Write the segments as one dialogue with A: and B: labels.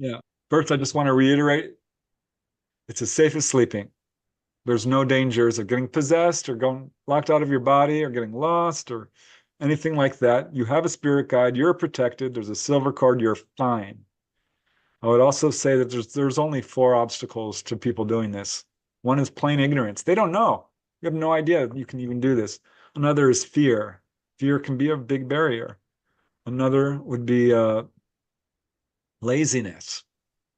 A: Yeah. First, I just want to reiterate, it's as safe as sleeping. There's no dangers of getting possessed or going locked out of your body or getting lost or anything like that. You have a spirit guide, you're protected, there's a silver cord, you're fine. I would also say that there's only four obstacles to people doing this. One is plain ignorance. They don't know. You have no idea you can even do this. Another is fear. Fear can be a big barrier. Another would be laziness.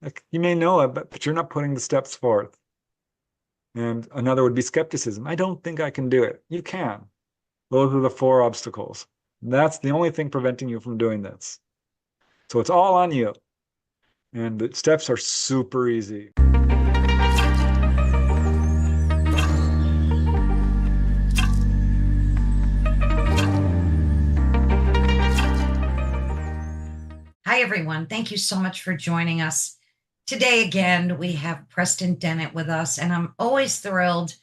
A: Like you may know it, but you're not putting the steps forth. And another would be skepticism. I don't think I can do it. You can. Those are the four obstacles. That's the only thing preventing you from doing this. So it's all on you. And the steps are super easy.
B: Hi, everyone. Thank you so much for joining us. Today, again, we have Preston Dennett with us, and I'm always thrilled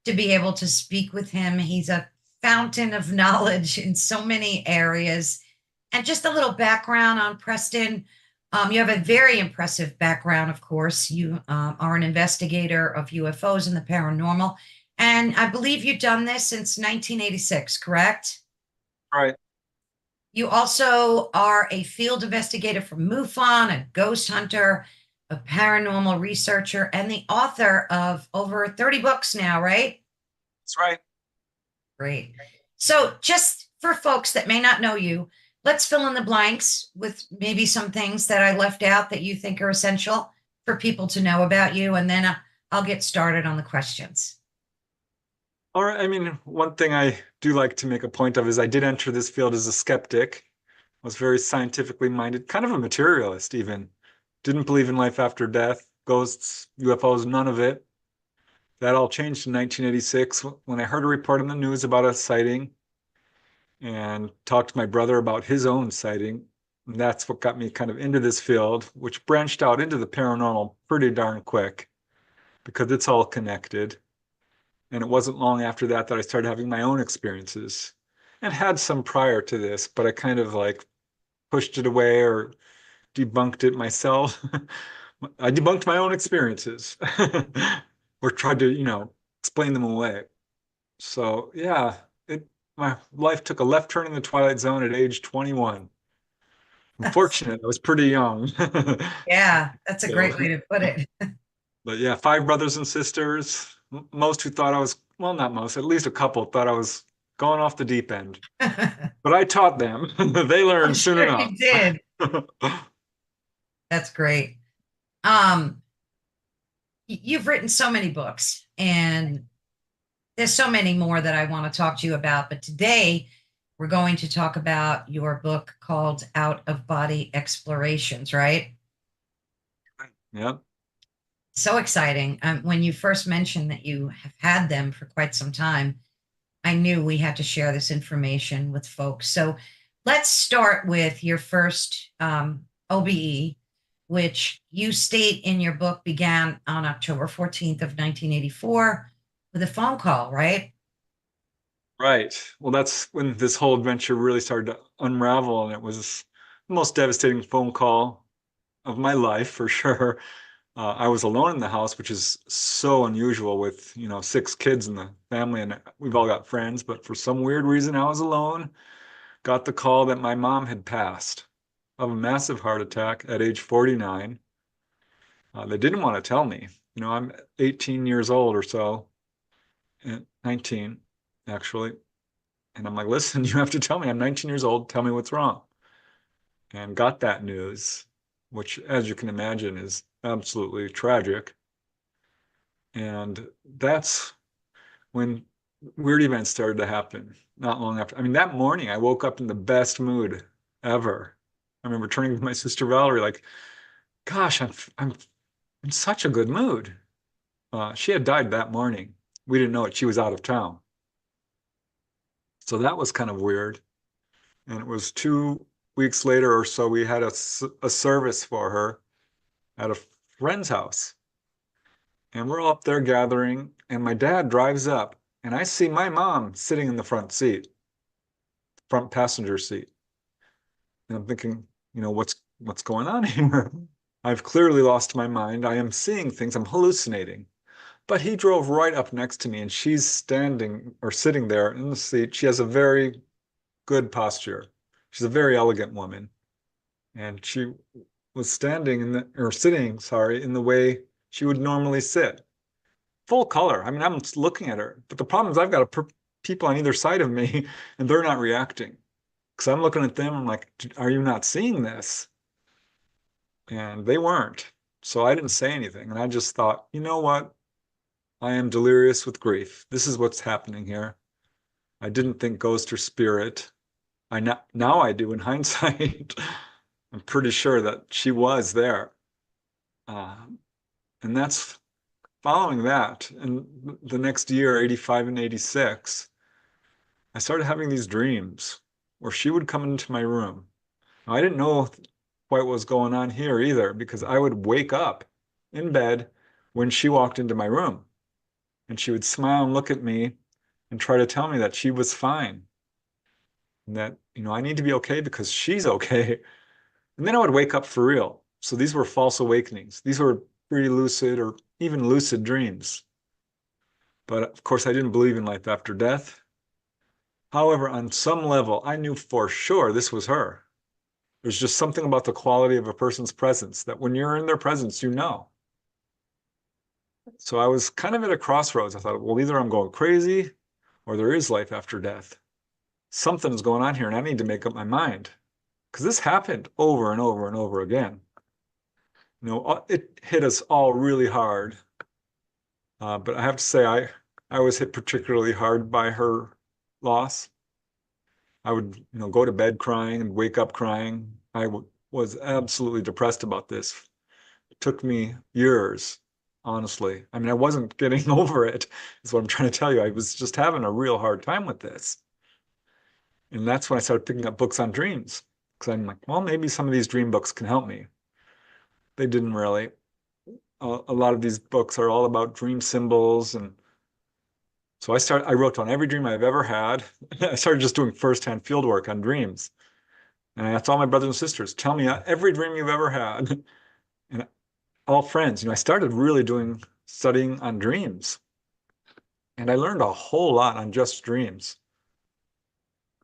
B: to be able to speak with him. He's a fountain of knowledge in so many areas. And just a little background on Preston. You have a very impressive background, of course. You are an investigator of UFOs and the paranormal. And I believe you've done this since 1986, correct?
A: Right.
B: You also are a field investigator from MUFON, a ghost hunter, a paranormal researcher, and the author of over 30 books now, right?
A: That's right.
B: Great. So, just for folks that may not know you, let's fill in the blanks with maybe some things that I left out that you think are essential for people to know about you, and then I'll get started on the questions.
A: All right. I mean, one thing I do like to make a point of is I did enter this field as a skeptic. I was very scientifically minded, kind of a materialist even. Didn't believe in life after death, ghosts, UFOs, none of it. That all changed in 1986 when I heard a report on the news about a sighting and talked to my brother about his own sighting. And that's what got me kind of into this field, which branched out into the paranormal pretty darn quick because it's all connected. And it wasn't long after that that I started having my own experiences and had some prior to this, but I kind of like pushed it away or debunked it myself. I debunked my own experiences or tried to, explain them away. So yeah, my life took a left turn in the Twilight Zone at age 21. Unfortunate, I was pretty young.
B: Yeah, that's a
A: So,
B: great way to put it.
A: but yeah, five brothers and sisters. Most who thought I was, well, not most, at least a couple thought I was going off the deep end. But I taught them. They
B: I'm
A: learned soon
B: sure
A: enough.
B: you did. That's great. Um, you've written so many books, and there's so many more that I want to talk to you about. But today, we're going to talk about your book called Out of Body Explorations, right?
A: Yep.
B: So exciting. When you first mentioned that you have had them for quite some time, I knew we had to share this information with folks. So let's start with your first OBE, which you state in your book began on October 14th of 1984 with a phone call, right?
A: Right. Well, that's when this whole adventure really started to unravel, and it was the most devastating phone call of my life for sure. I was alone in the house, which is so unusual with, six kids in the family, and we've all got friends, but for some weird reason, I was alone. Got the call that my mom had passed of a massive heart attack at age 49. They didn't want to tell me. I'm 18 years old or so, 19 actually. And I'm like, listen, you have to tell me. I'm 19 years old. Tell me what's wrong. And got that news, which, as you can imagine, is absolutely tragic. And that's when weird events started to happen not long after. I mean, that morning I woke up in the best mood ever. I remember turning to my sister Valerie, like, gosh, I'm in such a good mood. She had died that morning. We didn't know it. She was out of town. So that was kind of weird. And it was 2 weeks later or so, we had a service for her at a friend's house. And we're all up there gathering, and my dad drives up, and I see my mom sitting in the front seat, front passenger seat. And I'm thinking, what's going on here? I've clearly lost my mind. I am seeing things. I'm hallucinating. But he drove right up next to me, and she's standing or sitting there in the seat. She has a very good posture. She's a very elegant woman. And she was standing in the, or sitting, sorry, in the way she would normally sit. Full color. I mean, I'm looking at her. But the problem is I've got people on either side of me, and they're not reacting. Because I'm looking at them, I'm like, are you not seeing this? And they weren't. So I didn't say anything. And I just thought, you know what? I am delirious with grief. This is what's happening here. I didn't think ghost or spirit. Now I do in hindsight. I'm pretty sure that she was there. Uh, and that's following that. And the next year, 85 and 86, I started having these dreams where she would come into my room. Now, I didn't know quite what was going on here either because I would wake up in bed when she walked into my room and she would smile and look at me and try to tell me that she was fine and that, I need to be okay because she's okay. And then I would wake up for real. So these were false awakenings. These were pretty lucid or even lucid dreams. But of course, I didn't believe in life after death. However, on some level, I knew for sure this was her. There's just something about the quality of a person's presence that when you're in their presence, you know. So I was kind of at a crossroads. I thought, well, either I'm going crazy or there is life after death. Something's going on here and I need to make up my mind. Because this happened over and over and over again. It hit us all really hard. But I have to say, I was hit particularly hard by her loss. I would, go to bed crying and wake up crying. Was absolutely depressed about this. It took me years, honestly. I mean, I wasn't getting over it, is what I'm trying to tell you. I was just having a real hard time with this. And that's when I started picking up books on dreams. Because I'm like, well, maybe some of these dream books can help me. They didn't really. A lot of these books are all about dream symbols. And so I wrote down every dream I've ever had. I started just doing firsthand field work on dreams. And I asked all my brothers and sisters, tell me every dream you've ever had. And all friends, I started really studying on dreams. And I learned a whole lot on just dreams.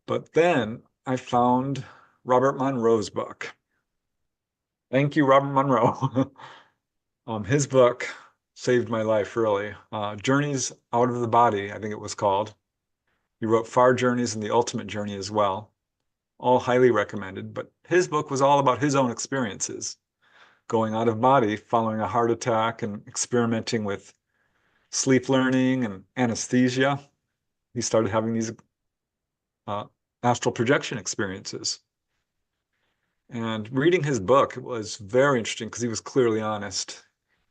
A: But then I found Robert Monroe's book. Thank you, Robert Monroe. His book saved my life, really. Journeys Out of the Body, I think it was called. He wrote Far Journeys and The Ultimate Journey as well. All highly recommended. But his book was all about his own experiences, going out of body, following a heart attack, and experimenting with sleep learning and anesthesia. He started having these astral projection experiences. And reading his book was very interesting because he was clearly honest,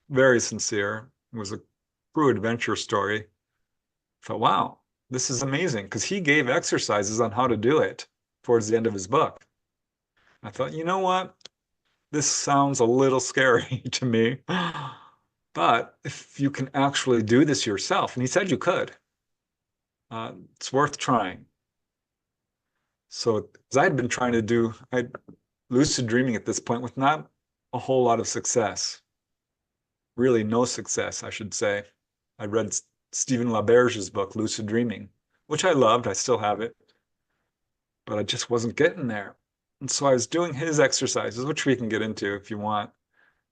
A: very sincere. It was a true adventure story. I thought, wow, this is amazing because he gave exercises on how to do it towards the end of his book. I thought, you know what? This sounds a little scary to me, but if you can actually do this yourself, and he said you could, it's worth trying. So as I had been trying to do, I lucid dreaming at this point with not a whole lot of success. Really no success, I should say. I read Stephen LaBerge's book, Lucid Dreaming, which I loved. I still have it. But I just wasn't getting there. And so I was doing his exercises, which we can get into if you want.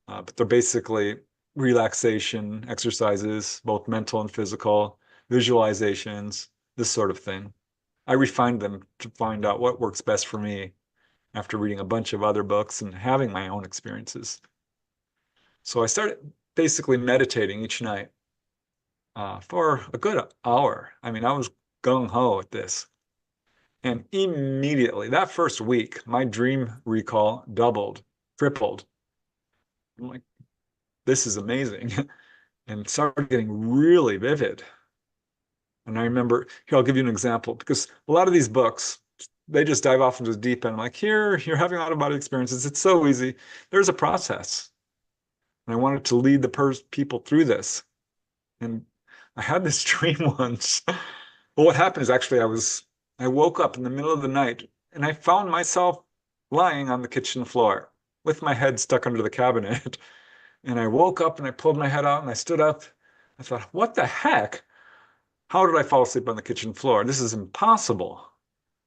A: But they're basically relaxation exercises, both mental and physical, visualizations, this sort of thing. I refined them to find out what works best for me after reading a bunch of other books and having my own experiences. So I started basically meditating each night for a good hour. I mean, I was gung-ho at this. And immediately, that first week, my dream recall doubled, tripled. I'm like, this is amazing. And started getting really vivid. And I remember, here, I'll give you an example, because a lot of these books, they just dive off into the deep end. Like, here, you're having out-of-body experiences. It's so easy. There's a process. And I wanted to lead the people through this. And I had this dream once. Well, what happened is actually I woke up in the middle of the night and I found myself lying on the kitchen floor. with my head stuck under the cabinet. And I woke up and I pulled my head out and I stood up. I thought, what the heck? How did I fall asleep on the kitchen floor? This is impossible.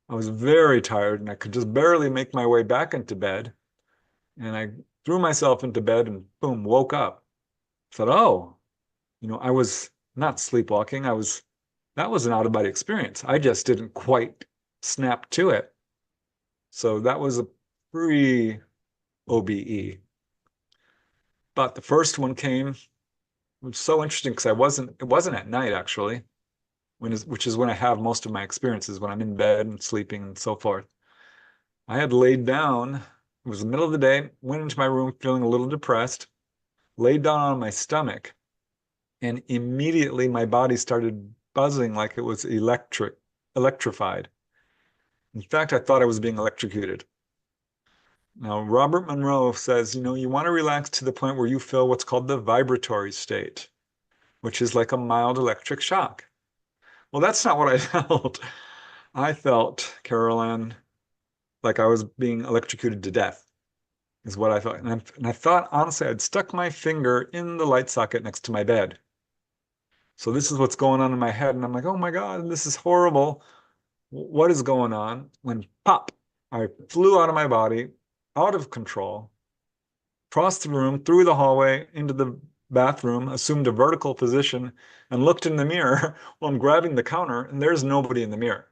A: I was very tired and I could just barely make my way back into bed. And I threw myself into bed and boom, woke up. I thought, oh, I was not sleepwalking. That was an out of body experience. I just didn't quite snap to it. So that was a pre-OBE. But the first one came, it was so interesting because it wasn't at night actually, which is when I have most of my experiences, when I'm in bed and sleeping and so forth. I had laid down, it was the middle of the day, went into my room feeling a little depressed, laid down on my stomach, and immediately my body started buzzing like it was electrified. In fact, I thought I was being electrocuted. Now, Robert Monroe says, you want to relax to the point where you feel what's called the vibratory state, which is like a mild electric shock. Well, that's not what I felt. I felt, Carolyn, like I was being electrocuted to death, is what I thought. And I thought, honestly, I'd stuck my finger in the light socket next to my bed. So this is what's going on in my head. And I'm like, oh my God, this is horrible. What is going on? When pop, I flew out of my body, out of control, crossed the room, through the hallway, into the bathroom, assumed a vertical position, and looked in the mirror while I'm grabbing the counter, and there's nobody in the mirror.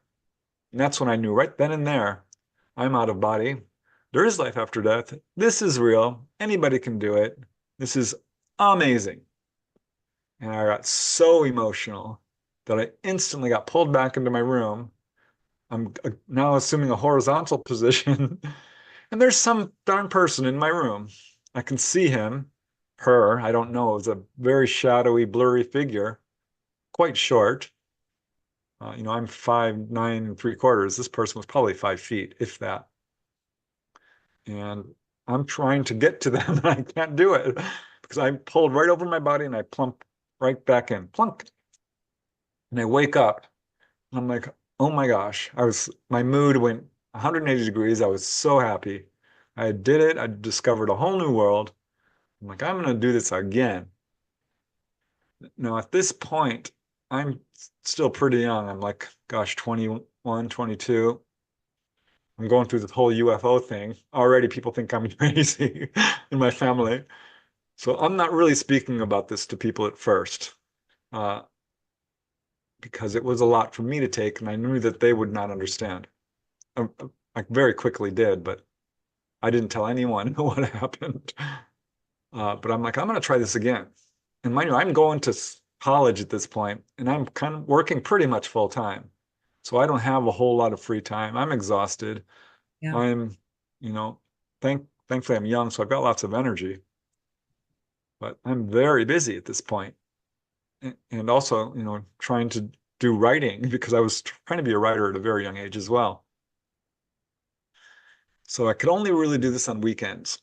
A: And that's when I knew right then and there, I'm out of body. There is life after death. This is real. Anybody can do it. This is amazing. And I got so emotional that I instantly got pulled back into my room. I'm now assuming a horizontal position, and there's some darn person in my room. I can see him, her, I don't know. It's a very shadowy, blurry figure, quite short. I'm 5'9¾". This person was probably 5 feet, if that. And I'm trying to get to them, and I can't do it because I pulled right over my body and I plump right back in, plunk. And I wake up and I'm like, oh my gosh, my mood went 180 degrees. I was so happy. I did it. I discovered a whole new world. I'm like, I'm going to do this again. Now, at this point, I'm still pretty young. I'm like, gosh, 21, 22. I'm going through this whole UFO thing. Already people think I'm crazy in my family. So I'm not really speaking about this to people at first, uh, because it was a lot for me to take, and I knew that they would not understand. I very quickly did, but I didn't tell anyone what happened. But I'm like, I'm going to try this again. And mind you, I'm going to college at this point, and I'm kind of working pretty much full time. So I don't have a whole lot of free time. I'm exhausted.
B: Yeah.
A: I'm, you know, thankfully I'm young, so I've got lots of energy, but I'm very busy at this point. And also, trying to do writing because I was trying to be a writer at a very young age as well. So I could only really do this on weekends.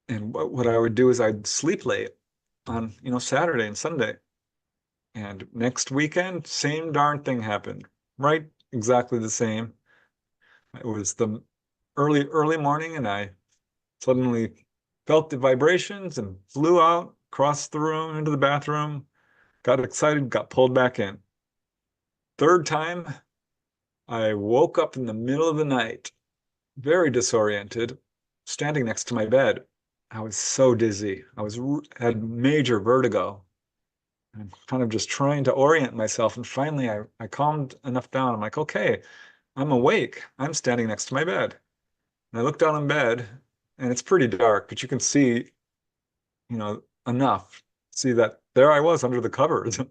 A: And what I would do is I'd sleep late on, Saturday and Sunday. And next weekend, same darn thing happened. Right? Exactly the same. It was the early morning, and I suddenly felt the vibrations and flew out, crossed the room into the bathroom, got excited, got pulled back in. Third time, I woke up in the middle of the night, very disoriented, standing next to my bed. I was so dizzy. Had major vertigo. I'm kind of just trying to orient myself. And finally, I calmed enough down. I'm like, okay, I'm awake. I'm standing next to my bed. And I look down in bed, and it's pretty dark, but you can see, enough. See that there I was under the covers. I'm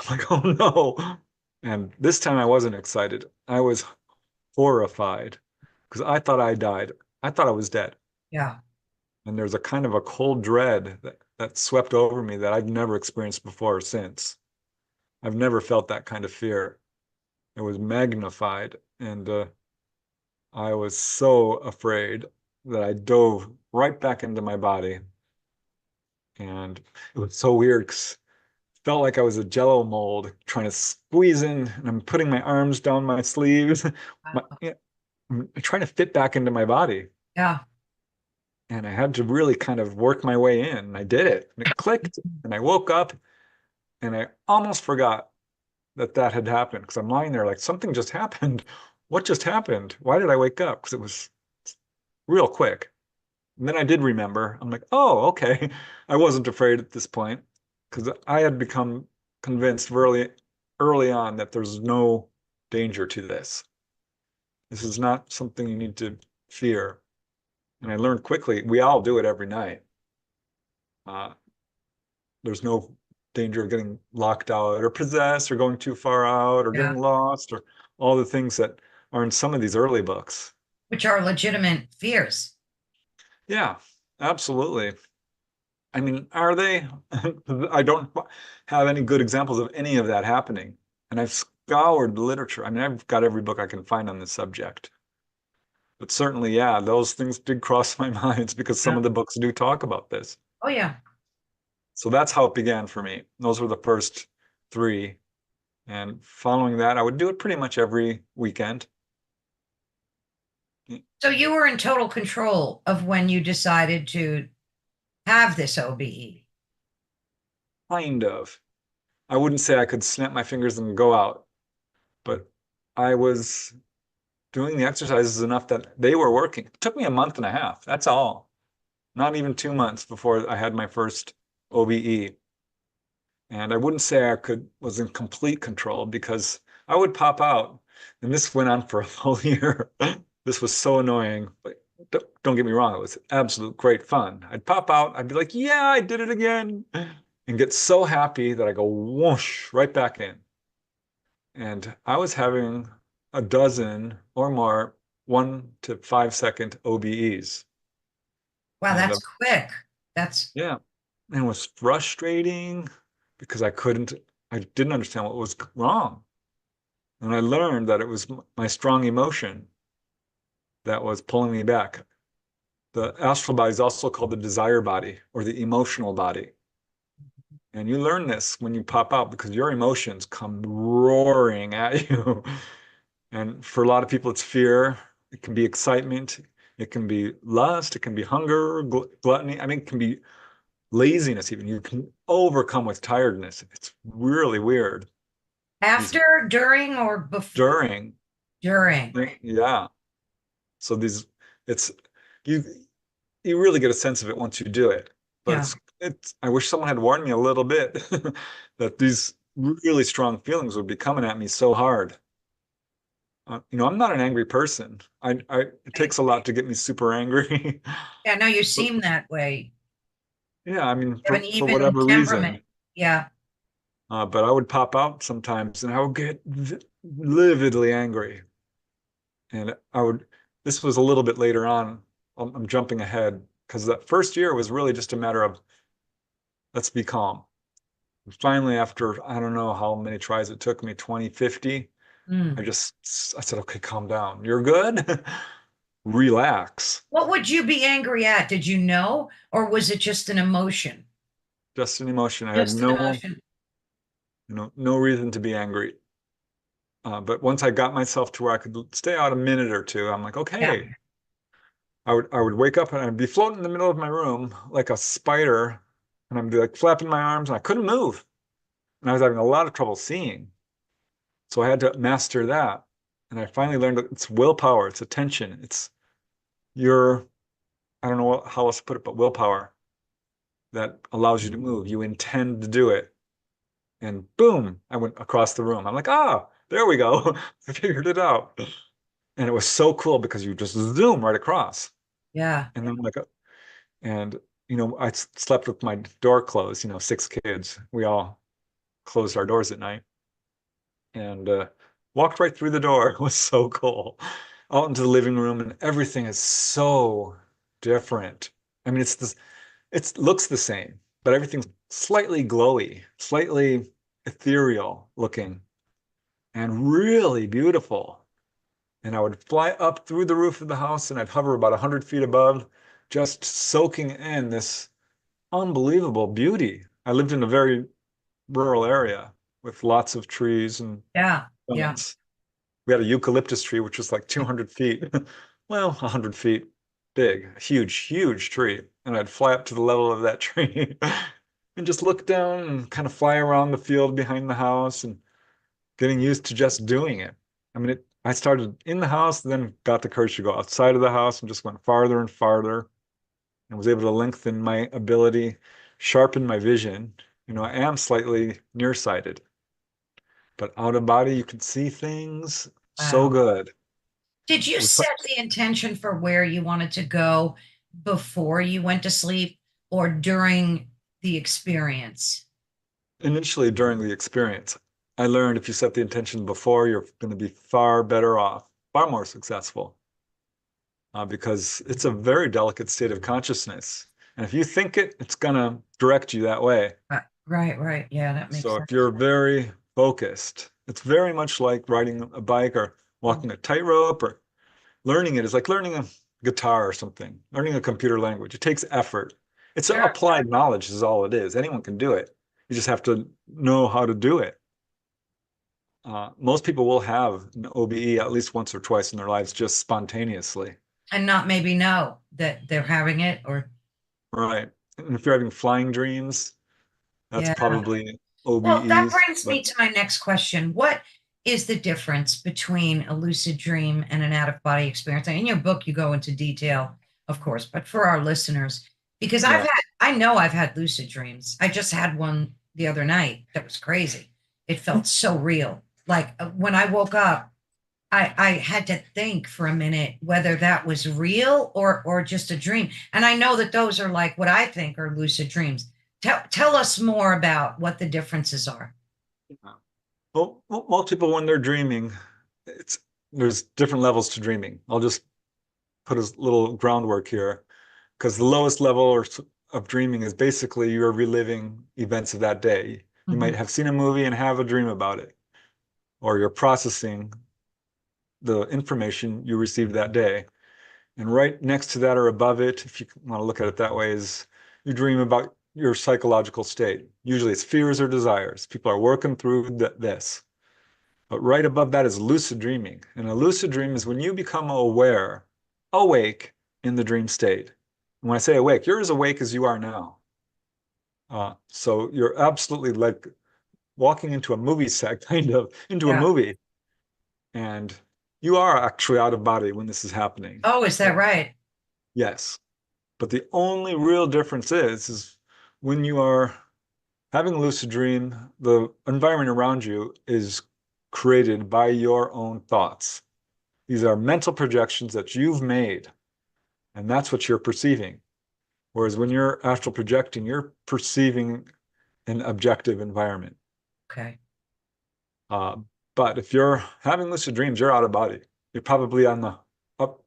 A: like, oh no. And this time I wasn't excited. I was horrified because I thought I died. I thought I was dead.
B: Yeah.
A: And there's a kind of a cold dread that swept over me that I've never experienced before or since. I've never felt that kind of fear. It was magnified. And I was so afraid that I dove right back into my body. And it was so weird because it felt like I was a jello mold trying to squeeze in, and I'm putting my arms down my sleeves.
B: Wow.
A: Yeah, I'm trying to fit back into my body.
B: Yeah.
A: And I had to really kind of work my way in. And I did it, and it clicked, and I woke up, and I almost forgot that that had happened because I'm lying there like something just happened. What just happened? Why did I wake up? Because it was real quick. And then I did remember. I'm like, oh, okay. I wasn't afraid at this point because I had become convinced early on that there's no danger to this. This is not something you need to fear. And I learned quickly, we all do it every night. Uh, there's no danger of getting locked out or possessed or going too far out or
B: Yeah.
A: getting lost or all the things that are in some of these early books.
B: Which are legitimate fears.
A: Yeah, absolutely. I mean, are they? I don't have any good examples of any of that happening. And I've scoured the literature. I mean, I've got every book I can find on this subject. But certainly, yeah, those things did cross my mind because some
B: Yeah.
A: of the books do talk about this.
B: Oh, yeah.
A: So that's how it began for me. Those were the first three. And following that, I would do it pretty much every weekend.
B: So you were in total control of when you decided to have this OBE.
A: Kind of. I wouldn't say I could snap my fingers and go out, but I was doing the exercises enough that they were working. It took me a month and a half. That's all. Not even 2 months before I had my first OBE. And I wouldn't say was in complete control because I would pop out. And this went on for a whole year. This was so annoying. But don't get me wrong, it was absolute great fun. I'd pop out, I'd be like, yeah, I did it again. And get so happy that I go whoosh right back in. And I was having a dozen or more 1 to 5 second OBEs.
B: Wow,
A: And
B: that's quick. That's,
A: yeah, and it was frustrating because I didn't understand what was wrong. And I learned that it was my strong emotion that was pulling me back. The astral body is also called the desire body or the emotional body. And you learn this when you pop out because your emotions come roaring at you. And for a lot of people, it's fear. It can be excitement. It can be lust. It can be hunger, gluttony. I mean, it can be laziness even. You can overcome with tiredness. It's really weird. These
B: after, during, or before?
A: during,
B: During.
A: yeah. So it's you you really get a sense of it once you do it. But
B: Yeah.
A: it's I wish someone had warned me a little bit that these really strong feelings would be coming at me so hard. I'm not an angry person. It takes a lot to get me super angry.
B: Yeah, no, you
A: But
B: seem that way.
A: yeah, I mean,
B: You have an
A: for
B: even
A: whatever
B: temperament.
A: reason.
B: Yeah.
A: But I would pop out sometimes and I would get lividly angry. And this was a little bit later on. I'm jumping ahead because that first year was really just a matter of let's be calm. And finally, after I don't know how many tries it took me, 20, 50,
B: Mm.
A: I said, okay, calm down. You're good. Relax.
B: What would you be angry at? Did you know? Or was it just an emotion?
A: Just an emotion. I had
B: Just an emotion.
A: no reason to be angry. But once I got myself to where I could stay out a minute or two, I'm like,
B: Yeah.
A: okay. I would wake up and I'd be floating in the middle of my room like a spider, and I'd be like flapping my arms, and I couldn't move, and I was having a lot of trouble seeing. So I had to master that, and I finally learned that it's willpower, it's attention, it's your I don't know how else to put it, but willpower that allows you to move. You intend to do it, and boom, I went across the room. I'm like, there we go. I figured it out. And it was so cool because you just zoom right across.
B: Yeah.
A: And then like, and I slept with my door closed, 6 kids. We all closed our doors at night and walked right through the door. It was so cool. Out into the living room, and everything is so different. I mean, it looks the same, but everything's slightly glowy, slightly ethereal looking, and really beautiful. And I would fly up through the roof of the house and I'd hover about 100 feet above, just soaking in this unbelievable beauty. I lived in a very rural area with lots of trees and
B: Yeah. Yeah.
A: plants. We had a eucalyptus tree, which was like 200 feet. Well, 100 feet. big, a huge tree. And I'd fly up to the level of that tree and just look down and kind of fly around the field behind the house and getting used to just doing it. I mean, I started in the house, then got the courage to go outside of the house and just went farther and farther and was able to lengthen my ability, sharpen my vision. I am slightly nearsighted, but out of body, you can see things so
B: Wow.
A: good.
B: Did you
A: It was
B: set the intention for where you wanted to go before you went to sleep or during the experience?
A: initially during the experience. I learned if you set the intention before, you're going to be far better off, far more successful, because it's a very delicate state of consciousness. And if you think it, it's going to direct you that way.
B: Right, right. Yeah, that makes
A: So
B: sense.
A: if you're very focused, it's very much like riding a bike or walking a tightrope, or learning it is like learning a guitar or something, learning a computer language. It takes effort. It's
B: Sure.
A: applied knowledge is all it is. Anyone can do it. You just have to know how to do it. Most people will have an OBE at least once or twice in their lives just spontaneously.
B: And not maybe know that they're having it or,
A: Right. And if you're having flying dreams, that's
B: yeah.
A: probably
B: Well, that
A: OBEs.
B: brings
A: But
B: me to my next question. What is the difference between a lucid dream and an out of body experience? And in your book, you go into detail, of course, but for our listeners, because
A: yeah,
B: I know I've had lucid dreams. I just had one the other night that was crazy. It felt so real. Like when I woke up, I had to think for a minute whether that was real or just a dream. And I know that those are like what I think are lucid dreams. Tell us more about what the differences are.
A: well, most people when they're dreaming, it's there's different levels to dreaming. I'll just put a little groundwork here because the lowest level of dreaming is basically you're reliving events of that day. You might
B: Mhm.
A: have seen a movie and have a dream about it, or you're processing the information you received that day. And right next to that or above it, if you want to look at it that way, is you dream about your psychological state. Usually it's fears or desires. People are working through this. But right above that is lucid dreaming. And a lucid dream is when you become aware, awake in the dream state. And when I say awake, you're as awake as you are now. So you're absolutely like walking into a movie set, kind of into a
B: Yeah.
A: movie. And you are actually out of body when this is happening.
B: Oh, is that
A: But
B: right?
A: yes. But the only real difference is when you are having a lucid dream, the environment around you is created by your own thoughts. These are mental projections that you've made, and that's what you're perceiving. Whereas when you're astral projecting, you're perceiving an objective environment.
B: Okay.
A: Uh, but if you're having lucid dreams, you're out of body. You're probably on the up,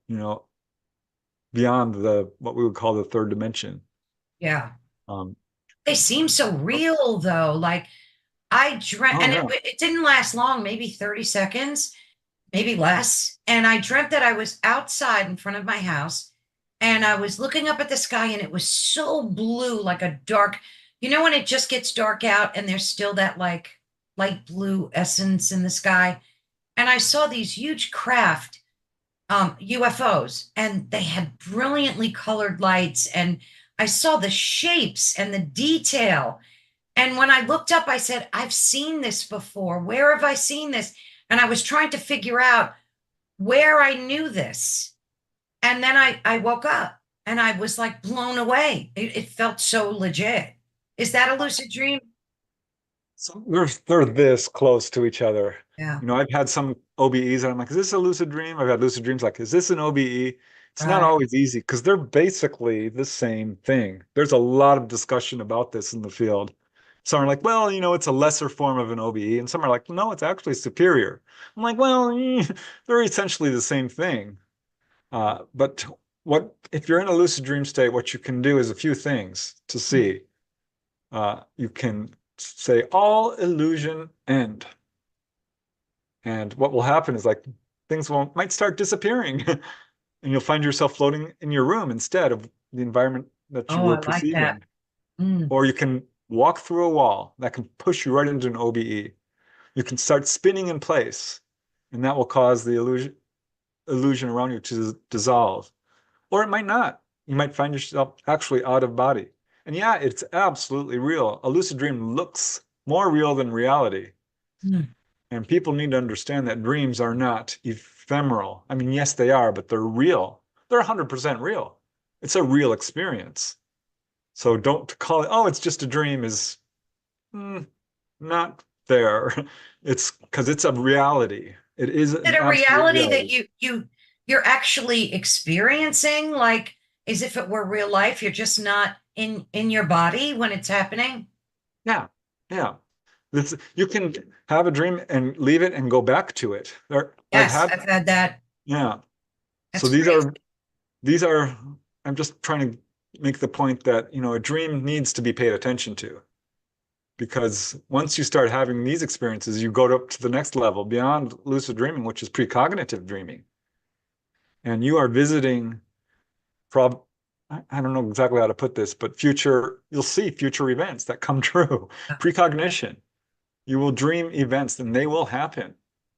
A: beyond the what we would call the third dimension.
B: Yeah.
A: Um,
B: They seem so real though. Like I dreamt,
A: oh
B: and
A: yeah.
B: it didn't last long, maybe 30 seconds, maybe less. And I dreamt that I was outside in front of my house and I was looking up at the sky and it was so blue, like a dark, when it just gets dark out and there's still that like light blue essence in the sky. And I saw these huge craft, UFOs, and they had brilliantly colored lights. And I saw the shapes and the detail. And when I looked up, I said, I've seen this before. Where have I seen this? And I was trying to figure out where I knew this. And then I woke up and I was like blown away. It felt so legit. Is that a lucid dream?
A: So they're this close to each other.
B: Yeah.
A: I've had some OBEs and I'm like, is this a lucid dream? I've had lucid dreams like, is this an OBE? It's not
B: Right.
A: always easy because they're basically the same thing. There's a lot of discussion about this in the field. Some are like, well, it's a lesser form of an OBE. And some are like, no, it's actually superior. I'm like, well, they're essentially the same thing. But what if you're in a lucid dream state, what you can do is a few things to see. You can say all illusion end. And what will happen is like things might start disappearing and you'll find yourself floating in your room instead of the environment that you
B: Oh,
A: were
B: I like that.
A: perceiving.
B: Mm.
A: Or you can walk through a wall that can push you right into an OBE. You can start spinning in place, and that will cause the illusion around you to dissolve. or it might not. You might find yourself actually out of body. And yeah, it's absolutely real. A lucid dream looks more real than reality.
B: Hmm.
A: And people need to understand that dreams are not ephemeral. I mean, yes, they are, but they're real. They're 100% real. It's a real experience. So don't call it, oh, it's just a dream is not there. It's because it's a reality. It is
B: Is
A: an
B: it a
A: absolute
B: reality that
A: reality.
B: you're actually experiencing, like as if it were real life? You're just not in your body when it's happening?
A: Yeah, yeah. You can have a dream and leave it and go back to it. I've
B: Yes,
A: had,
B: I've had that.
A: yeah. So
B: That's crazy.
A: these are, I'm just trying to make the point that, a dream needs to be paid attention to because once you start having these experiences, you go up to the next level beyond lucid dreaming, which is precognitive dreaming. And you are visiting prob I don't know exactly how to put this, but you'll see future events that come true. Precognition. You will dream events and they will happen.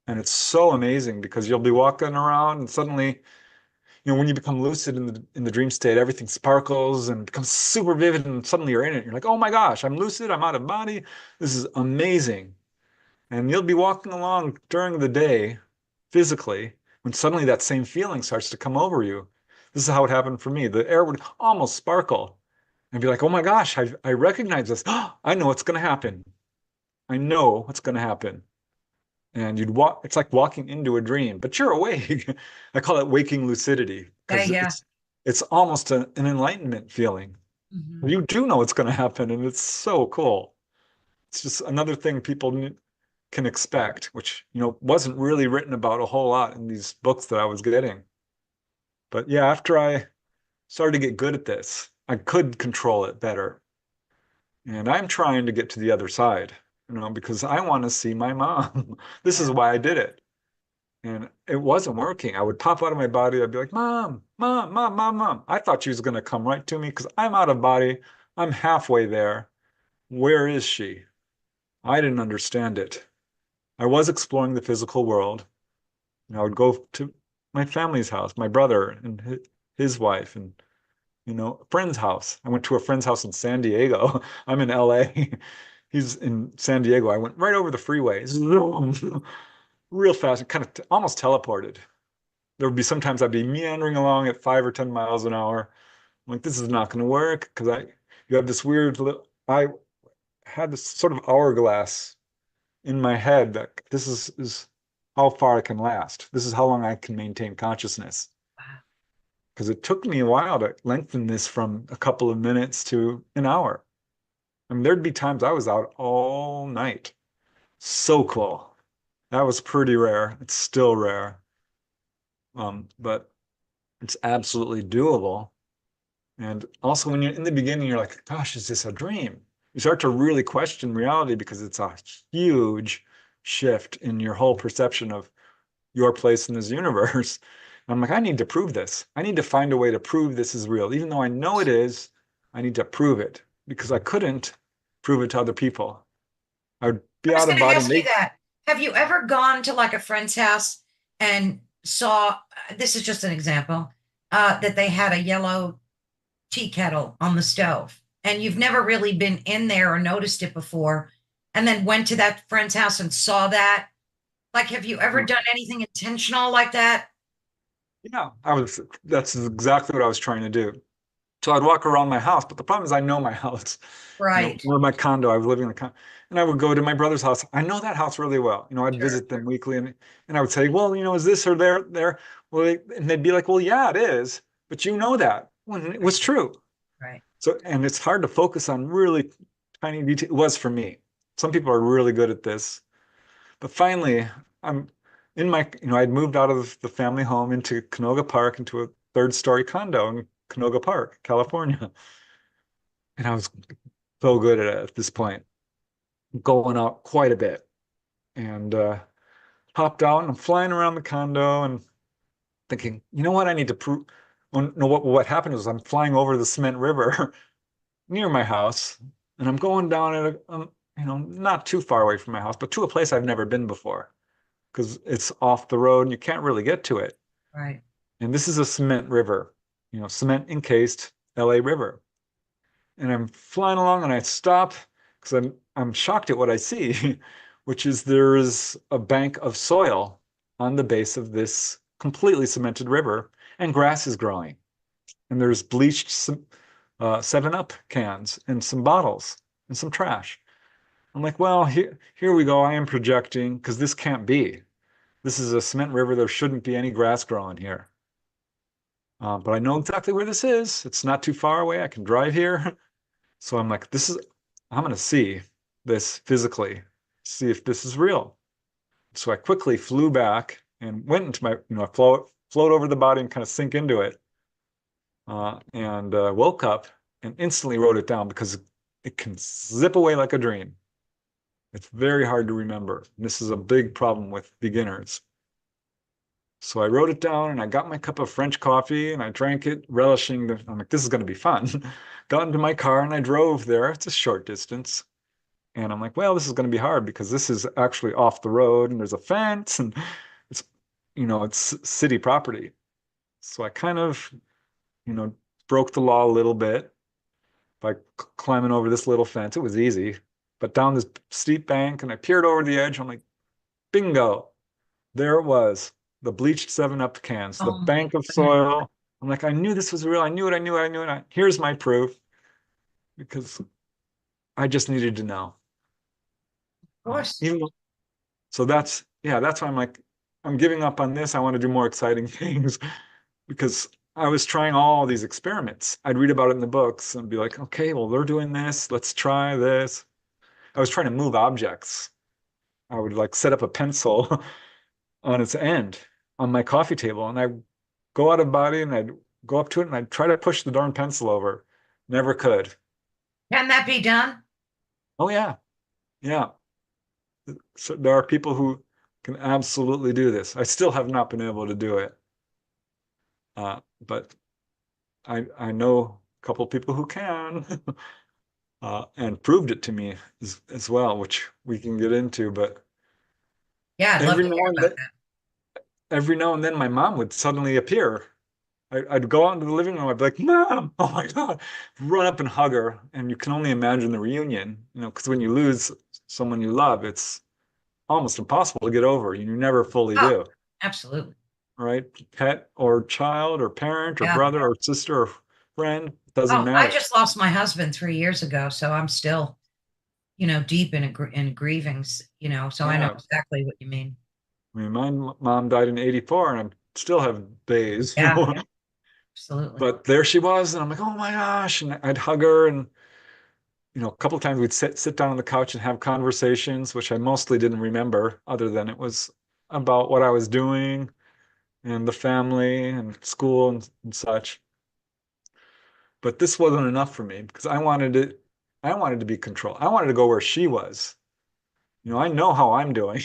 A: And it's so amazing because you'll be walking around and suddenly, when you become lucid in the dream state, everything sparkles and becomes super vivid and suddenly you're in it. You're like, oh my gosh, I'm lucid, I'm out of body. This is amazing. And you'll be walking along during the day physically when suddenly that same feeling starts to come over you. This is how it happened for me. The air would almost sparkle and be like, oh my gosh, I recognize this. I know what's going to happen. I know what's going to happen. And you'd walk, it's like walking into a dream, but you're awake. I call it waking lucidity
B: Yeah,
A: because
B: yeah.
A: it's almost an enlightenment feeling.
B: Mhm.
A: You do know what's going to happen, and it's so cool. It's just another thing people can expect, which, wasn't really written about a whole lot in these books that I was getting. But yeah, after I started to get good at this, I could control it better. And I'm trying to get to the other side, because I want to see my mom. This is
B: Yeah.
A: why I did it. And it wasn't working. I would pop out of my body. I'd be like, Mom, Mom, Mom, Mom, Mom. I thought she was going to come right to me because I'm out of body. I'm halfway there. Where is she? I didn't understand it. I was exploring the physical world. And I would go to my family's house, my brother and his wife, and a friend's house. I went to a friend's house in San Diego. I'm in LA. He's in San Diego. I went right over the freeway, zoom, real fast, kind of almost teleported. There would be sometimes I'd be meandering along at 5 or 10 miles an hour. I'm like, this is not going to work because you have this weird little, I had this sort of hourglass in my head that this is how far I can last. This is how long I can maintain consciousness.
B: Wow.
A: Because it took me a while to lengthen this from a couple of minutes to an hour. I mean, there'd be times I was out all night. So cool. That was pretty rare. It's still rare. But it's absolutely doable. And also when you're in the beginning, you're like, gosh, is this a dream? You start to really question reality because it's a huge shift in your whole perception of your place in this universe. And I'm like, I need to prove this. I need to find a way to prove this is real. Even though I know it is, I need to prove it because I couldn't prove it to other people. I would
B: I
A: be
B: was
A: out of
B: going to
A: body.
B: ask you that. Have you ever gone to like a friend's house and saw, this is just an example, that they had a yellow tea kettle on the stove and you've never really been in there or noticed it before, and then went to that friend's house and saw that? Like, have you ever done anything intentional like that?
A: Yeah, that's exactly what I was trying to do. So I'd walk around my house, but the problem is I know my house.
B: Right.
A: Or my condo, I was living in a condo, and I would go to my brother's house. I know that house really well. I'd
B: Sure.
A: visit them weekly and I would say, well, is this or there? Well, and they'd be like, well, yeah, it is, but you know that. Well, and it was
B: Right.
A: true.
B: Right.
A: So, and it's hard to focus on really tiny detail. It was for me. Some people are really good at this, but finally, I'm in I'd moved out of the family home into Canoga Park, into a third-story condo in Canoga Park, California. And I was so good at it at this point, going out quite a bit. And hopped out and I'm flying around the condo and thinking, you know what, I need to prove. Well, no, what happened was I'm flying over the Cement River near my house, and I'm going down at not too far away from my house, but to a place I've never been before because it's off the road and you can't really get to it.
B: Right.
A: And this is a cement river. cement encased LA River. And I'm flying along and I stop because I'm shocked at what I see, which is there is a bank of soil on the base of this completely cemented river, and grass is growing. And there's bleached 7-Up cans and some bottles and some trash. I'm like, well, here we go. I am projecting because this can't be. This is a cement river. There shouldn't be any grass growing here. But I know exactly where this is. It's not too far away. I can drive here. So I'm like, I'm going to see this physically, see if this is real. So I quickly flew back and went into I float over the body and kind of sink into it. And woke up and instantly wrote it down because it can zip away like a dream. It's very hard to remember. This is a big problem with beginners. So I wrote it down and I got my cup of French coffee and I drank it, relishing I'm like, this is going to be fun. Got into my car and I drove there. It's a short distance. And I'm like, well, this is going to be hard because this is actually off the road and there's a fence and it's, it's city property. So I kind of, broke the law a little bit by climbing over this little fence. It was easy, but down this steep bank and I peered over the edge. I'm like, bingo, there it was. The bleached 7-Up cans, the
B: Oh my
A: bank of
B: goodness.
A: soil. I'm like, I knew this was real. I knew it. I knew it. I knew it. Here's my proof because I just needed to know.
B: Of course.
A: Even so, that's why I'm like, I'm giving up on this. I want to do more exciting things because I was trying all these experiments. I'd read about it in the books and be like, okay, well, they're doing this. Let's try this. I was trying to move objects. I would like set up a pencil on its end on my coffee table and I go out of body and I'd go up to it and I'd try to push the darn pencil over. Never could.
B: Can that be done?
A: Oh yeah. Yeah. So there are people who can absolutely do this. I still have not been able to do it. But I know a couple people who can and proved it to me as well, which we can get into. But
B: Yeah, I'd love
A: every
B: to
A: now
B: hear
A: and
B: about
A: then,
B: that.
A: every now and then, my mom would suddenly appear. I'd go out into the living room. I'd be like, "Mom, oh my God," run up and hug her. And you can only imagine the reunion, because when you lose someone you love, it's almost impossible to get over. You never fully
B: Oh,
A: do,
B: absolutely.
A: right? Pet or child or parent or
B: Yeah.
A: brother or sister or friend, doesn't
B: Oh, I
A: matter.
B: just lost my husband 3 years ago, so I'm still, deep in grievings, so I know
A: Yeah.
B: exactly what you mean.
A: I mean, my mom died in 84 and I still have days,
B: Yeah, absolutely.
A: But there she was, and I'm like, oh my gosh. And I'd hug her, and a couple of times we'd sit down on the couch and have conversations, which I mostly didn't remember, other than it was about what I was doing and the family and school and such. But this wasn't enough for me because I wanted to be controlled. I wanted to go where she was. I know how I'm doing.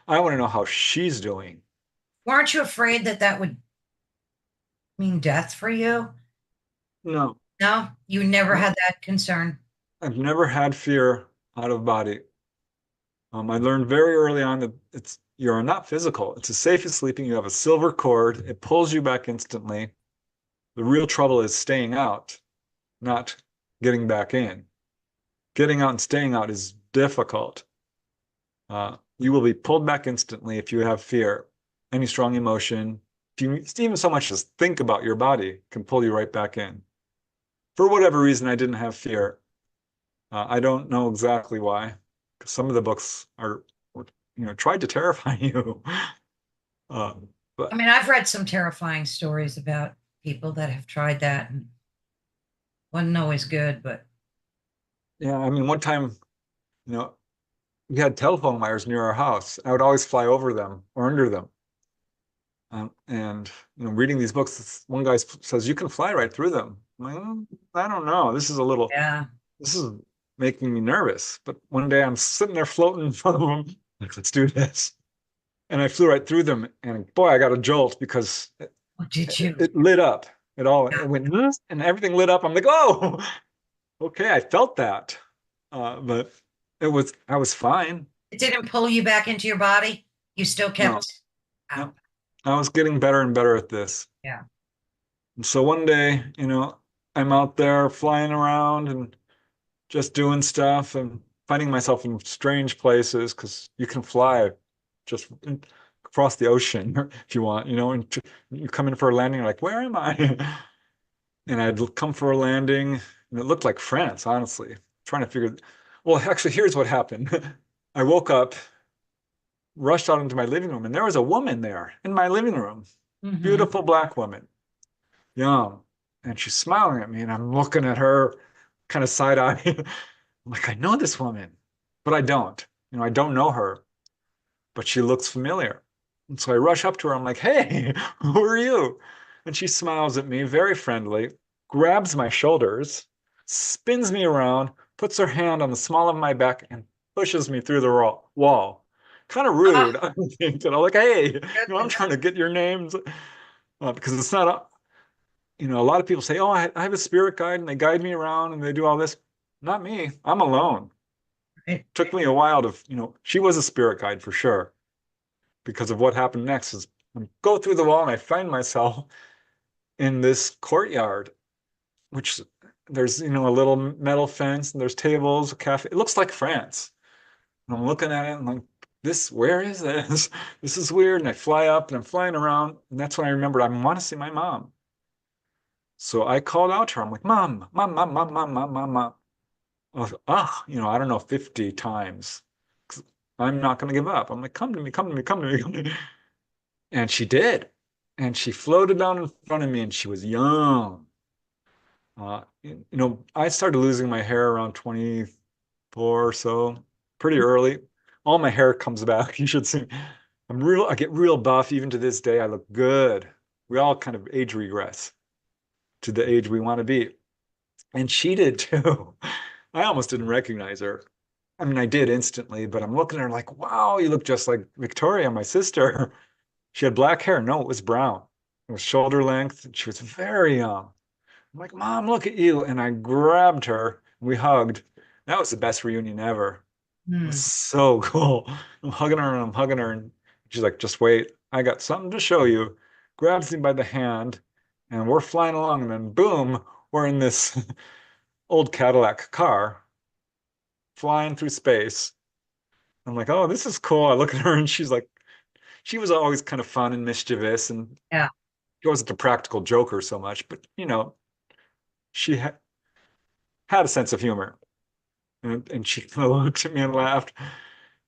A: I want to know how she's doing.
B: Weren't you afraid that that would mean death for you?
A: No,
B: No, you never
A: no,
B: had that concern.
A: I've never had fear out of body. I learned very early on that you're not physical. It's as safe as sleeping. You have a silver cord. It pulls you back instantly. The real trouble is staying out, not getting back in. Getting out and staying out is difficult. You will be pulled back instantly if you have fear, any strong emotion. If you even so much as think about your body can pull you right back in. For whatever reason, I didn't have fear. I don't know exactly why, because some of the books tried to terrify you. Uh,
B: I
A: but
B: mean, I've read some terrifying stories about people that have tried that and wasn't always good, but
A: yeah, I mean, one time, you know, we had telephone wires near our house. I would always fly over them or under them. And reading these books, one guy says you can fly right through them. I'm like, I don't know.
B: yeah.
A: This is making me nervous. But one day I'm sitting there floating in front of them, like, let's do this. And I flew right through them. And boy, I got a jolt because
B: What did you?
A: it lit up.
B: Yeah.
A: It went and everything lit up. I'm like, oh, okay, I felt that. But I was fine.
B: It didn't pull you back into your body. You still
A: No,
B: kept out.
A: no, I was getting better and better at this.
B: Yeah.
A: And so one day, I'm out there flying around and just doing stuff and finding myself in strange places because you can fly just across the ocean if you want, and you come in for a landing, you're like, where am I? And I'd come for a landing, and it looked like France, honestly. Trying to figure, well, actually, here's what happened. I woke up, rushed out into my living room, and there was a woman there in my living room.
B: Hmm.
A: Beautiful black woman, young. And she's smiling at me, and I'm looking at her kind of side-eye. I'm like, I know this woman, but I don't. I don't know her, but she looks familiar. And so I rush up to her. I'm like, hey, who are you? And she smiles at me, very friendly, grabs my shoulders, spins me around, puts her hand on the small of my back, and pushes me through the wall. Kind of rude,
B: Ah,
A: I think. And I'm like, hey, I'm
B: goodness.
A: trying to get your names because it's not, a lot of people say, oh, I have a spirit guide and they guide me around and they do all this. Not me. I'm alone.
B: Right.
A: Took me a while to, she was a spirit guide for sure because of what happened next is I go through the wall and I find myself in this courtyard, which there's, a little metal fence and there's tables, a cafe. It looks like France. And I'm looking at it and I'm like, where is this? This is weird. And I fly up and I'm flying around. And that's when I remembered I want to see my mom. So I called out to her. I'm like, Mom, Mom, Mom, Mom, Mom, Mom, Mom, Mom. I was, I don't know, 50 times. I'm not going to give up. I'm like, come to me, come to me, come to me, come to me. And she did. And she floated down in front of me and she was young. I started losing my hair around 24 or so, pretty early. All my hair comes back. You should see. I get real buff even to this day. I look good. We all kind of age regress to the age we want to be. And she did too. I almost didn't recognize her. I mean, I did instantly, but I'm looking at her like, wow, you look just like Victoria, my sister. She had black hair. No, it was brown. It was shoulder length. She was very young. I'm like, Mom, look at you. And I grabbed her. We hugged. That was the best reunion ever. It was
B: Hmm.
A: so cool. I'm hugging her and I'm hugging her. And she's like, just wait. I got something to show you. Grabs me by the hand and we're flying along. And then boom, we're in this old Cadillac car flying through space. I'm like, oh, this is cool. I look at her and she's like, she was always kind of fun and mischievous and
B: Yeah.
A: she wasn't a practical joker so much, but she had a sense of humor. And she kind of looked at me and laughed.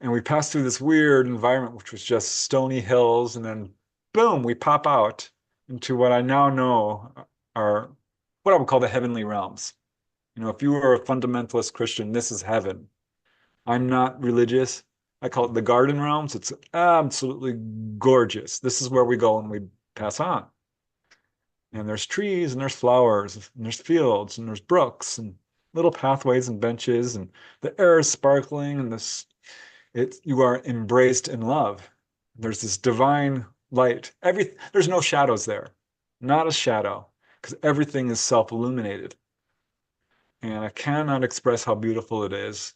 A: And we passed through this weird environment, which was just stony hills. And then, boom, we pop out into what I now know are what I would call the heavenly realms. If you were a fundamentalist Christian, this is heaven. I'm not religious. I call it the garden realms. It's absolutely gorgeous. This is where we go when we pass on. And there's trees and there's flowers and there's fields and there's brooks and little pathways and benches and the air is sparkling and you are embraced in love. There's this divine light. There's no shadows there. Not a shadow because everything is self-illuminated. And I cannot express how beautiful it is,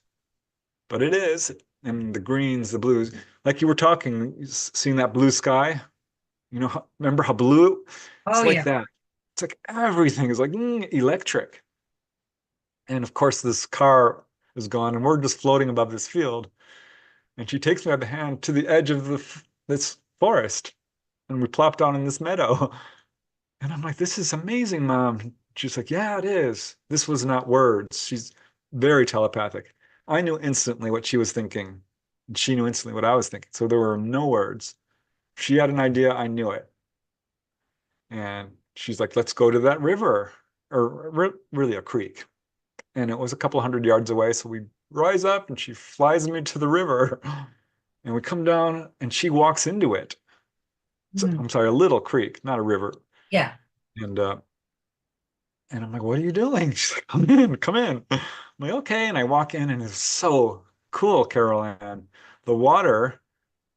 A: but it is. And the greens, the blues, like you were talking, seeing that blue sky, remember how blue? It's
B: Oh,
A: like
B: yeah.
A: that. It's like everything is like electric. And of course, this car is gone, and we're just floating above this field. And she takes me by the hand to the edge of this forest, and we plop down in this meadow. And I'm like, "This is amazing, Mom." She's like, "Yeah, it is." This was not words. She's very telepathic. I knew instantly what she was thinking, and she knew instantly what I was thinking. So there were no words. If she had an idea, I knew it. And she's like, let's go to that river, or really a creek. And it was a couple hundred yards away. So we rise up and she flies me to the river. And we come down and she walks into it. So,
B: Hmm.
A: I'm sorry, a little creek, not a river.
B: Yeah.
A: And and I'm like, what are you doing? She's like, come in, come in. I'm like, okay. And I walk in and it's so cool, Carol Ann. The water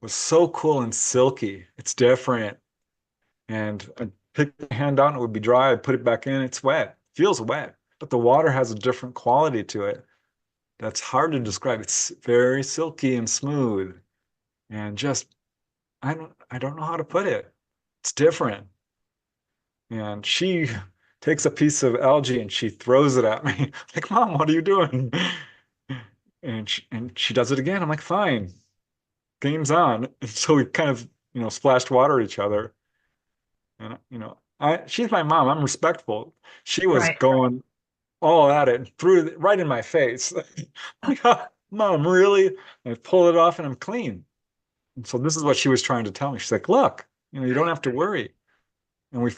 A: was so cool and silky. It's different. And I'd pick the hand out and it would be dry. I'd put it back in. It's wet. Feels wet. But the water has a different quality to it that's hard to describe. It's very silky and smooth. And just I don't know how to put it. It's different. and she takes a piece of algae and she throws it at me. Like, Mom, what are you doing? And she does it again. I'm like, fine, game's on. And so we kind of, splashed water at each other. And, she's my mom. I'm respectful. She was
B: Right.
A: going all at it and threw it right in my face. Like, Mom, really? I pulled it off and I'm clean. And so this is what she was trying to tell me. She's like, look, you don't
B: Right.
A: have to worry. And we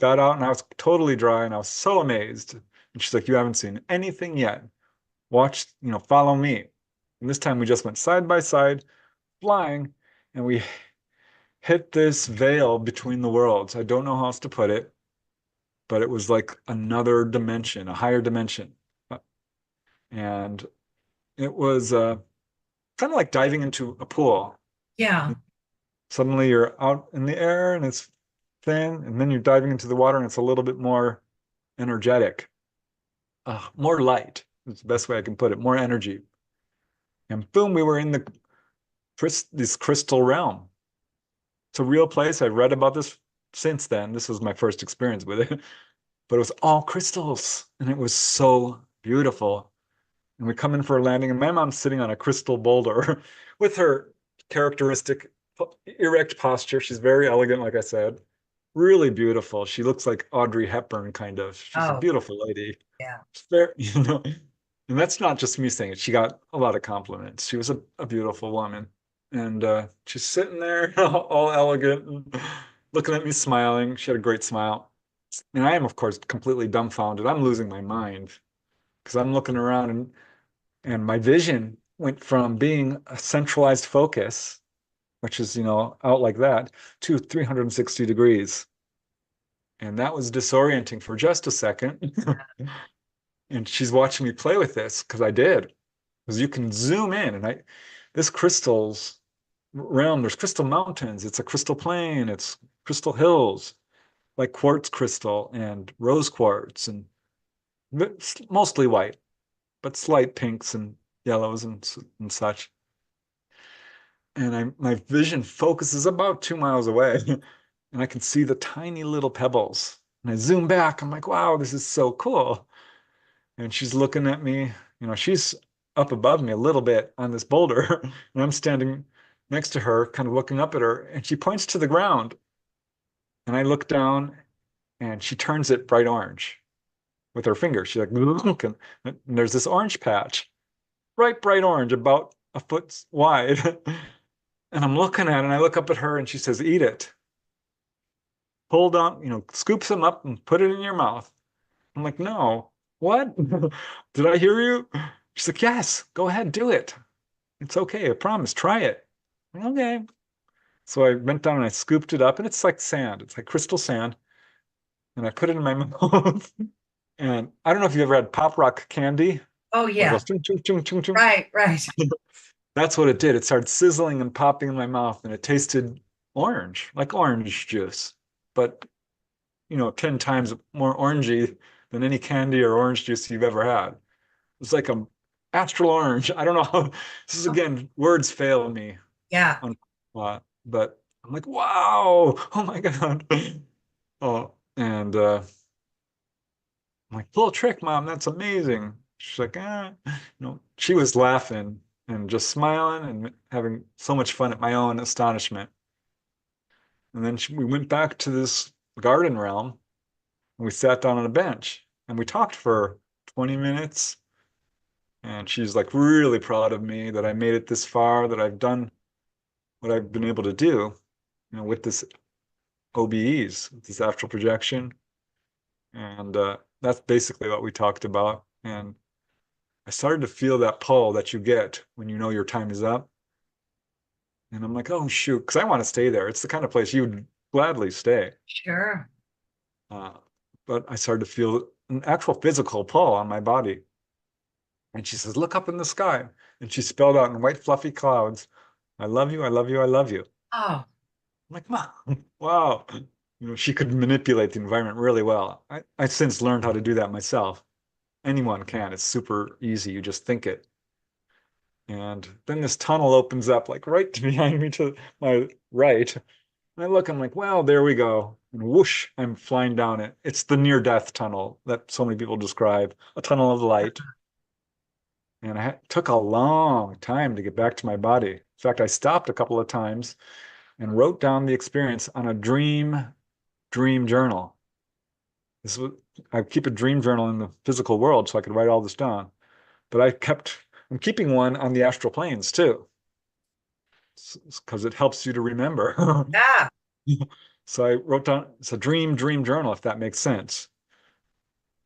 A: got out and I was totally dry and I was so amazed. And she's like, you haven't seen anything yet. Watch, follow me. And this time we just went side by side, flying, and we hit this veil between the worlds. I don't know how else to put it, but it was like another dimension, a higher dimension. And it was kind of like diving into a pool.
B: Yeah.
A: Suddenly you're out in the air and it's thin, and then you're diving into the water and it's a little bit more energetic, more light. That's the best way I can put it, more energy. And boom, we were in this crystal realm. It's a real place. I've read about this since then. This was my first experience with it, but it was all crystals and it was so beautiful. And we come in for a landing, and my mom's sitting on a crystal boulder with her characteristic erect posture. She's very elegant, like I said, really beautiful. She looks like Audrey Hepburn, kind of. She's a
B: Oh,
A: beautiful lady.
B: yeah.
A: It's very, and that's not just me saying it. She got a lot of compliments. She was a beautiful woman. And she's sitting there all elegant and looking at me smiling. She had a great smile. And I am, of course, completely dumbfounded. I'm losing my mind because I'm looking around and my vision went from being a centralized focus, which is, out like that, to 360 degrees. And that was disorienting for just a second. And she's watching me play with this because I did. Because you can zoom in and this crystals realm, there's crystal mountains, it's a crystal plane, it's crystal hills, like quartz crystal and rose quartz, and it's mostly white, but slight pinks and yellows and such. And my vision focuses about 2 miles away, and I can see the tiny little pebbles. And I zoom back. I'm like, wow, this is so cool. And she's looking at me. She's up above me a little bit on this boulder, and I'm standing next to her, kind of looking up at her, and she points to the ground. And I look down, and she turns it bright orange with her finger. She's like, look, and there's this orange patch, bright orange, about a foot wide. And I'm looking at it, and I look up at her, and she says, eat it. Pull down, scoop some up and put it in your mouth. I'm like, no, what? Did I hear you? She's like, yes, go ahead, do it. It's okay, I promise, try it. I'm like, okay. So I went down and I scooped it up, and it's like sand. It's like crystal sand. And I put it in my mouth. And I don't know if you ever had Pop Rock candy,
B: Oh,
A: where it
B: yeah.
A: goes chung, chung, chung, chung, chung.
B: Right. Right.
A: That's what it did. It started sizzling and popping in my mouth, and it tasted orange, like orange juice, but 10 times more orangey than any candy or orange juice you've ever had. It was like a astral orange. I don't know how, this is again, words fail me
B: Yeah.
A: on but I'm like, wow, oh my God. Oh, and I'm like, full trick, Mom, that's amazing. She's like, she was laughing and just smiling and having so much fun at my own astonishment. And then we went back to this garden realm and we sat down on a bench and we talked for 20 minutes. And she's like really proud of me that I made it this far, that I've done what I've been able to do, with this OBEs, with this astral projection. And that's basically what we talked about. And I started to feel that pull that you get when you know your time is up. And I'm like, oh, shoot, because I want to stay there. It's the kind of place you would gladly stay.
B: Sure.
A: Uh, but I started to feel an actual physical pull on my body. And she says, look up in the sky. And she spelled out in white, fluffy clouds, I love you, I love you, I love you.
B: Oh,
A: I'm like, Mom, wow. She could manipulate the environment really well. I've since learned how to do that myself. Anyone can. It's super easy. You just think it. And then this tunnel opens up like right behind me to my right. And I look, I'm like, well, there we go. And whoosh, I'm flying down it. It's the near-death tunnel that so many people describe, a tunnel of light. And took a long time to get back to my body. In fact, I stopped a couple of times and wrote down the experience on a dream journal. This was, I keep a dream journal in the physical world so I could write all this down. But I'm keeping one on the astral planes too, because it helps you to remember.
B: Yeah,
A: So I wrote down, it's a dream journal, if that makes sense.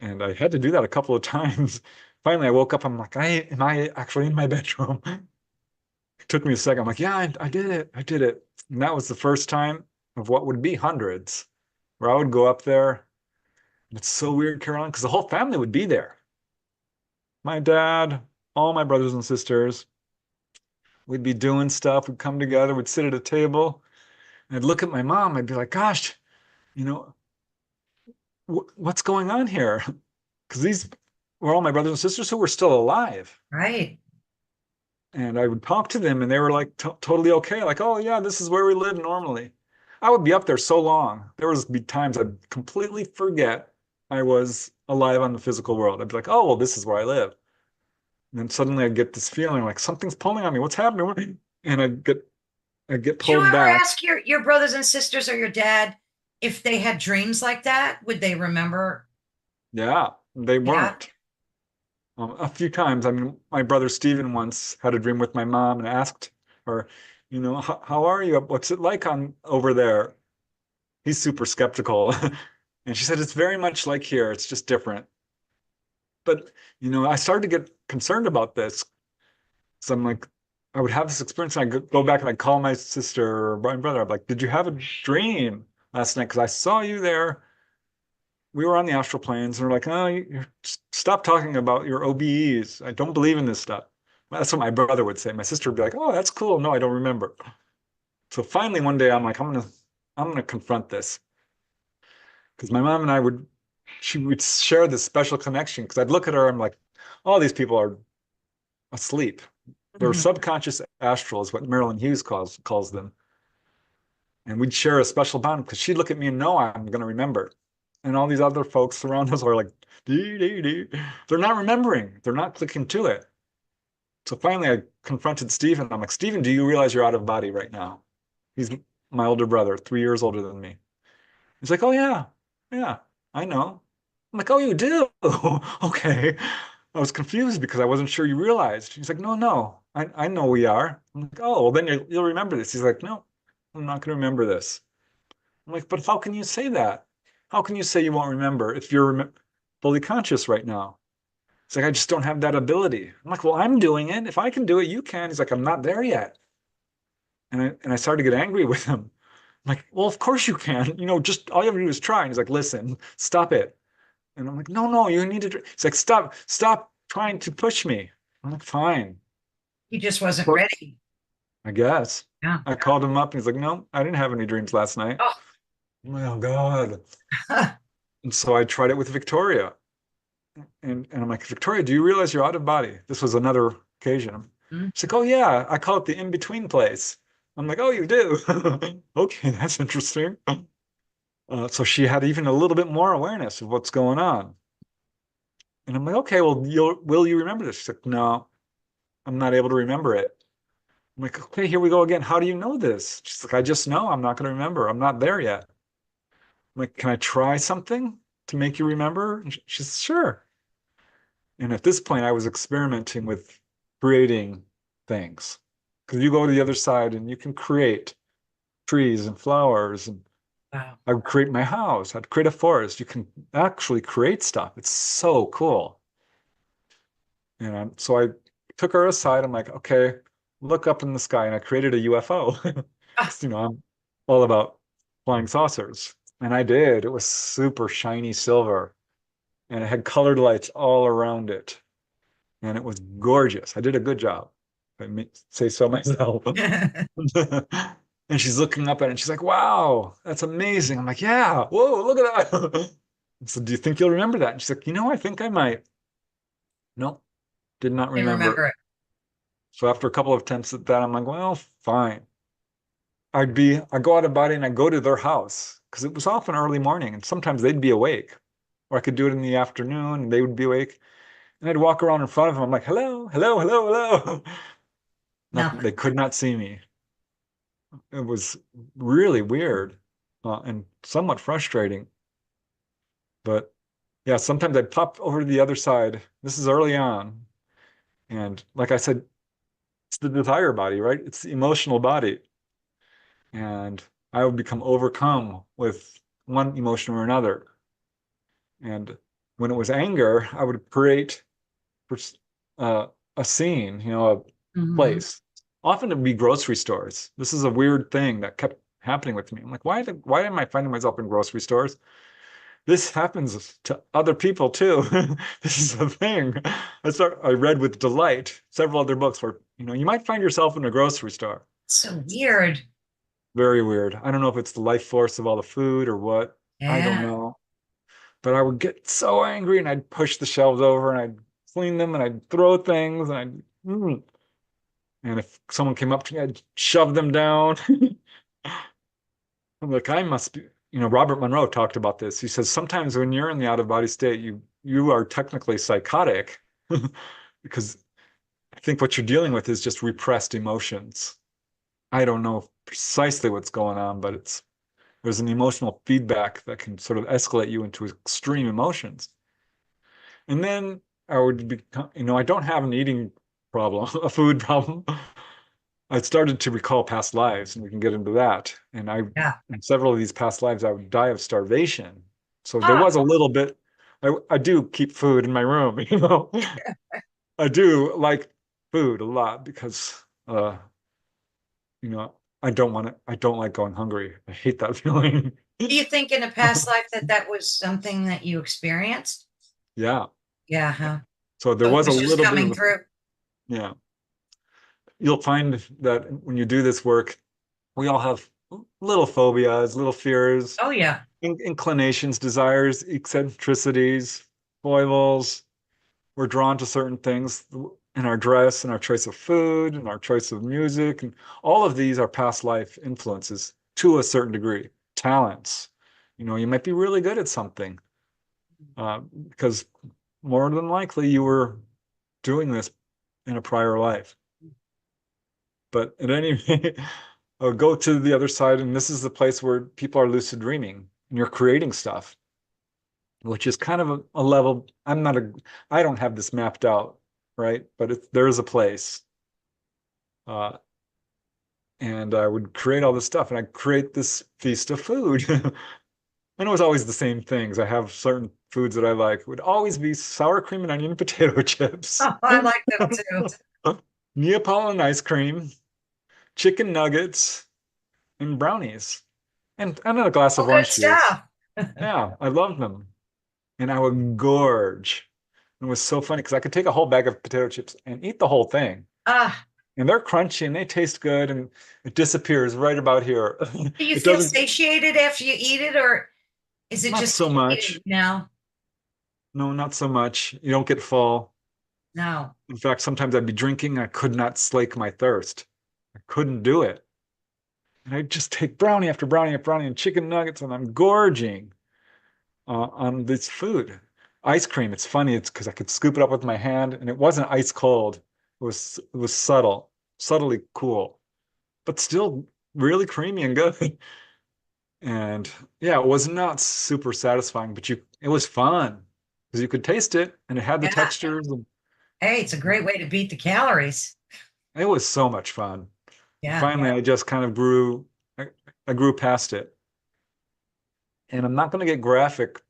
A: And I had to do that a couple of times. Finally, I woke up. I'm like, am I actually in my bedroom? It took me a second. I'm like, yeah, I did it. I did it. And that was the first time of what would be hundreds, where I would go up there. And it's so weird, Caroline, because the whole family would be there. My dad, all my brothers and sisters. We'd be doing stuff. We'd come together. We'd sit at a table. And I'd look at my mom. I'd be like, gosh, you know, what's going on here? Because these were all my brothers and sisters who were still alive.
B: right.
A: And I would talk to them and they were like totally okay. Like, oh yeah, this is where we live normally. I would be up there so long. There would be times I'd completely forget I was alive on the physical world. I'd be like, oh, well, this is where I live. And then suddenly I'd get this feeling like something's pulling on me. What's happening? And I'd get
B: Did you
A: pulled
B: ever
A: back.
B: ask your brothers and sisters or your dad if they had dreams like that? Would they remember?
A: Yeah, they
B: Yeah,
A: weren't. A few times. I mean, my brother Stephen once had a dream with my mom and asked her, how are you? What's it like on over there? He's super skeptical. And she said, it's very much like here. It's just different. But, I started to get concerned about this. So I'm like, I would have this experience and I go back and I call my sister or my brother. I'm like, did you have a dream last night? Because I saw you there. We were on the astral planes and we're like, oh, stop talking about your OBEs. I don't believe in this stuff. That's what my brother would say. My sister would be like, oh, that's cool. No, I don't remember. So finally one day I'm like, I'm gonna confront this. Because my mom and she would share this special connection. Because I'd look at her, I'm like, all these people are asleep. They're
B: mhm.
A: subconscious astral is what Marilyn Hughes calls them. And we'd share a special bond because she'd look at me and know I'm going to remember. And all these other folks around us are like, dee, dee, dee. They're not remembering. They're not clicking to it. So finally, I confronted Stephen. I'm like, Stephen, do you realize you're out of body right now? He's my older brother, 3 years older than me. He's like, oh, yeah, yeah, I know. I'm like, oh, you do? Okay. I was confused because I wasn't sure you realized. He's like, no, no, I know we are. I'm like, oh, well, then you'll remember this. He's like, no, I'm not going to remember this. I'm like, but how can you say that? How can you say you won't remember if you're fully conscious right now? It's like, I just don't have that ability. I'm like, well, I'm doing it. If I can do it, you can. He's like, I'm not there yet. And I started to get angry with him. I'm like, well, of course you can. Just all you have to do is try. And he's like, listen, stop it. And I'm like, no, no, you need to. He's like, stop trying to push me. I'm like, fine.
B: He just wasn't ready.
A: I guess.
B: Yeah.
A: I called him up and he's like, no, I didn't have any dreams last night.
B: Oh,
A: I'm like, oh God. And so I tried it with Victoria. And I'm like, Victoria, do you realize you're out of body? This was another occasion.
B: mm,
A: She's like, oh yeah, I call it the in-between place. I'm like, oh, you do? Okay, that's interesting. So she had even a little bit more awareness of what's going on. And I'm like, okay, well, will you remember this? She's like, no, I'm not able to remember it. I'm like, okay, here we go again. How do you know this? She's like, I just know I'm not going to remember. I'm not there yet. I'm like, can I try something to make you remember? And she says, sure. And at this point, I was experimenting with creating things. Because you go to the other side and you can create trees and flowers. And
B: wow.
A: I would create my house. I'd create a forest. You can actually create stuff. It's so cool. And so I took her aside. I'm like, okay, look up in the sky. And I created a UFO.
B: Ah,
A: 'Cause, I'm all about flying saucers. And I did. It was super shiny silver. And it had colored lights all around it. And it was gorgeous. I did a good job. If I may say so myself. And she's looking up at it and she's like, wow, that's amazing. I'm like, yeah, whoa, look at that. So do you think you'll remember that? And she's like, I think I might. No, did not
B: didn't
A: remember.
B: remember it.
A: So after a couple of attempts at that, I'm like, well, fine. I'd go out of body and I'd go to their house because it was often early morning and sometimes they'd be awake. Or I could do it in the afternoon and they would be awake. And I'd walk around in front of them. I'm like, hello, hello, hello, hello. Nothing,
B: Nothing.
A: they could not see me. It was really weird, and somewhat frustrating. But yeah, sometimes I'd pop over to the other side. This is early on. And like I said, it's the desire body, right? It's the emotional body. And I would become overcome with one emotion or another. And when it was anger, I would create uh, a scene, a
B: Mhm.
A: place. Often it'd be grocery stores. This is a weird thing that kept happening with me. I'm like, why am I finding myself in grocery stores? This happens to other people too. This is a thing. I read with delight several other books where, you might find yourself in a grocery store.
B: So weird.
A: Very weird. I don't know if it's the life force of all the food or what. I don't
B: Yeah.
A: know. But I would get so angry and I'd push the shelves over and I'd clean them and I'd throw things and and if someone came up to me, I'd shove them down. I'm like, I must be, Robert Monroe talked about this. He says sometimes when you're in the out of body state, you are technically psychotic because I think what you're dealing with is just repressed emotions. I don't know precisely what's going on, but there's an emotional feedback that can sort of escalate you into extreme emotions. And then I would become, I don't have an eating problem, a food problem. I started to recall past lives, and we can get into that.
B: Yeah.
A: In several of these past lives, I would die of starvation. So there
B: Ah,
A: was a little bit, I do keep food in my room, I do like food a lot because, you know, I don't like going hungry. I hate that feeling.
B: do you think in a past life that that was something that you experienced?
A: Yeah.
B: Yeah, huh?
A: So there
B: So it
A: was a
B: was just
A: little bit
B: coming
A: of,
B: through.
A: yeah. You'll find that when you do this work, we all have little phobias, little fears,
B: Oh, yeah.
A: inclinations, desires, eccentricities, foibles. We're drawn to certain things in our dress and our choice of food and our choice of music. And all of these are past life influences to a certain degree. Talents. You might be really good at something because more than likely you were doing this in a prior life. But at any rate, I'll go to the other side, and this is the place where people are lucid dreaming and you're creating stuff, which is kind of a level. I don't have this mapped out, right? But there is a place. Uh, and I would create all this stuff and I'd create this feast of food. And it was always the same things. I have certain foods that I like. It would always be sour cream and onion potato chips,
B: Oh, I like them too.
A: Neapolitan ice cream, chicken nuggets, and brownies, and a glass
B: Oh,
A: of
B: good
A: orange juice.
B: stuff.
A: Yeah, I loved them. And I would gorge. It was so funny because I could take a whole bag of potato chips and eat the whole thing.
B: Ah,
A: And they're crunchy and they taste good and it disappears right about here.
B: do you
A: It
B: feel
A: doesn't,
B: satiated after you eat it, or is it
A: not
B: just
A: so
B: that you eat
A: much.
B: it now?
A: No, not so much. You don't get full.
B: No.
A: In fact, sometimes I'd be drinking. I could not slake my thirst. I couldn't do it. And I'd just take brownie after brownie after brownie and chicken nuggets and I'm gorging on this food. Ice cream, it's funny. It's because I could scoop it up with my hand and it wasn't ice cold. It was subtle, subtly cool, but still really creamy and good. And yeah, it was not super satisfying, but it was fun because you could taste it and it had the
B: Yeah.
A: textures and
B: Hey, it's a great way to beat the calories.
A: it was so much fun. And
B: Yeah.
A: finally, I just kind of I grew past it. And I'm not going to get graphic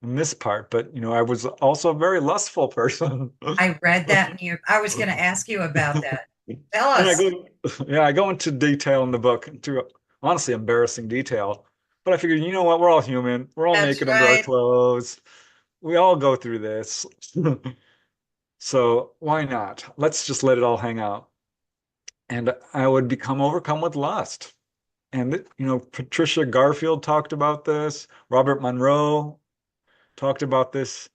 A: in this part, but I was also a very lustful person.
B: I read that in your, I was going to ask you about that. Tell
A: And
B: us.
A: yeah, I go into detail in the book, into honestly embarrassing detail. But I figured, you know what? We're all human. We're all
B: That's
A: naked under our
B: right.
A: clothes. We all go through this. So why not? Let's just let it all hang out. And I would become overcome with lust. And, Patricia Garfield talked about this. Robert Monroe talked about this.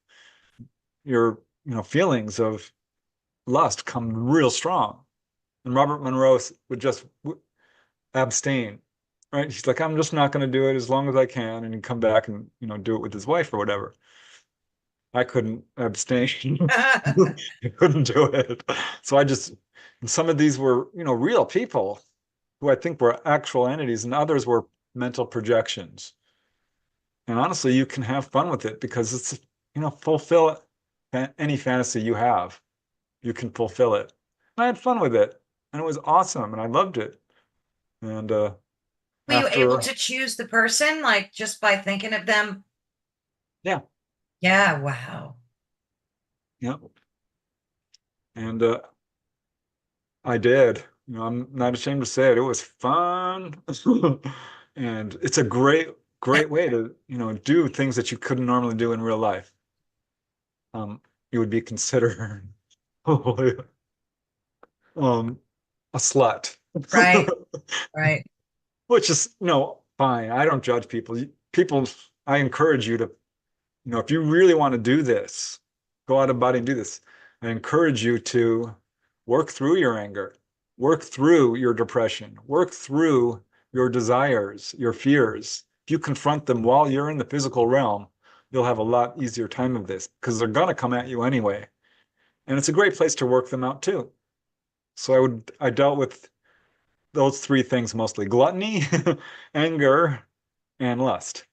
A: Your, feelings of lust come real strong. And Robert Monroe would just abstain, right? He's like, I'm just not going to do it as long as I can, and he'd come back and do it with his wife or whatever. I couldn't abstain. I couldn't do it. So and some of these were, real people who I think were actual entities, and others were mental projections. And honestly, you can have fun with it because it's, fulfill any fantasy you have. You can fulfill it. And I had fun with it, and it was awesome, and I loved it. And
B: Were you able
A: after,
B: to choose the person, like just by thinking of them?
A: yeah,
B: Yeah, wow.
A: yeah, and I did. I'm not ashamed to say it. It was fun, and it's a great way to, do things that you couldn't normally do in real life. You would be considered um, a slut.
B: Right, right.
A: Which is, fine. I don't judge people. People, I encourage you to, if you really want to do this, go out of body and do this. I encourage you to work through your anger, work through your depression, work through your desires, your fears. If you confront them while you're in the physical realm, you'll have a lot easier time of this because they're going to come at you anyway. And it's a great place to work them out too. So I dealt with those three things mostly: gluttony, anger, and lust.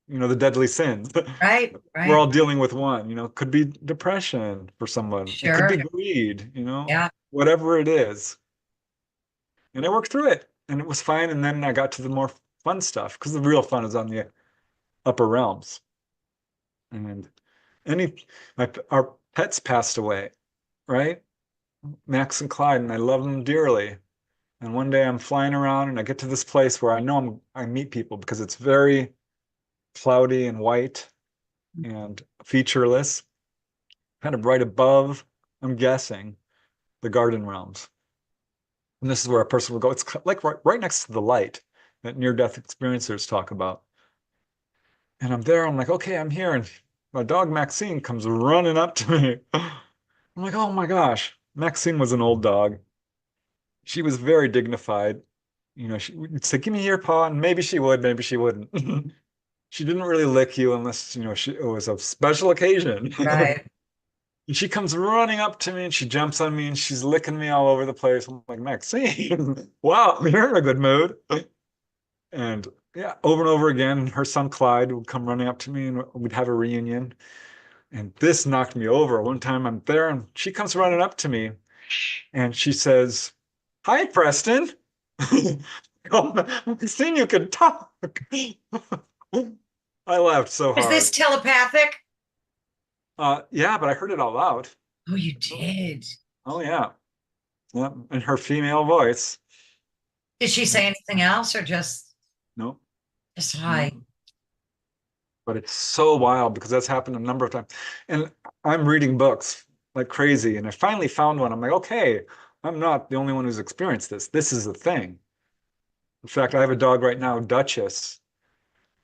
A: The deadly sins.
B: Right,
A: We're
B: right.
A: all dealing with one, could be depression for someone. It could be
B: Sure.
A: greed,
B: Yeah.
A: whatever it is. And I worked through it and it was fine. And then I got to the more fun stuff because the real fun is on the upper realms. And our pets passed away, right? Max and Clyde, and I love them dearly. And one day I'm flying around and I get to this place where I know I meet people because it's very cloudy and white and featureless, kind of right above, I'm guessing, the garden realms. And this is where a person will go. It's like right next to the light that near-death experiencers talk about. And I'm there, I'm like, okay, I'm here. And my dog Maxine comes running up to me. I'm like, oh my gosh. Maxine was an old dog. She was very dignified. She would say, give me your paw, and maybe she would, maybe she wouldn't. She didn't really lick you unless, it was a special occasion.
B: Right.
A: And she comes running up to me and she jumps on me and she's licking me all over the place. I'm like, Maxine, wow, you're in a good mood. And yeah, over and over again, her son Clyde would come running up to me and we'd have a reunion. And this knocked me over. One time I'm there and she comes running up to me and she says, hi, Preston. Oh, Maxine, you can talk. I laughed so
B: Was this
A: hard.
B: telepathic?
A: Yeah, but I heard it out loud.
B: Oh, you did.
A: Oh yeah. Yeah, in her female voice.
B: Did she
A: Yeah.
B: say anything else or
A: No,
B: just hi?
A: no. But it's so wild because that's happened a number of times. And I'm reading books like crazy. And I finally found one. I'm like, okay, I'm not the only one who's experienced this. This is a thing. In fact, I have a dog right now, Duchess,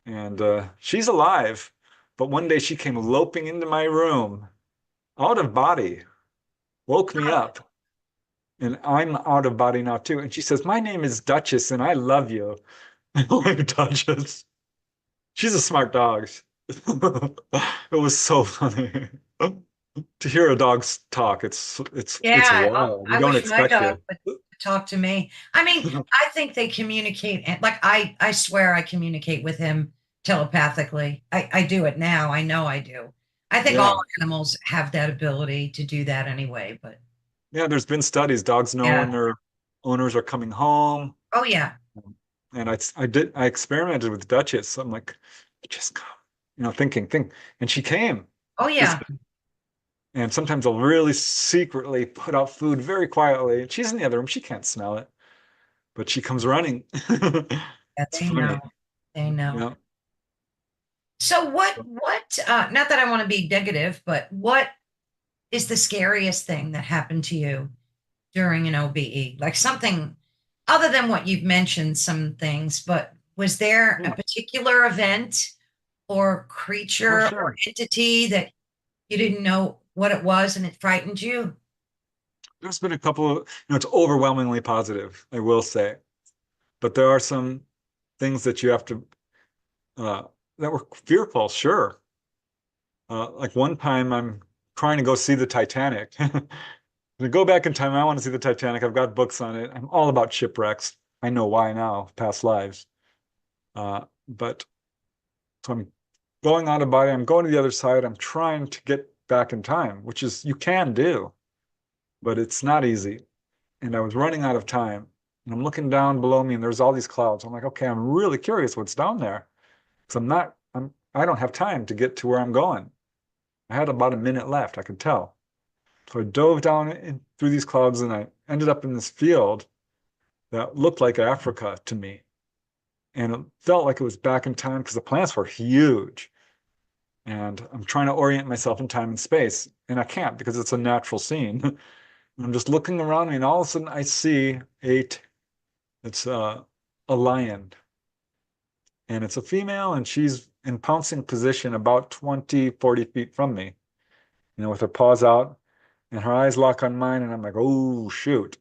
A: and she's alive. But one day she came loping into my room, out of body, woke me up. And I'm out of body now too. And she says, my name is Duchess and I love you. I'm like, Duchess. She's a smart dog. It was so funny to hear a dog talk. It's
B: Yeah,
A: wild. You
B: I
A: don't
B: wish my
A: expect
B: dog
A: it.
B: would talk to me. I mean, I think they communicate, and like I swear I communicate with him telepathically. I do it now. I know I do. I think all
A: Yeah.
B: animals have that ability to do that anyway, but
A: Yeah, there's been studies. Dogs know when
B: yeah.
A: their owners are coming home.
B: Oh yeah.
A: And I experimented with Duchess. I'm like, just come, think. And she came.
B: Oh
A: This
B: yeah.
A: and sometimes I'll really secretly put out food very quietly. She's in the other room. She can't smell it, but she comes running.
B: Yeah,
A: It's
B: they know.
A: funny.
B: They know.
A: Yeah.
B: So what not that I want to be negative, but what is the scariest thing that happened to you during an OBE? Like something other than what you've mentioned, some things, but was there a
A: Yeah.
B: particular event or
A: Oh,
B: creature or
A: sure.
B: entity that you didn't know what it was and it frightened you?
A: There's been a couple of, it's overwhelmingly positive, I will say. but there are some things that you have to uh, that were fearful, sure. Like one time I'm trying to go see the Titanic. To go back in time, I want to see the Titanic. I've got books on it. I'm all about shipwrecks. I know why now, past lives. But so I'm going out of body. I'm going to the other side. I'm trying to get back in time, which is you can do, but it's not easy. And I was running out of time. And I'm looking down below me, and there's all these clouds. I'm like, okay, I'm really curious what's down there. Because I don't have time to get to where I'm going. I had about a minute left, I could tell. So I dove down through these clouds and I ended up in this field that looked like Africa to me. And it felt like it was back in time because the plants were huge. And I'm trying to orient myself in time and space. And I can't because it's a natural scene. I'm just looking around me and all of a sudden I see it's a lion. And it's a female and she's in pouncing position about 20, 40 feet from me, with her paws out and her eyes lock on mine. And I'm like, oh, shoot.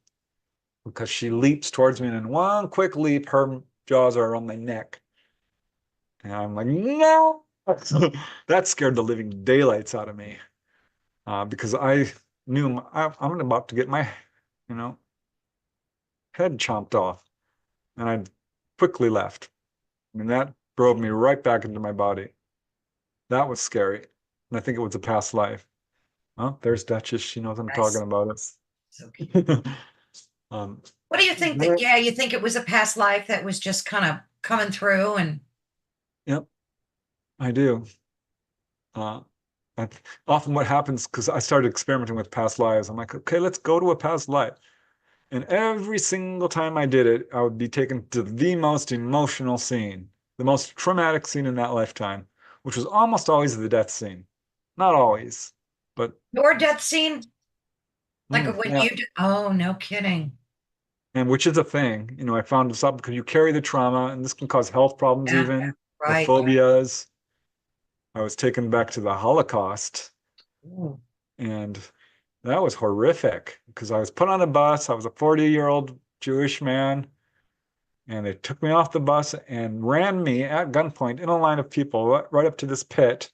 A: Because she leaps towards me. And in one quick leap, her jaws are on my neck. And I'm like, no. That scared the living daylights out of me because I knew I'm about to get my, you know, head chomped off. And I quickly left. I mean, that drove me right back into my body. That was scary. And I think it was a past life. Oh, there's Duchess. She knows I'm talking
B: Nice.
A: about
B: So good.
A: it. Um,
B: What do you think that, yeah, you think it was a past life that was just kind of coming through and
A: yep, I do. Uh, Often what happens, because I started experimenting with past lives, I'm like, okay, let's go to a past life. And every single time I did it, I would be taken to the most emotional scene, the most traumatic scene in that lifetime, which was almost always the death scene. Not always, but
B: your death scene? Like when
A: yeah.
B: oh, no kidding.
A: And which is a thing, I found this out because you carry the trauma, and this can cause health problems
B: Yeah,
A: even, or
B: right.
A: phobias. I was taken back to the Holocaust,
B: Ooh.
A: and that was horrific because I was put on a bus. I was a 40-year-old Jewish man, and they took me off the bus and ran me at gunpoint in a line of people right up to this pit.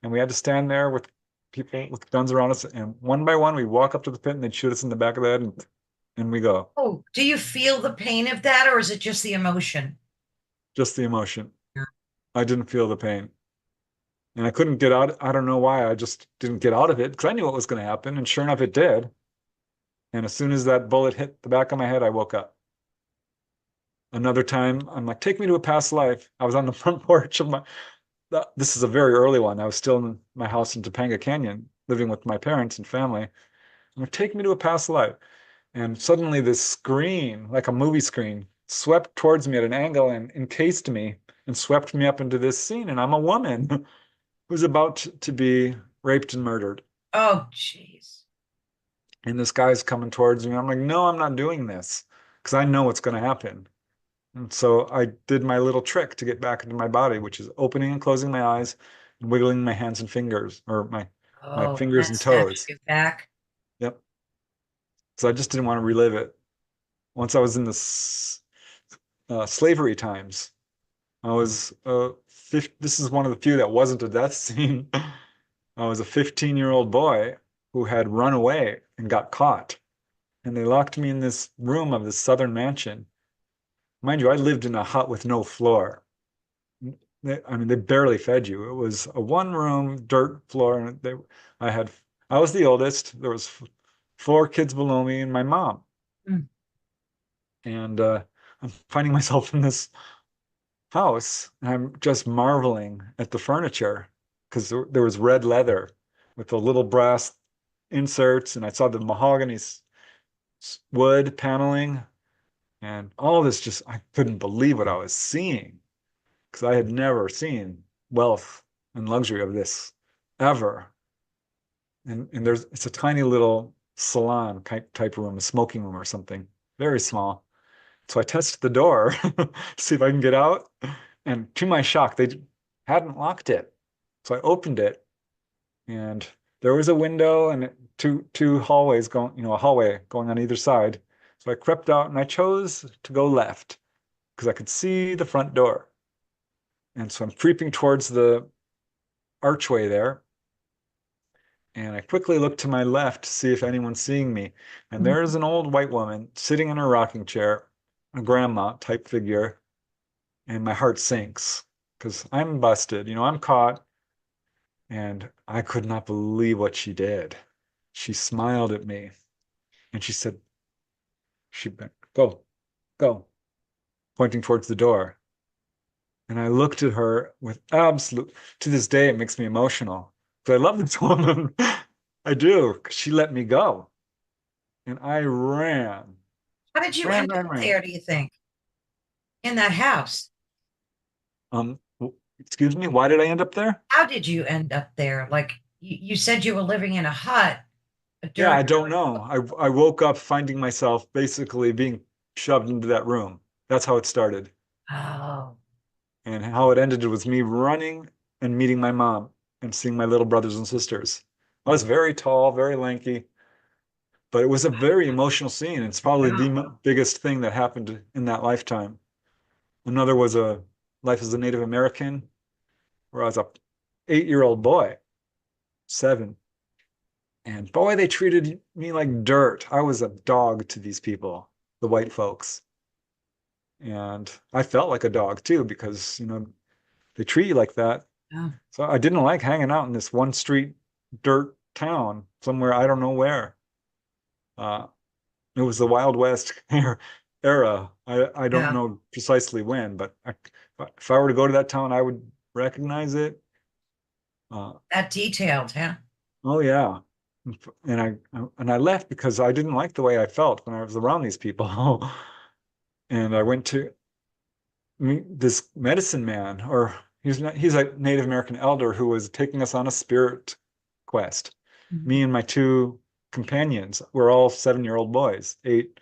A: And we had to stand there with people with guns around us. And one by one, we walk up to the pit and they'd shoot us in the back of the head, and we go.
B: Oh, do you feel the pain of that, or is it just the emotion?
A: Just the emotion. I didn't feel the pain. And I couldn't get out. I don't know why. I just didn't get out of it because I knew what was going to happen. And sure enough, it did. And as soon as that bullet hit the back of my head, I woke up. Another time, I'm like, take me to a past life. I was on the front porch of this is a very early one. I was still in my house in Topanga Canyon, living with my parents and family. I'm like, take me to a past life. And suddenly this screen, like a movie screen, swept towards me at an angle and encased me and swept me up into this scene. And I'm a woman who's about to be raped and murdered.
B: Oh, jeez.
A: And this guy's coming towards me. I'm like, no, I'm not doing this because I know what's going to happen. And so I did my little trick to get back into my body, which is opening and closing my eyes and wiggling my hands and fingers, or my
B: Oh,
A: fingers
B: that
A: and
B: snatched
A: toes.
B: you back.
A: Yep. So I just didn't want to relive it. Once I was in the slavery times, I was this is one of the few that wasn't a death scene. I was a 15-year-old boy who had run away and got caught. And they locked me in this room of this southern mansion. Mind you, I lived in a hut with no floor. I mean, they barely fed you. It was a one-room dirt floor, and I was the oldest. There was four kids below me and my mom.
B: Mm.
A: And I'm finding myself in this house, and I'm just marveling at the furniture because there was red leather with the little brass inserts, and I saw the mahogany wood paneling, and all this just, I couldn't believe what I was seeing because I had never seen wealth and luxury of this ever. And it's a tiny little salon type room, a smoking room or something, very small. So I tested the door to see if I can get out. And to my shock, they hadn't locked it. So I opened it, and there was a window and two hallways going, a hallway going on either side. So I crept out and I chose to go left. because I could see the front door. And so I'm creeping towards the archway there. And I quickly look to my left to see if anyone's seeing me. And
B: Mhm.
A: there's an old white woman sitting in her rocking chair, a grandma type figure. And my heart sinks because I'm busted. I'm caught. And I could not believe what she did. She smiled at me and she said, she went, go, go, pointing towards the door. And I looked at her with absolute, to this day, it makes me emotional. But I love this woman. I do, 'cause she let me go. And I ran,
B: How did you
A: ran,
B: end up
A: ran, ran.
B: there, do you think, in that house?
A: Excuse me, why did I end up there?
B: How did you end up there? Like you said you were living in a hut, a
A: Yeah,
B: dirt.
A: I don't know. I woke up finding myself basically being shoved into that room. That's how it started.
B: Oh,
A: And how it ended was me running and meeting my mom and seeing my little brothers and sisters. I was very tall, very lanky, but it was a very emotional scene. It's probably the
B: yeah.
A: biggest thing that happened in that lifetime. Another was a life as a Native American, where I was a 8-year-old boy, 7. And boy, they treated me like dirt. I was a dog to these people, the white folks. And I felt like a dog too, because, they treat you like that.
B: Yeah.
A: So I didn't like hanging out in this one street dirt town somewhere I don't know where. Uh, it was the Wild West era. I don't
B: Yeah.
A: know precisely when, but if I were to go to that town, I would recognize it. Uh,
B: That detailed, huh?
A: oh yeah. And I left because I didn't like the way I felt when I was around these people. And I went to meet this medicine man, or he's a Native American elder who was taking us on a spirit quest.
B: Mhm.
A: Me and my 2 companions were all 7-year-old boys, 8,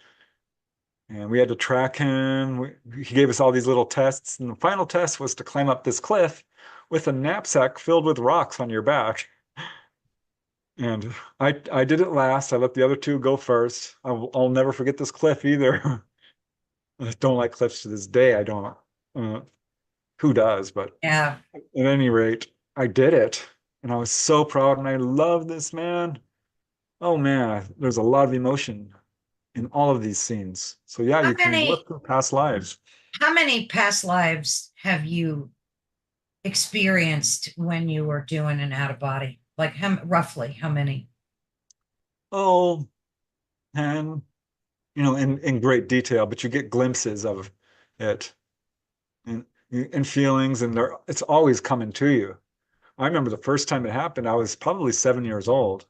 A: and we had to track him. He gave us all these little tests, and the final test was to climb up this cliff with a knapsack filled with rocks on your back. And I did it last. I let the other 2 go first. I'll never forget this cliff either. I don't like cliffs to this day. I don't. Uh, who does? But
B: Yeah.
A: at any rate, I did it. And I was so proud and I love this man. Oh man, there's a lot of emotion in all of these scenes. So yeah,
B: How
A: you can
B: many
A: work through past lives.
B: how many past lives have you experienced when you were doing an out of body? Like roughly how many?
A: Oh, and in great detail, but you get glimpses of it and feelings, and it's always coming to you. I remember the first time it happened, I was probably 7 years old,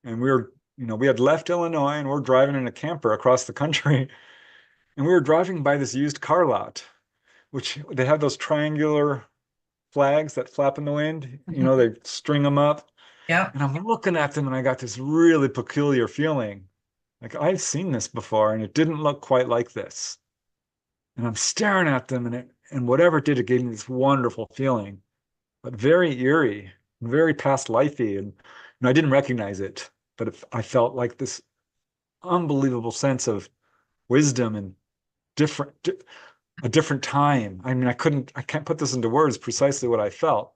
A: and we had left Illinois and we're driving in a camper across the country, and we were driving by this used car lot, which they have those triangular flags that flap in the wind. They string them up.
B: Yep.
A: And I'm looking at them and I got this really peculiar feeling. Like I've seen this before and it didn't look quite like this. And I'm staring at them and whatever it did, it gave me this wonderful feeling, but very eerie, very past lifey. And I didn't recognize it, but I felt like this unbelievable sense of wisdom and different, a different time. I mean, I can't put this into words precisely what I felt,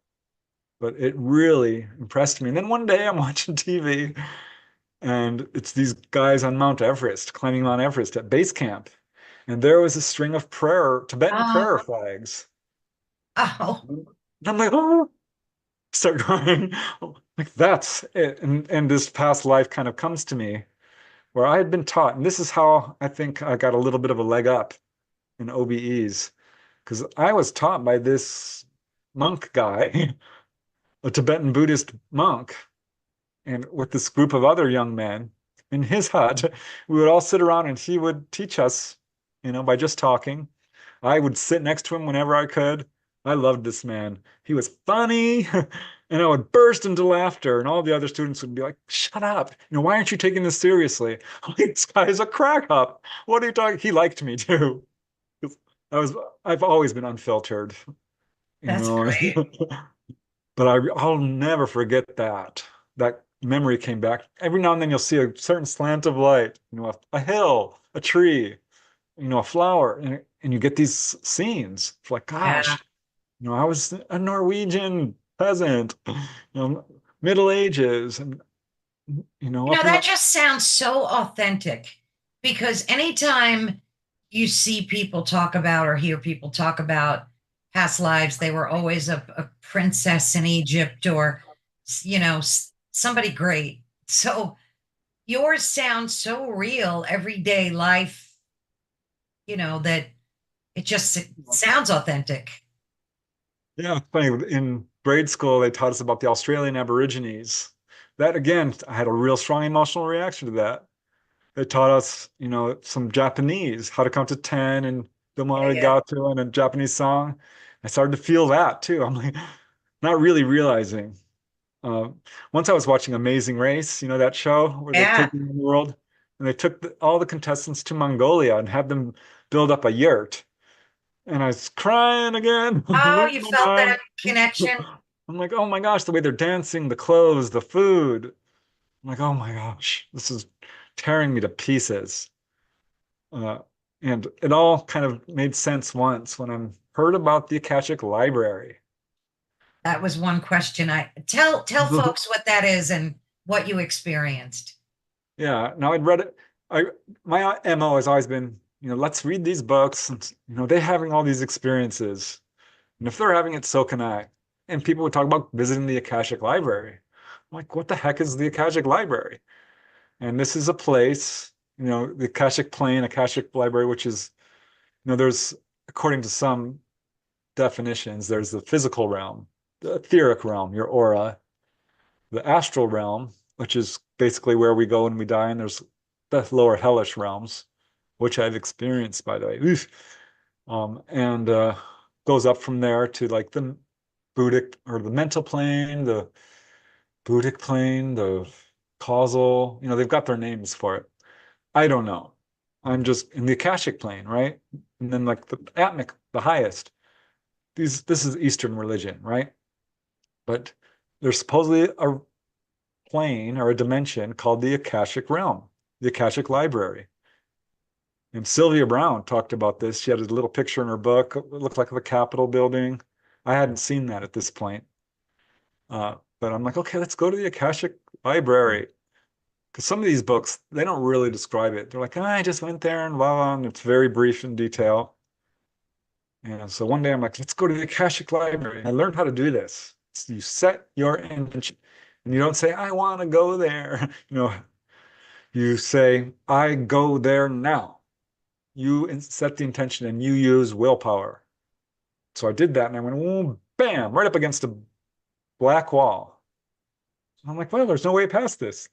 A: but it really impressed me. And then one day I'm watching TV and it's these guys on Mount Everest, climbing Mount Everest at base camp. And there was a string of Tibetan
B: Uh,
A: prayer flags.
B: oh,
A: And I'm like, oh, start crying. Like that's it. And this past life kind of comes to me where I had been taught, and this is how I think I got a little bit of a leg up in OBEs, because I was taught by this monk guy, a Tibetan Buddhist monk, and with this group of other young men in his hut, we would all sit around and he would teach us, by just talking. I would sit next to him whenever I could. I loved this man. He was funny, and I would burst into laughter, and all the other students would be like, "Shut up! Why aren't you taking this seriously? This guy is a crack up. What are you talking?" He liked me too. I was, I've always been unfiltered, you
B: that's
A: know.
B: great.
A: But I'll never forget that. That memory came back. Every now and then you'll see a certain slant of light, a hill, a tree, a flower, and you get these scenes. It's like,
B: Yeah.
A: gosh, I was a Norwegian peasant, Middle Ages, and up in
B: That
A: the
B: just sounds so authentic because anytime you see people talk about or hear people talk about past lives, they were always a princess in Egypt or, somebody great. So yours sounds so real, everyday life, that it sounds authentic.
A: yeah, funny. In grade school, they taught us about the Australian Aborigines. That again, I had a real strong emotional reaction to that. They taught us, some Japanese, how to count to 10 and Domo
B: Yeah, yeah.
A: arigato and a Japanese song. I started to feel that too. I'm like, not really realizing. Uh, Once I was watching Amazing Race, that show where they're
B: Yeah.
A: taking the world, and they took all the contestants to Mongolia and had them build up a yurt. And I was crying again,
B: Oh,
A: losing
B: you
A: my
B: felt that
A: mind.
B: connection.
A: I'm like, oh my gosh, the way they're dancing, the clothes, the food. I'm like, oh my gosh, this is tearing me to pieces. Uh, and it all kind of made sense once when I heard about the Akashic Library.
B: That was one question. I tell folks what that is and what you experienced.
A: Yeah, now I'd read it. My MO has always been, let's read these books and they're having all these experiences. And if they're having it, so can I. And people would talk about visiting the Akashic Library. I'm like, what the heck is the Akashic Library? And this is a place, the Akashic Plane, Akashic Library, which is, there's, according to some definitions, there's the physical realm, the etheric realm, your aura, the astral realm, which is basically where we go when we die, and there's the lower hellish realms, which I've experienced, by the way. Oof. And goes up from there to like the Buddhic or the mental plane, the Buddhic plane, the causal, they've got their names for it. I don't know. I'm just in the Akashic plane, right? And then like the Atmic, the highest. This is Eastern religion, right? But there's supposedly a plane or a dimension called the Akashic realm, the Akashic library. And Sylvia Brown talked about this. She had a little picture in her book. It looked like the Capitol building. I hadn't seen that at this point. But I'm like, okay, let's go to the Akashic library. Because some of these books, they don't really describe it. They're like, I just went there and blah, blah, and it's very brief in detail. And so one day I'm like, let's go to the Akashic library. I learned how to do this. So you set your intention and you don't say, I want to go there. You say, I go there now. You set the intention and you use willpower. So I did that and I went, oh, bam, right up against a black wall. I'm like, well, there's no way past this.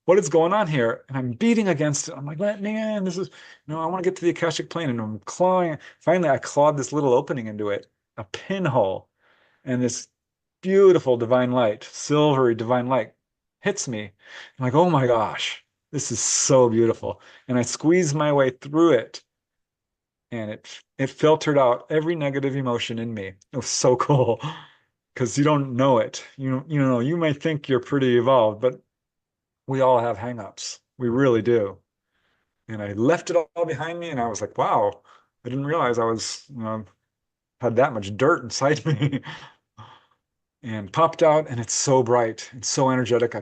A: What is going on here? And I'm beating against it. I'm like, let me in. This is, I want to get to the Akashic plane. And I'm clawing. Finally, I clawed this little opening into it, a pinhole. And this beautiful divine light, silvery divine light, hits me. I'm like, oh my gosh, this is so beautiful. And I squeezed my way through it. And it filtered out every negative emotion in me. It was so cool because you don't know it. You may think you're pretty evolved, but we all have hangups. We really do. And I left it all behind me, and I was like, wow, I didn't realize I was, had that much dirt inside me. And popped out, and it's so bright and so energetic.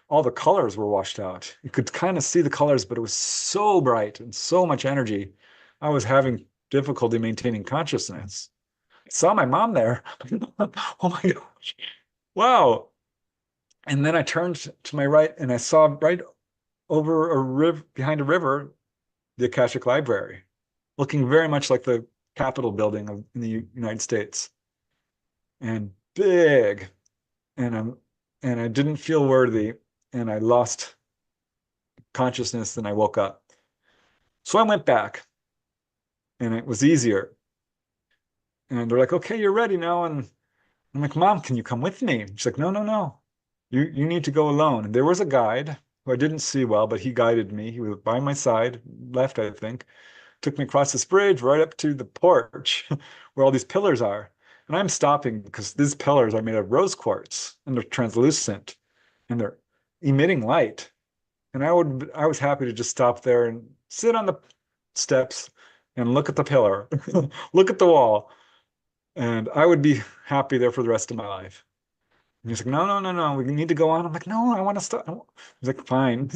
A: All the colors were washed out. You could kind of see the colors, but it was so bright and so much energy. I was having difficulty maintaining consciousness. I saw my mom there. Oh my gosh. Wow. And then I turned to my right and I saw right over a river, behind a river, the Akashic Library, looking very much like the Capitol building in the United States, and big. And I didn't feel worthy, and I lost consciousness. Then I woke up. So I went back, and it was easier. And they're like, "Okay, you're ready now." And I'm like, "Mom, can you come with me?" She's like, "No, no, no. You need to go alone." And there was a guide who I didn't see well, but he guided me. He was by my side, left, I think, took me across this bridge right up to the porch where all these pillars are. And I'm stopping because these pillars are made of rose quartz and they're translucent and they're emitting light. And I was happy to just stop there and sit on the steps and look at the pillar, look at the wall, and I would be happy there for the rest of my life. And he's like, no, no, no, no, we need to go on. I'm like, no, I want to stop. He's like, fine,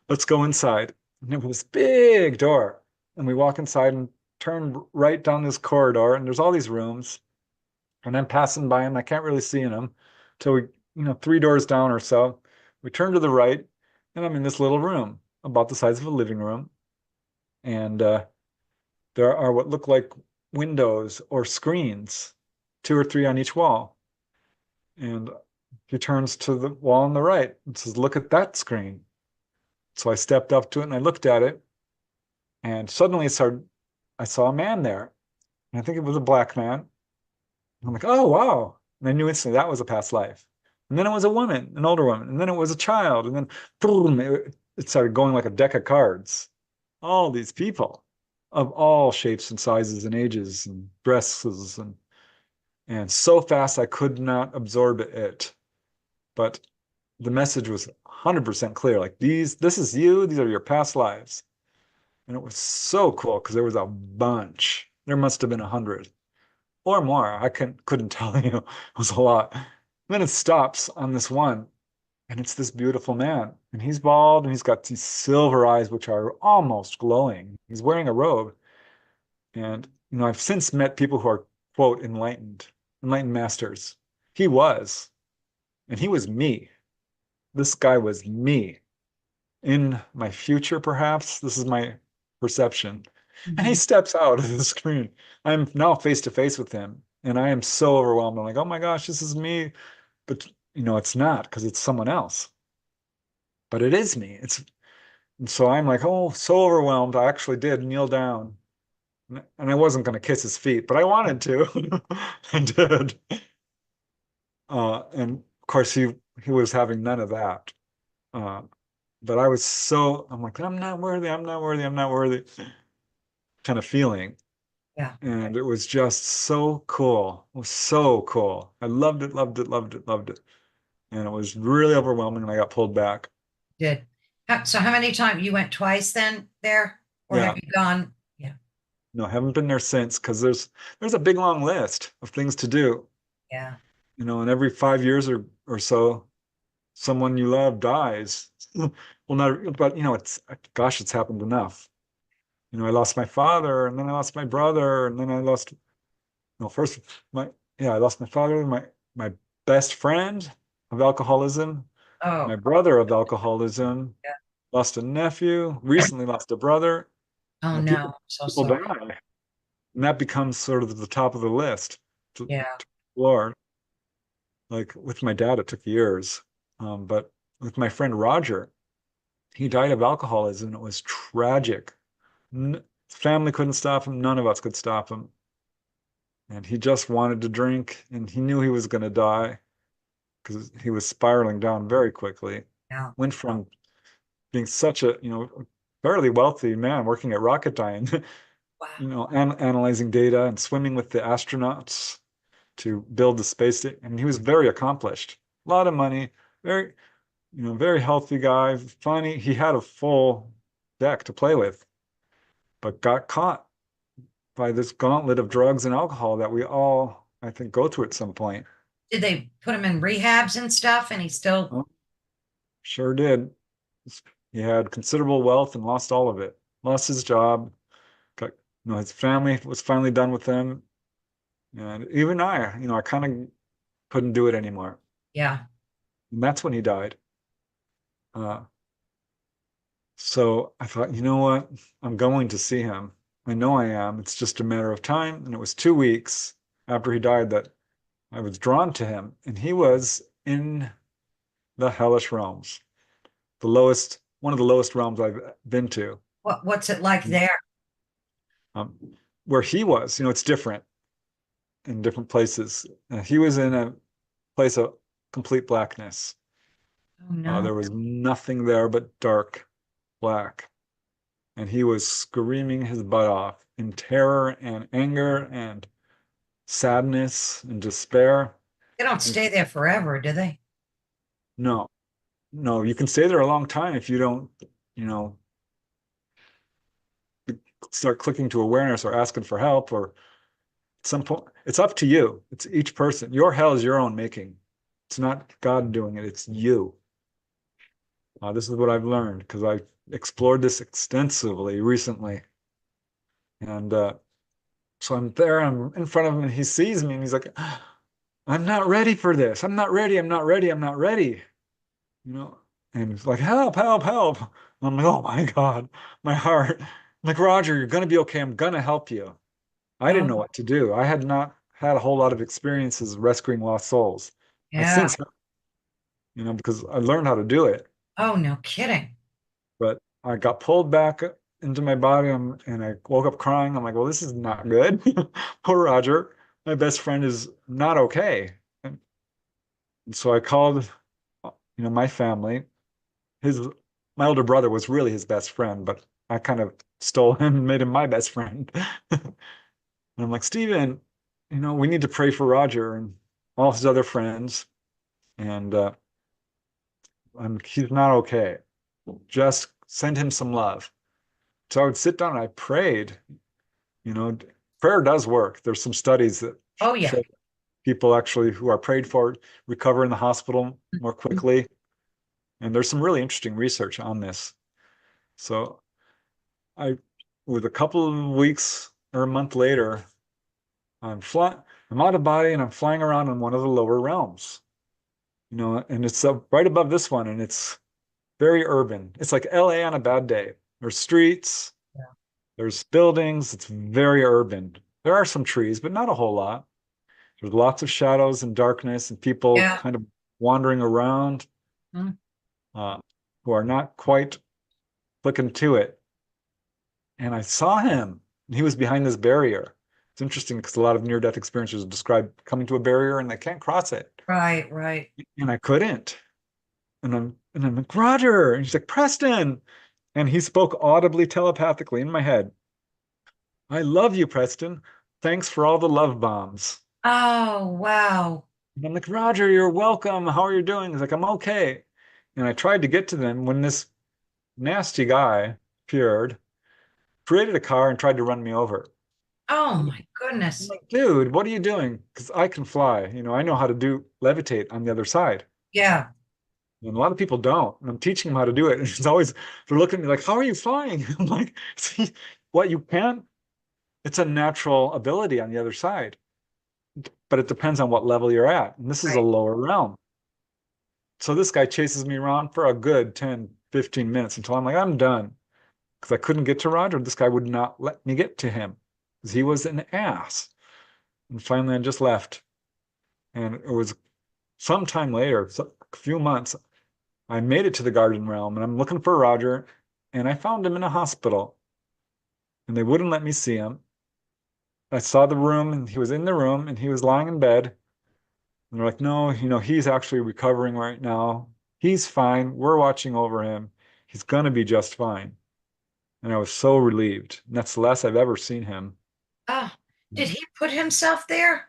A: let's go inside. And it was this big door. And we walk inside and turn right down this corridor, and there's all these rooms. And I'm passing by them. I can't really see in them till we, 3 doors down or so. We turn to the right, and I'm in this little room about the size of a living room. And there are what look like windows or screens, two or three on each wall. And he turns to the wall on the right and says, look at that screen. So I stepped up to it and I looked at it. And suddenly I saw a man there. And I think it was a black man. I'm like, oh, wow. And I knew instantly that was a past life. And then it was a woman, an older woman. And then it was a child. And then boom, it started going like a deck of cards. All these people of all shapes and sizes and ages and dresses and so fast I could not absorb it. But the message was 100% clear. Like this is you, these are your past lives. And it was so cool because there was a bunch. There must have been 100 or more. I couldn't tell you. It was a lot. And then it stops on this one, and it's this beautiful man. And he's bald and he's got these silver eyes, which are almost glowing. He's wearing a robe. And I've since met people who are, quote, enlightened masters. He was, and he was me. This guy was me in my future, perhaps. This is my perception. And he
B: Mhm.
A: steps out of the screen. I'm now face to face with him, and I am so overwhelmed. I'm like, oh my gosh, this is me. But it's not because it's someone else. But it is me. And so I'm like, oh, so overwhelmed. I actually did kneel down. And I wasn't going to kiss his feet, but I wanted to. I did. And of course, he was having none of that. Uh, but I'm like, I'm not worthy, I'm not worthy, I'm not worthy, kind of feeling.
B: Yeah,
A: And it was just so cool. It was so cool. I loved it, loved it, loved it, loved it. And it was really overwhelming, and I got pulled back.
B: good. So how many times you went twice then there, or have
A: Yeah,
B: you gone? Yeah,
A: no, haven't been there since because there's a big long list of things to do.
B: yeah.
A: And every 5 years or so, someone you love dies. Well, not, but it's gosh, it's happened enough. I lost my father, and then I lost my brother, and then I lost, first my yeah, I lost my father, my best friend of alcoholism,
B: Oh,
A: my brother of alcoholism,
B: yeah.
A: lost a nephew, recently lost a brother.
B: Oh no, I'm so
A: People
B: sorry.
A: die, and that becomes sort of the top of the list
B: Yeah,
A: to explore. Like with my dad, it took years, but with my friend Roger, he died of alcoholism. It was tragic. His family couldn't stop him. None of us could stop him. And he just wanted to drink, and he knew he was going to die because he was spiraling down very quickly.
B: yeah.
A: Went from being such a, fairly wealthy man working at Rocketdyne,
B: Wow.
A: analyzing data and swimming with the astronauts to build the space station. And he was very accomplished, a lot of money, very, very healthy guy, funny. He had a full deck to play with, but got caught by this gauntlet of drugs and alcohol that we all, I think, go through at some point.
B: Did they put him in rehabs and stuff, and he still?
A: Well, sure did. He had considerable wealth and lost all of it. Lost his job. Got, his family was finally done with him. And even I kind of couldn't do it anymore.
B: Yeah.
A: And that's when he died. Uh, so I thought, you know what? I'm going to see him. I know I am. It's just a matter of time. And it was 2 weeks after he died that I was drawn to him. And he was in the hellish realms, one of the lowest realms I've been to.
B: What's it like there?
A: Um, where he was, it's different in different places. He was in a place of complete blackness.
B: Oh no.
A: There was nothing there but dark black. And he was screaming his butt off in terror and anger and sadness and despair.
B: They don't
A: And
B: stay there forever, do they?
A: no, no, you can stay there a long time if you don't, you know, start clicking to awareness or asking for help, or at some point, it's up to you. It's each person. Your hell is your own making. It's not God doing it, it's you. This is what I've learned because I explored this extensively recently. And so I'm there, I'm in front of him, and he sees me and he's like, I'm not ready for this. I'm not ready. I'm not ready. I'm not ready. You know, and he's like, help, help, help. I'm like, oh my God, my heart. I'm like, Roger, you're going to be okay. I'm going to help you. I didn't know
B: Oh,
A: what to do. I had not had a whole lot of experiences rescuing lost souls. I
B: yeah.
A: since, because I learned how to do it,
B: Oh, no kidding.
A: but I got pulled back into my body and I woke up crying. I'm like, well, this is not good. Poor Roger. My best friend is not okay. And so I called, my family. His My older brother was really his best friend, but I kind of stole him and made him my best friend. And I'm like, Steven, we need to pray for Roger and all his other friends. And he's not okay. Just send him some love. So I would sit down and I prayed. You know, prayer does work. There's some studies that
B: Oh, yeah.
A: show people actually who are prayed for recover in the hospital more quickly. And there's some really interesting research on this. So I, with a couple of weeks or a month later, I'm flying, I'm out of body and I'm flying around in one of the lower realms, and it's up right above this one, and it's very urban. It's like LA on a bad day. There's streets,
B: Yeah.
A: there's buildings. It's very urban. There are some trees, but not a whole lot. There's lots of shadows and darkness and people
B: Yeah.
A: kind of wandering around
B: Mm.
A: uh, who are not quite clicking to it. And I saw him. He was behind this barrier. It's interesting because a lot of near-death experiences describe coming to a barrier and they can't cross it.
B: Right, right.
A: And I couldn't. And I'm like, Roger. And he's like, Preston. And he spoke audibly, telepathically in my head. I love you, Preston. Thanks for all the love bombs.
B: Oh, wow.
A: And I'm like, Roger, you're welcome. How are you doing? He's like, I'm okay. And I tried to get to them when this nasty guy appeared, created a car, and tried to run me over.
B: Oh,
A: I'm
B: my goodness.
A: like, dude, what are you doing? Because I can fly. I know how to do levitate on the other side.
B: Yeah,
A: And a lot of people don't. And I'm teaching them how to do it. And it's always, they're looking at me like, how are you flying? I'm like, see, what you can, it's a natural ability on the other side. But it depends on what level you're at. And this is a
B: right.
A: lower realm. So this guy chases me around for a good 10, 15 minutes until I'm like, I'm done. Because I couldn't get to Roger. This guy would not let me get to him because he was an ass. And finally, I just left. And it was sometime later, so a few months, I made it to the garden realm and I'm looking for Roger. And I found him in a hospital and they wouldn't let me see him. I saw the room and he was in the room and he was lying in bed. And they're like, no, he's actually recovering right now. He's fine. We're watching over him. He's gonna be just fine. And I was so relieved. And that's the last I've ever seen him.
B: Oh, did he put himself there?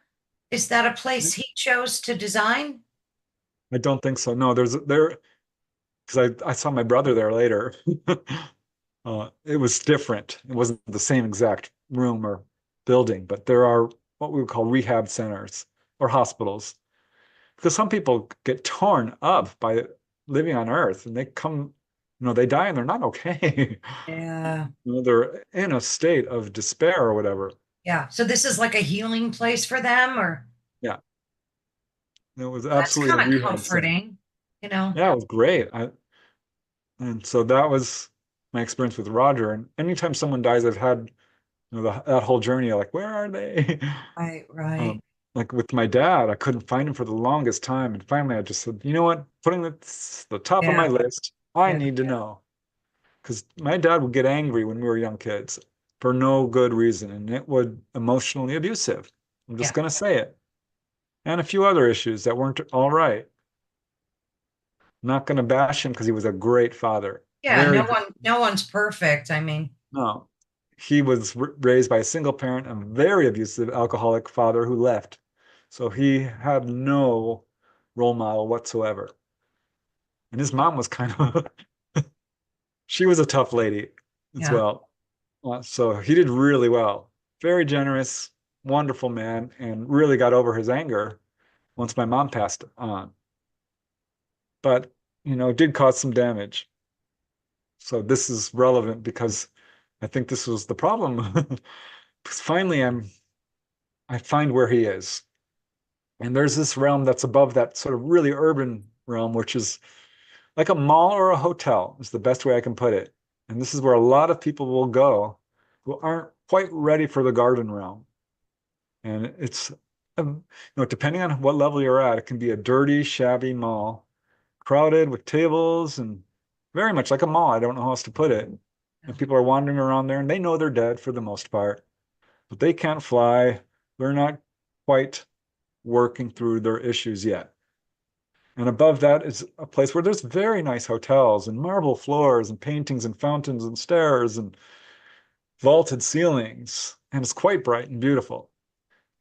B: Is that a place he chose to design?
A: I don't think so. No, there because I saw my brother there later. It was different. It wasn't the same exact room or building, but there are what we would call rehab centers or hospitals. Because some people get torn up by living on Earth and they come, they die and they're not okay.
B: Yeah.
A: They're in a state of despair or whatever.
B: Yeah. So this is like a healing place for them, or
A: Yeah, it was
B: that's
A: absolutely a
B: kind of
A: rehab center.
B: comforting, you know?
A: Yeah, it was great. And so that was my experience with Roger. And anytime someone dies, I've had, that whole journey, like, where are they?
B: Right, right.
A: Um, like with my dad, I couldn't find him for the longest time. And finally, I just said, you know what? Putting the top of my
B: Yeah,
A: list, I
B: yeah,
A: need to know. Because my dad would get angry when we were young kids for no good reason. And it would emotionally abusive. I'm just
B: yeah.
A: going to say it. And a few other issues that weren't all right. Not going to bash him because he was a great father.
B: Yeah,
A: Very,
B: no one's perfect. I mean,
A: no. He was raised by a single parent, a very abusive alcoholic father who left. So he had no role model whatsoever. And his mom was kind of, she was a tough lady as
B: yeah.
A: well. So he did really well. Very generous, wonderful man, and really got over his anger once my mom passed on. But, did cause some damage. So this is relevant because I think this was the problem. Because finally I find where he is. And there's this realm that's above that sort of really urban realm, which is like a mall or a hotel, is the best way I can put it. And this is where a lot of people will go who aren't quite ready for the garden realm. And it's, depending on what level you're at, it can be a dirty, shabby mall, crowded with tables and very much like a mall. I don't know how else to put it. And people are wandering around there and they know they're dead for the most part, but they can't fly. They're not quite working through their issues yet. And above that is a place where there's very nice hotels and marble floors and paintings and fountains and stairs and vaulted ceilings. And it's quite bright and beautiful.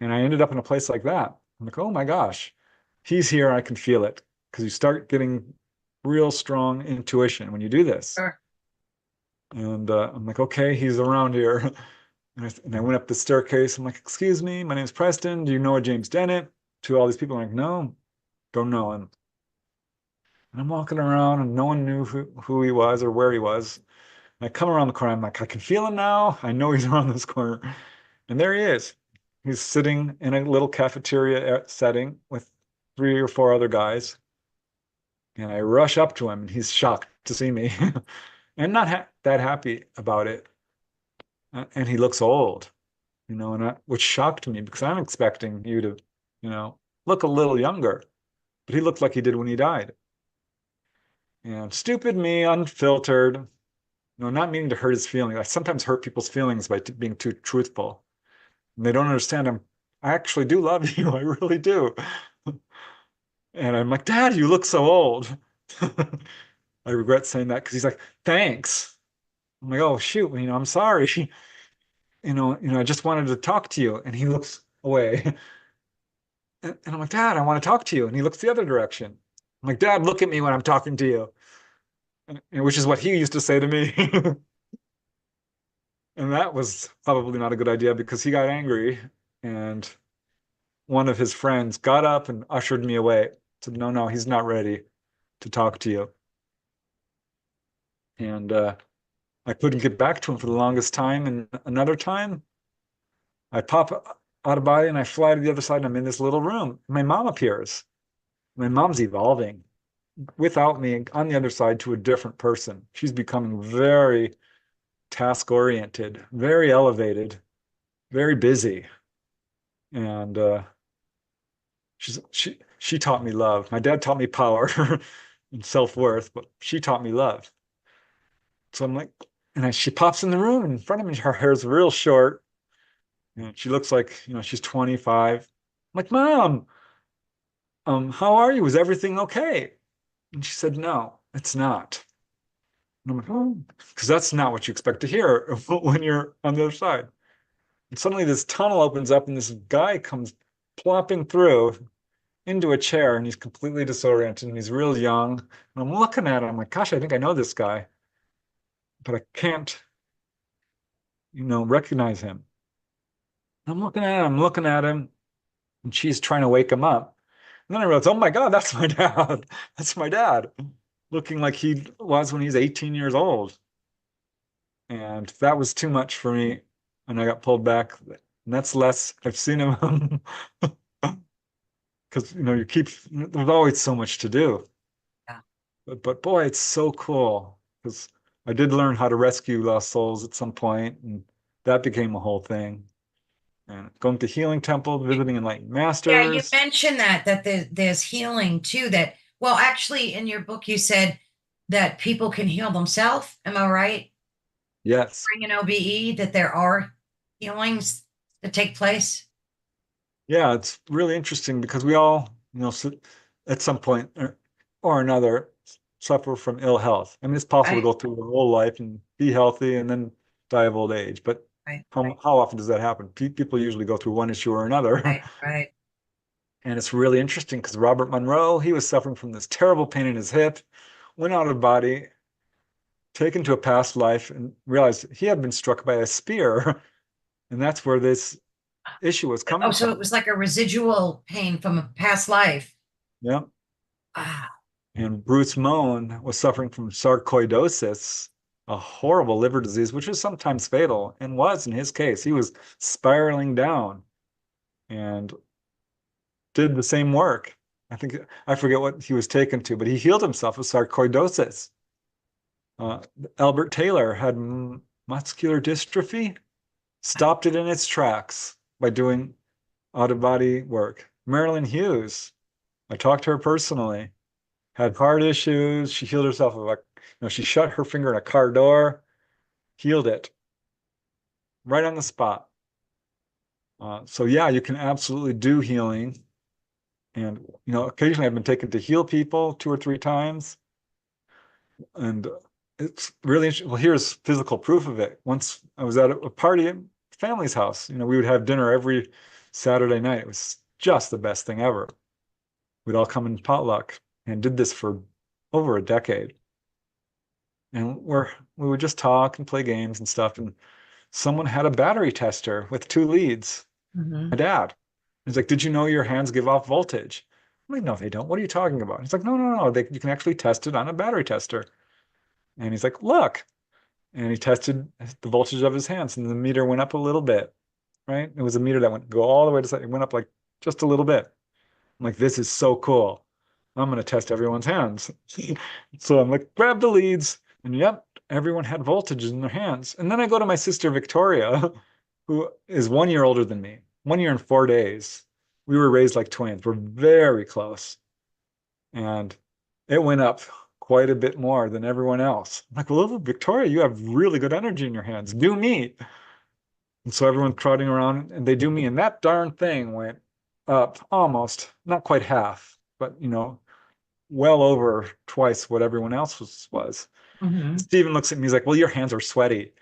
A: And I ended up in a place like that. I'm like, oh my gosh, he's here. I can feel it. Because you start getting real strong intuition when you do this.
B: Sure.
A: And I'm like, okay, he's around here. And I went up the staircase. I'm like, excuse me, my name's Preston. Do you know a James Dennett? To all these people, I'm like, no, don't know him. And I'm walking around and no one knew who he was or where he was. And I come around the corner. I'm like, I can feel him now. I know he's around this corner. And there he is. He's sitting in a little cafeteria setting with 3 or 4 other guys. And I rush up to him and he's shocked to see me and not that happy about it. And he looks old, which shocked me because I'm expecting you to, look a little younger. But he looked like he did when he died. And stupid me, unfiltered, not meaning to hurt his feelings. I sometimes hurt people's feelings by being too truthful. And they don't understand I actually do love you. I really do. And I'm like, Dad, you look so old. I regret saying that because he's like, thanks. I'm like, oh shoot, I'm sorry. I just wanted to talk to you. And he looks away. And I'm like, Dad, I want to talk to you. And he looks the other direction. I'm like, Dad, look at me when I'm talking to you. Which is what he used to say to me. And that was probably not a good idea because he got angry and one of his friends got up and ushered me away. Said, no, no, he's not ready to talk to you. And I couldn't get back to him for the longest time. And another time, I pop out of body and I fly to the other side and I'm in this little room. My mom appears. My mom's evolving without me on the other side to a different person. She's becoming very task oriented, very elevated, very busy. And she taught me love. My dad taught me power and self-worth, but she taught me love. So I'm like, and she pops in the room in front of me. Her hair's real short. And she looks like, she's 25. I'm like, Mom, how are you? Is everything okay? And she said, no, it's not. And I'm like, oh, because that's not what you expect to hear when you're on the other side. And suddenly this tunnel opens up and this guy comes plopping through into a chair and he's completely disoriented and he's real young. And I'm looking at him, I'm like, gosh, I think I know this guy, but I can't, recognize him. I'm looking at him, and she's trying to wake him up. And then I realized, oh my God, that's my dad. That's my dad, looking like he was when he's 18 years old. And that was too much for me. And I got pulled back. And that's less, I've seen him because there's always so much to do.
B: Yeah.
A: But boy, it's so cool because I did learn how to rescue lost souls at some point, and that became a whole thing. And going to healing temple, visiting enlightened
B: Yeah, you
A: masters.
B: mentioned that there's healing too. Well, actually, in your book, you said that people can heal themselves. Am I right?
A: Yes.
B: Bring an OBE, that there are healings that take place.
A: Yeah, it's really interesting because we all, at some point or another, suffer from ill health. I mean, it's possible to
B: Right,
A: go through your whole life and be healthy and then die of old age. But
B: right,
A: how often does that happen? People usually go through one issue or another.
B: right, right.
A: And it's really interesting because Robert Monroe, he was suffering from this terrible pain in his hip, went out of body, taken to a past life and realized he had been struck by a spear. And that's where this issue was
B: Oh,
A: coming
B: so
A: from.
B: it was like a residual pain from a past life.
A: Yeah.
B: Ah,
A: And Bruce Moan was suffering from sarcoidosis, a horrible liver disease, which is sometimes fatal, and was in his case. He was spiraling down and did the same work. I forget what he was taken to, but he healed himself of sarcoidosis. Uh, Albert Taylor had muscular dystrophy, stopped it in its tracks by doing out of body work. Marilyn Hughes, I talked to her personally, had heart issues. She healed herself of she shut her finger in a car door, healed it right on the spot. So yeah, you can absolutely do healing. And, occasionally I've been taken to heal people 2 or 3 times. And it's really interesting. Well, here's physical proof of it. Once I was at a party at family's house, we would have dinner every Saturday night. It was just the best thing ever. We'd all come in potluck and did this for over a decade. And we would just talk and play games and stuff. And someone had a battery tester with 2 leads.
B: mhm.
A: My dad. He's like, "Did you know your hands give off voltage?" I'm like, "No, they don't. What are you talking about?" He's like, "No, no, no. You can actually test it on a battery tester." And he's like, "Look." And he tested the voltage of his hands, and the meter went up a little bit, right? It was a meter that went go all the way to it went up like just a little bit. I'm like, "This is so cool. I'm gonna test everyone's hands." So I'm like, grab the leads, and yep, everyone had voltages in their hands. And then I go to my sister Victoria, who is 1 year older than me, 1 year and 4 days. We were raised like twins. We're very close. And it went up quite a bit more than everyone else. I'm like, well, Victoria, you have really good energy in your hands. Do me. And so everyone's crowding around and they do me. And that darn thing went up almost, not quite half, but well over twice what everyone else was. And
B: Mhm.
A: Steven looks at me, he's like, well, your hands are sweaty.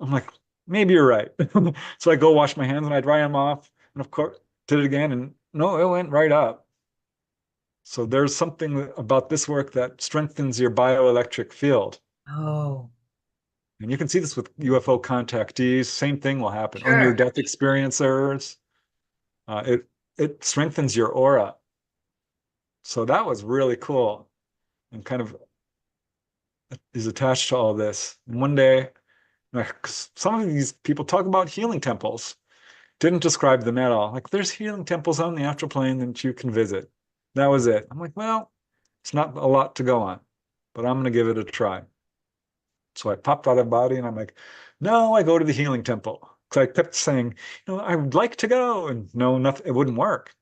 A: I'm like, maybe you're right. So I go wash my hands and I dry them off. And of course, did it again. And no, it went right up. So there's something about this work that strengthens your bioelectric field.
B: Oh,
A: And you can see this with UFO contactees. Same thing will happen. Or near
B: sure.
A: death experiencers. It strengthens your aura. So that was really cool and kind of is attached to all this. And one day, some of these people talk about healing temples. Didn't describe them at all. Like there's healing temples on the astral plane that you can visit. That was it. I'm like, well, it's not a lot to go on, but I'm going to give it a try. So I popped out of body and I'm like, no, I go to the healing temple. So I kept saying, I would like to go. And no, nothing, it wouldn't work.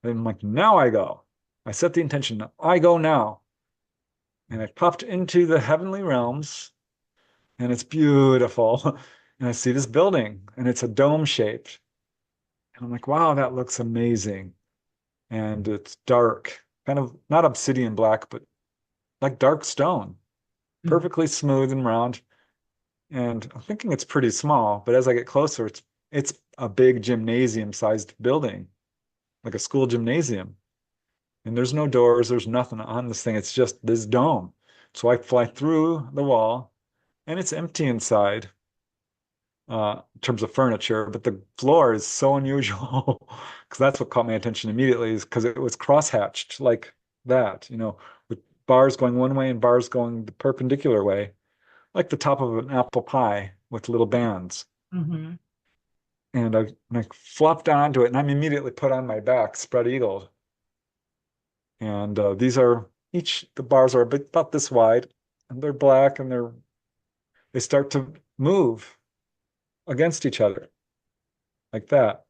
A: And I'm like, now I go. I set the intention, I go now. And I popped into the heavenly realms and it's beautiful. And I see this building and it's a dome shaped. And I'm like, wow, that looks amazing. And it's dark, kind of not obsidian black, but like dark stone,
B: Mhm.
A: perfectly smooth and round. And I'm thinking it's pretty small, but as I get closer, it's a big gymnasium-sized building, like a school gymnasium. And there's no doors, there's nothing on this thing. It's just this dome. So I fly through the wall, and it's empty inside, in terms of furniture, but the floor is so unusual because that's what caught my attention immediately, is because it was crosshatched like that, with bars going one way and bars going the perpendicular way, like the top of an apple pie with little bands.
B: Mhm.
A: And I flopped onto it, and I'm immediately put on my back, spread eagled. And the bars are about this wide, and they're black, and they start to move against each other like that.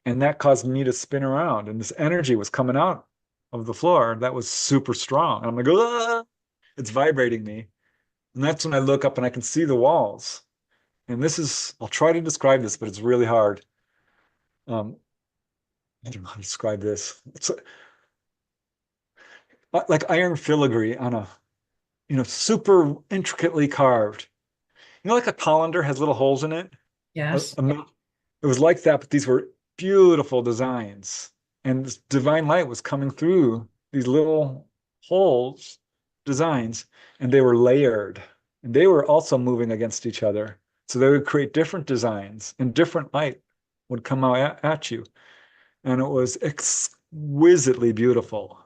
A: And that caused me to spin around, and this energy was coming out of the floor that was super strong. And I'm like, ah! It's vibrating me. And that's when I look up and I can see the walls. And I'll try to describe this, but it's really hard. Um, I don't know how to describe this. It's like iron filigree on super intricately carved. Like a colander has little holes in it?
B: Yes.
A: It was like that, but these were beautiful designs. And this divine light was coming through these little holes designs, and they were layered. And they were also moving against each other. So they would create different designs, and different light would come out at you. And it was exquisitely beautiful.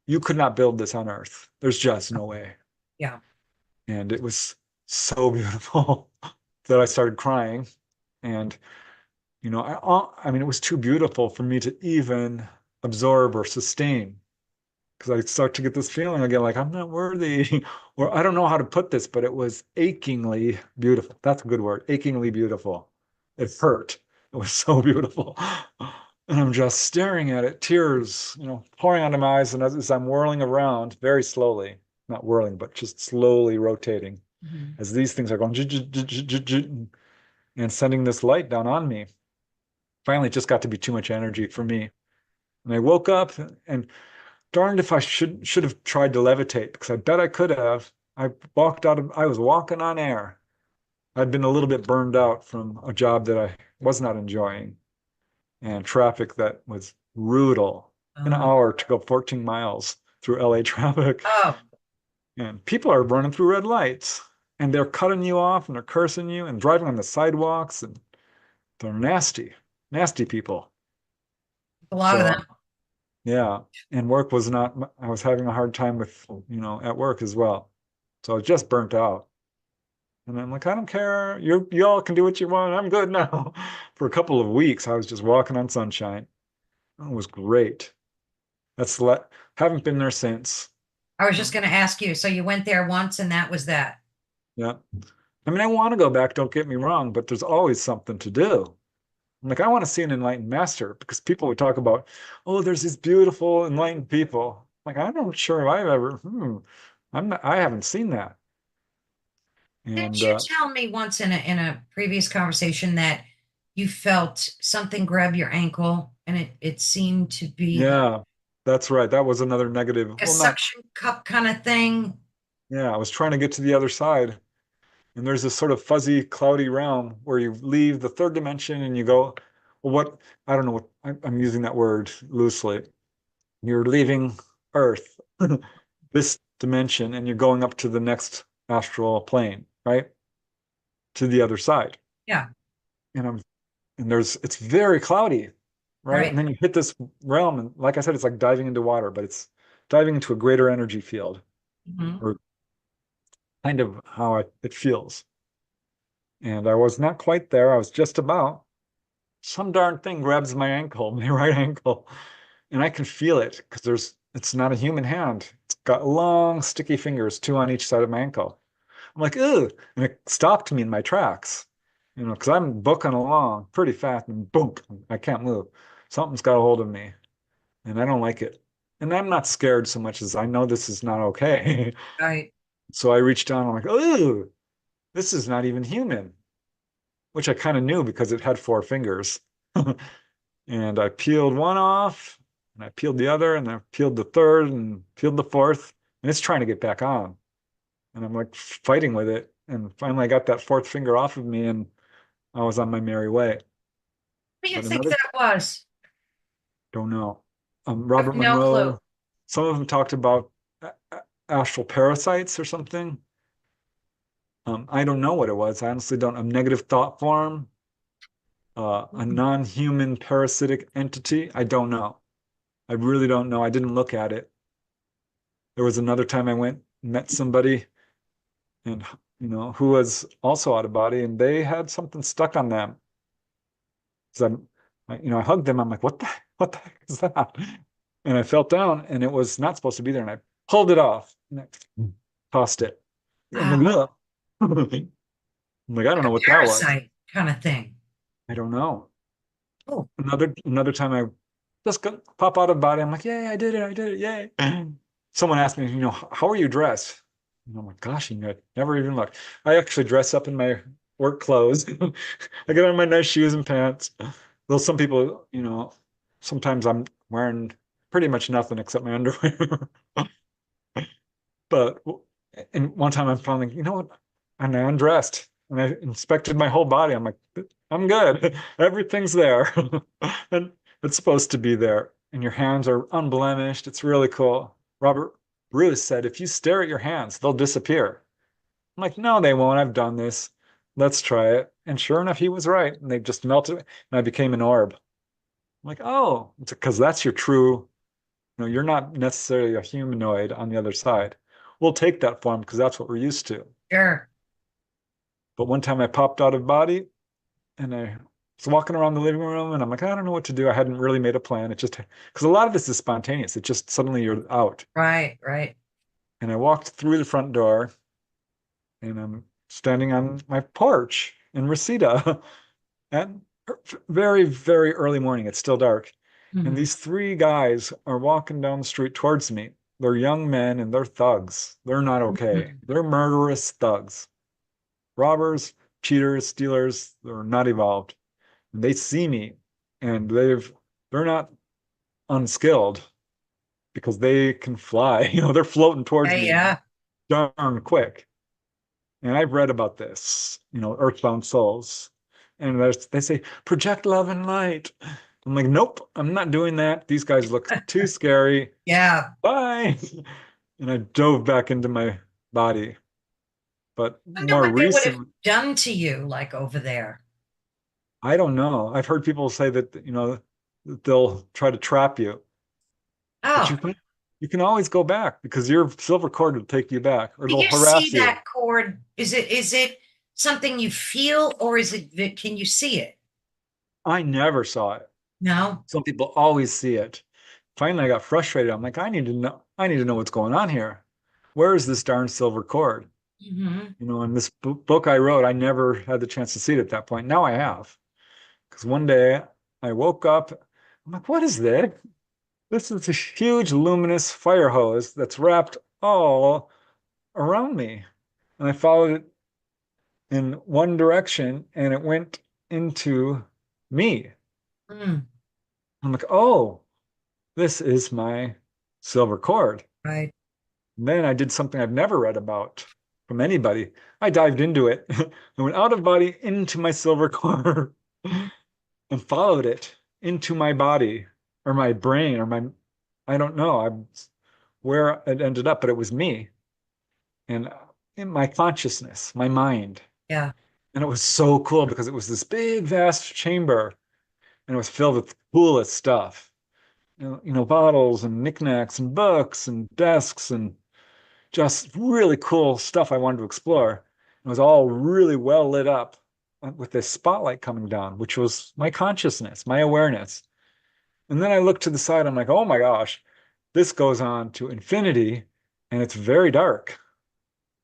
A: You could not build this on Earth. There's just no way.
B: Yeah.
A: And it was so beautiful that I started crying. And, I mean, it was too beautiful for me to even absorb or sustain, because I start to get this feeling again, like I'm not worthy, or I don't know how to put this, but it was achingly beautiful. That's a good word, achingly beautiful. It hurt. It was so beautiful. And I'm just staring at it, tears, pouring out of my eyes. And as I'm whirling around very slowly, not whirling, but just slowly rotating,
B: Mhm.
A: as these things are going and sending this light down on me. Finally, it just got to be too much energy for me. And I woke up, and darned if I should have tried to levitate, because I bet I could have. I was walking on air. I'd been a little bit burned out from a job that I was not enjoying, and traffic that was brutal. An
B: Uh,
A: hour to go 14 miles through LA traffic.
B: oh,
A: And people are running through red lights, and they're cutting you off, and they're cursing you and driving on the sidewalks, and they're nasty, nasty people.
B: a lot of them.
A: So yeah, and work was not, I was having a hard time with, at work as well. So I was just burnt out. And I'm like, I don't care. Y'all can do what you want. I'm good now. For a couple of weeks, I was just walking on sunshine. It was great. Haven't been there since.
B: I was just going to ask you. So you went there once and that was that.
A: Yeah. I mean, I want to go back, don't get me wrong, but there's always something to do. I'm like, I want to see an enlightened master, because people would talk about, oh, there's these beautiful enlightened people. Like, I'm not sure if I've ever, I haven't seen that.
B: Didn't
A: And
B: you tell me once in a previous conversation that you felt something grab your ankle and it seemed to be
A: yeah, that's right. That was another negative.
B: a
A: Well, not,
B: suction cup kind of thing?
A: yeah, I was trying to get to the other side. And there's this sort of fuzzy, cloudy realm where you leave the third dimension and you go, well, I don't know what, I'm using that word loosely. You're leaving Earth, this dimension, and you're going up to the next astral plane, right? To the other side.
B: Yeah,
A: And it's very cloudy, right?
B: right.
A: And then you hit this realm, and like I said, it's like diving into water, but it's diving into a greater energy field,
B: Mhm.
A: or kind of how it feels. And I was not quite there. I was just about. Some darn thing grabs my ankle, my right ankle, and I can feel it, because it's not a human hand. It's got long, sticky fingers, two on each side of my ankle. I'm like, ugh, and it stopped me in my tracks, because I'm booking along pretty fast, and boom, I can't move. Something's got a hold of me, and I don't like it. And I'm not scared so much as I know this is not okay.
B: Right.
A: So I reached down, I'm like, ugh, this is not even human, which I kind of knew because it had four fingers. And I peeled one off, and I peeled the other, and I peeled the third, and peeled the fourth, and it's trying to get back on. And I'm like fighting with it. And finally, I got that fourth finger off of me, and I was on my merry way.
B: What do you
A: But
B: think
A: another,
B: that was?
A: don't know.
B: I have
A: Robert
B: no clue.
A: Monroe, some of them talked about astral parasites or something. I don't know what it was. I honestly don't. A negative thought form, a non-human parasitic entity. I don't know. I really don't know. I didn't look at it. There was another time I went, met somebody, and who was also out of body, and they had something stuck on them. So I hugged them. I'm like, what the heck is that? And I felt down, and it was not supposed to be there, and I pulled it off, and I tossed it. I'm
B: Wow.
A: like, ugh. I'm like, I don't
B: Like
A: know
B: a
A: what that was.
B: parasite kind of thing.
A: I don't know.
B: Oh,
A: Another time I just got pop out of body. I'm like, yay, I did it, yay. Someone asked me, how are you dressed? And I'm like, gosh, I never even looked. I actually dress up in my work clothes. I get on my nice shoes and pants. Though some people, sometimes I'm wearing pretty much nothing except my underwear. But and one time I'm finally, what? And I undressed and I inspected my whole body. I'm like, I'm good. Everything's there. And it's supposed to be there. And your hands are unblemished. It's really cool. Robert Bruce said, if you stare at your hands, they'll disappear. I'm like, no, they won't. I've done this. Let's try it. And sure enough, he was right. And they just melted, and I became an orb. I'm like, oh, it's because that's your true, you're not necessarily a humanoid on the other side. We'll take that form because that's what we're used to.
B: Sure.
A: But one time I popped out of body and I was walking around the living room and I'm like, I don't know what to do. I hadn't really made a plan. It just, because a lot of this is spontaneous. It just suddenly you're out.
B: Right, right.
A: And I walked through the front door and I'm standing on my porch in Reseda at very, very early morning. It's still dark. And
B: Mhm.
A: these three guys are walking down the street towards me. They're young men and they're thugs. They're not okay.
B: Mhm.
A: They're murderous thugs, robbers, cheaters, stealers. They're not evolved. And they see me and they're not unskilled because they can fly. They're floating towards
B: Yeah,
A: me
B: yeah.
A: darn quick. And I've read about this, earthbound souls. And they say, project love and light. I'm like, nope, I'm not doing that. These guys look too scary.
B: Yeah.
A: Bye. And I dove back into my body. But
B: Wonder
A: more
B: what they would have
A: recent,
B: done to you, like over there.
A: I don't know. I've heard people say that, that they'll try to trap you, but
B: Oh,
A: you can always go back because your silver cord will take you back, or
B: do
A: they'll
B: you see
A: harass you.
B: that cord? Is it something you feel, or can you see it?
A: I never saw it.
B: No.
A: Some people always see it. Finally, I got frustrated. I'm like, I need to know what's going on here. Where is this darn silver cord?
B: Hmm.
A: In this book I wrote, I never had the chance to see it at that point. Now I have. Because one day I woke up, I'm like, what is this? This is a huge luminous fire hose that's wrapped all around me. And I followed it in one direction and it went into me.
B: Mm,
A: I'm like, oh, this is my silver cord.
B: right.
A: And then I did something I've never read about from anybody. I dived into it. I went out of body into my silver cord and followed it into my body or my brain or I don't know. Where it ended up, but it was me and in my consciousness, my mind.
B: Yeah.
A: And it was so cool because it was this big, vast chamber and it was filled with the coolest stuff. Bottles and knickknacks and books and desks and just really cool stuff I wanted to explore. It was all really well lit up with this spotlight coming down, which was my consciousness, my awareness. And then I looked to the side, I'm like, oh my gosh, this goes on to infinity and it's very dark.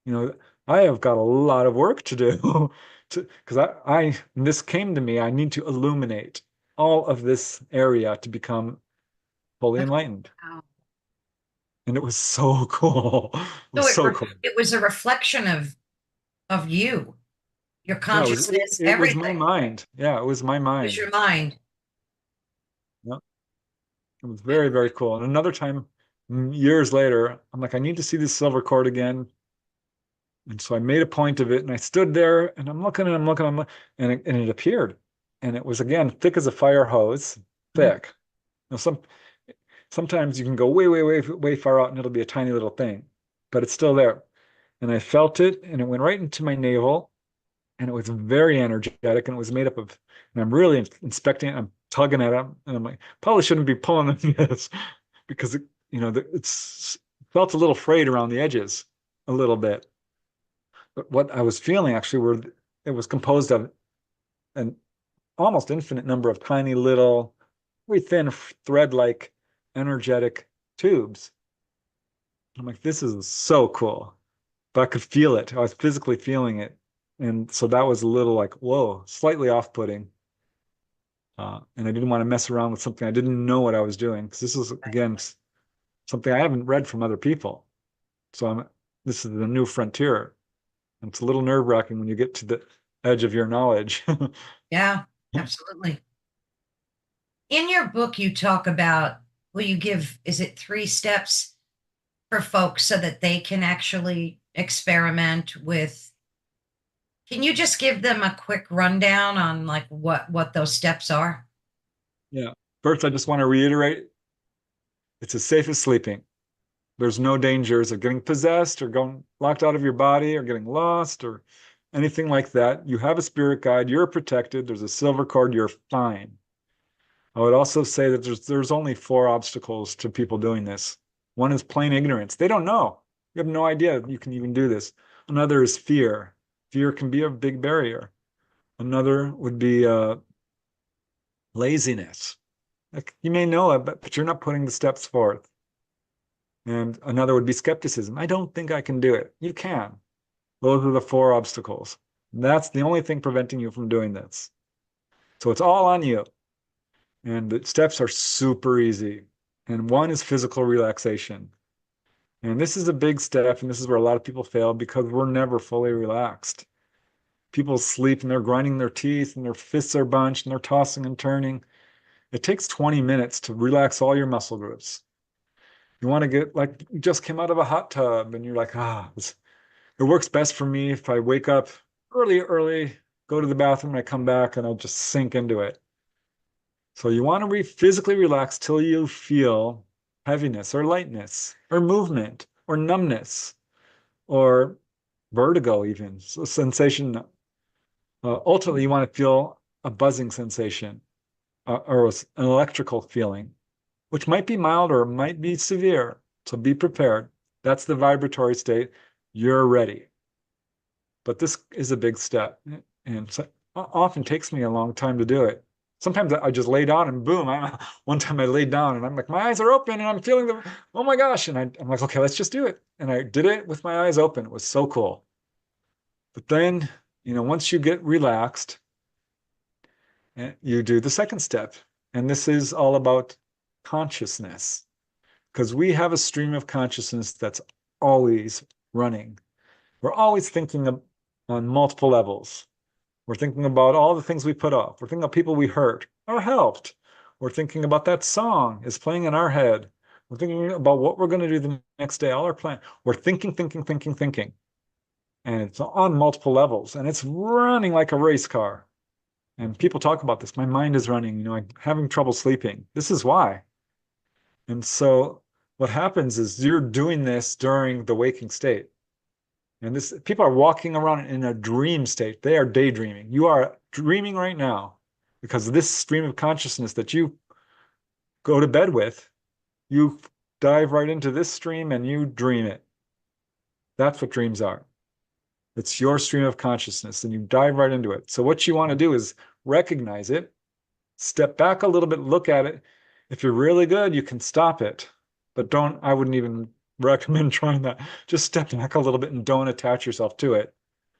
A: You know, I have got a lot of work to do because this came to me, I need to illuminate all of this area to become fully enlightened.
B: Wow.
A: And it was so cool. It
B: So
A: was so cool.
B: it was a reflection of you, your
A: Yeah,
B: consciousness,
A: it was my
B: everything.
A: mind. Yeah, it was my
B: It was
A: mind.
B: your mind.
A: Yeah, it was very, very cool. And another time, years later, I'm like, I need to see this silver cord again. And so I made a point of it and I stood there and I'm looking and I'm looking, and it appeared. And it was again thick as a fire hose,
B: Mhm.
A: thick. Now sometimes you can go way, way, way, way far out and it'll be a tiny little thing, but it's still there. And I felt it and it went right into my navel and it was very energetic and it was made up of, and I'm really inspecting it, I'm tugging at it, and I'm like, probably shouldn't be pulling on this because it's felt a little frayed around the edges a little bit. But what I was feeling actually were it was composed of an almost infinite number of tiny little, very thin thread-like energetic tubes. I'm like, this is so cool. But I could feel it. I was physically feeling it. And so that was a little like, whoa, slightly off-putting. And I didn't want to mess around with something I didn't know what I was doing. Because this is, again, something I haven't read from other people. So this is the new frontier. And it's a little nerve-wracking when you get to the edge of your knowledge.
B: Yeah, absolutely. In your book, you talk about, will you give, is it 3 steps for folks so that they can actually experiment with? Can you just give them a quick rundown on like what those steps are?
A: Yeah. First, I just want to reiterate, it's as safe as sleeping. There's no dangers of getting possessed or going locked out of your body or getting lost or anything like that. You have a spirit guide, you're protected, there's a silver cord, you're fine. I would also say that there's only four obstacles to people doing this. One is plain ignorance. They don't know. You have no idea you can even do this. Another is fear. Fear can be a big barrier. Another would be laziness. Like, you may know it, but you're not putting the steps forth. And another would be skepticism. I don't think I can do it. You can. Those are the four obstacles. That's the only thing preventing you from doing this. So it's all on you. And the steps are super easy. And one is physical relaxation. And this is a big step, and this is where a lot of people fail because we're never fully relaxed. People sleep and they're grinding their teeth and their fists are bunched and they're tossing and turning. It takes 20 minutes to relax all your muscle groups. You want to get like you just came out of a hot tub and you're like, it works best for me if I wake up early, go to the bathroom, and I come back and I'll just sink into it. So you want to physically relax till you feel heaviness or lightness or movement or numbness or vertigo even. So sensation. Ultimately, you want to feel a buzzing sensation or an electrical feeling, which might be mild or might be severe. So be prepared. That's the vibratory state. You're ready. But this is a big step, and so often takes me a long time to do it. Sometimes I just lay down and boom. One time I laid down and I'm like, my eyes are open and I'm feeling oh my gosh. And I'm like, okay, let's just do it. And I did it with my eyes open. It was so cool. But then, once you get relaxed, you do the second step. And this is all about consciousness, because we have a stream of consciousness that's always running. We're always thinking on multiple levels. We're thinking about all the things we put off. We're thinking of people we hurt or helped. We're thinking about that song is playing in our head. We're thinking about what we're going to do the next day, all our plan. We're thinking. And it's on multiple levels. And it's running like a race car. And people talk about this. My mind is running. I'm having trouble sleeping. This is why. And so what happens is you're doing this during the waking state. And this people are walking around in a dream state. They are daydreaming. You are dreaming right now because this stream of consciousness that you go to bed with, you dive right into this stream and you dream it. That's what dreams are. It's your stream of consciousness and you dive right into it. So what you want to do is recognize it, step back a little bit, look at it. If you're really good, you can stop it. But I wouldn't even recommend trying that. Just step back a little bit and don't attach yourself to it.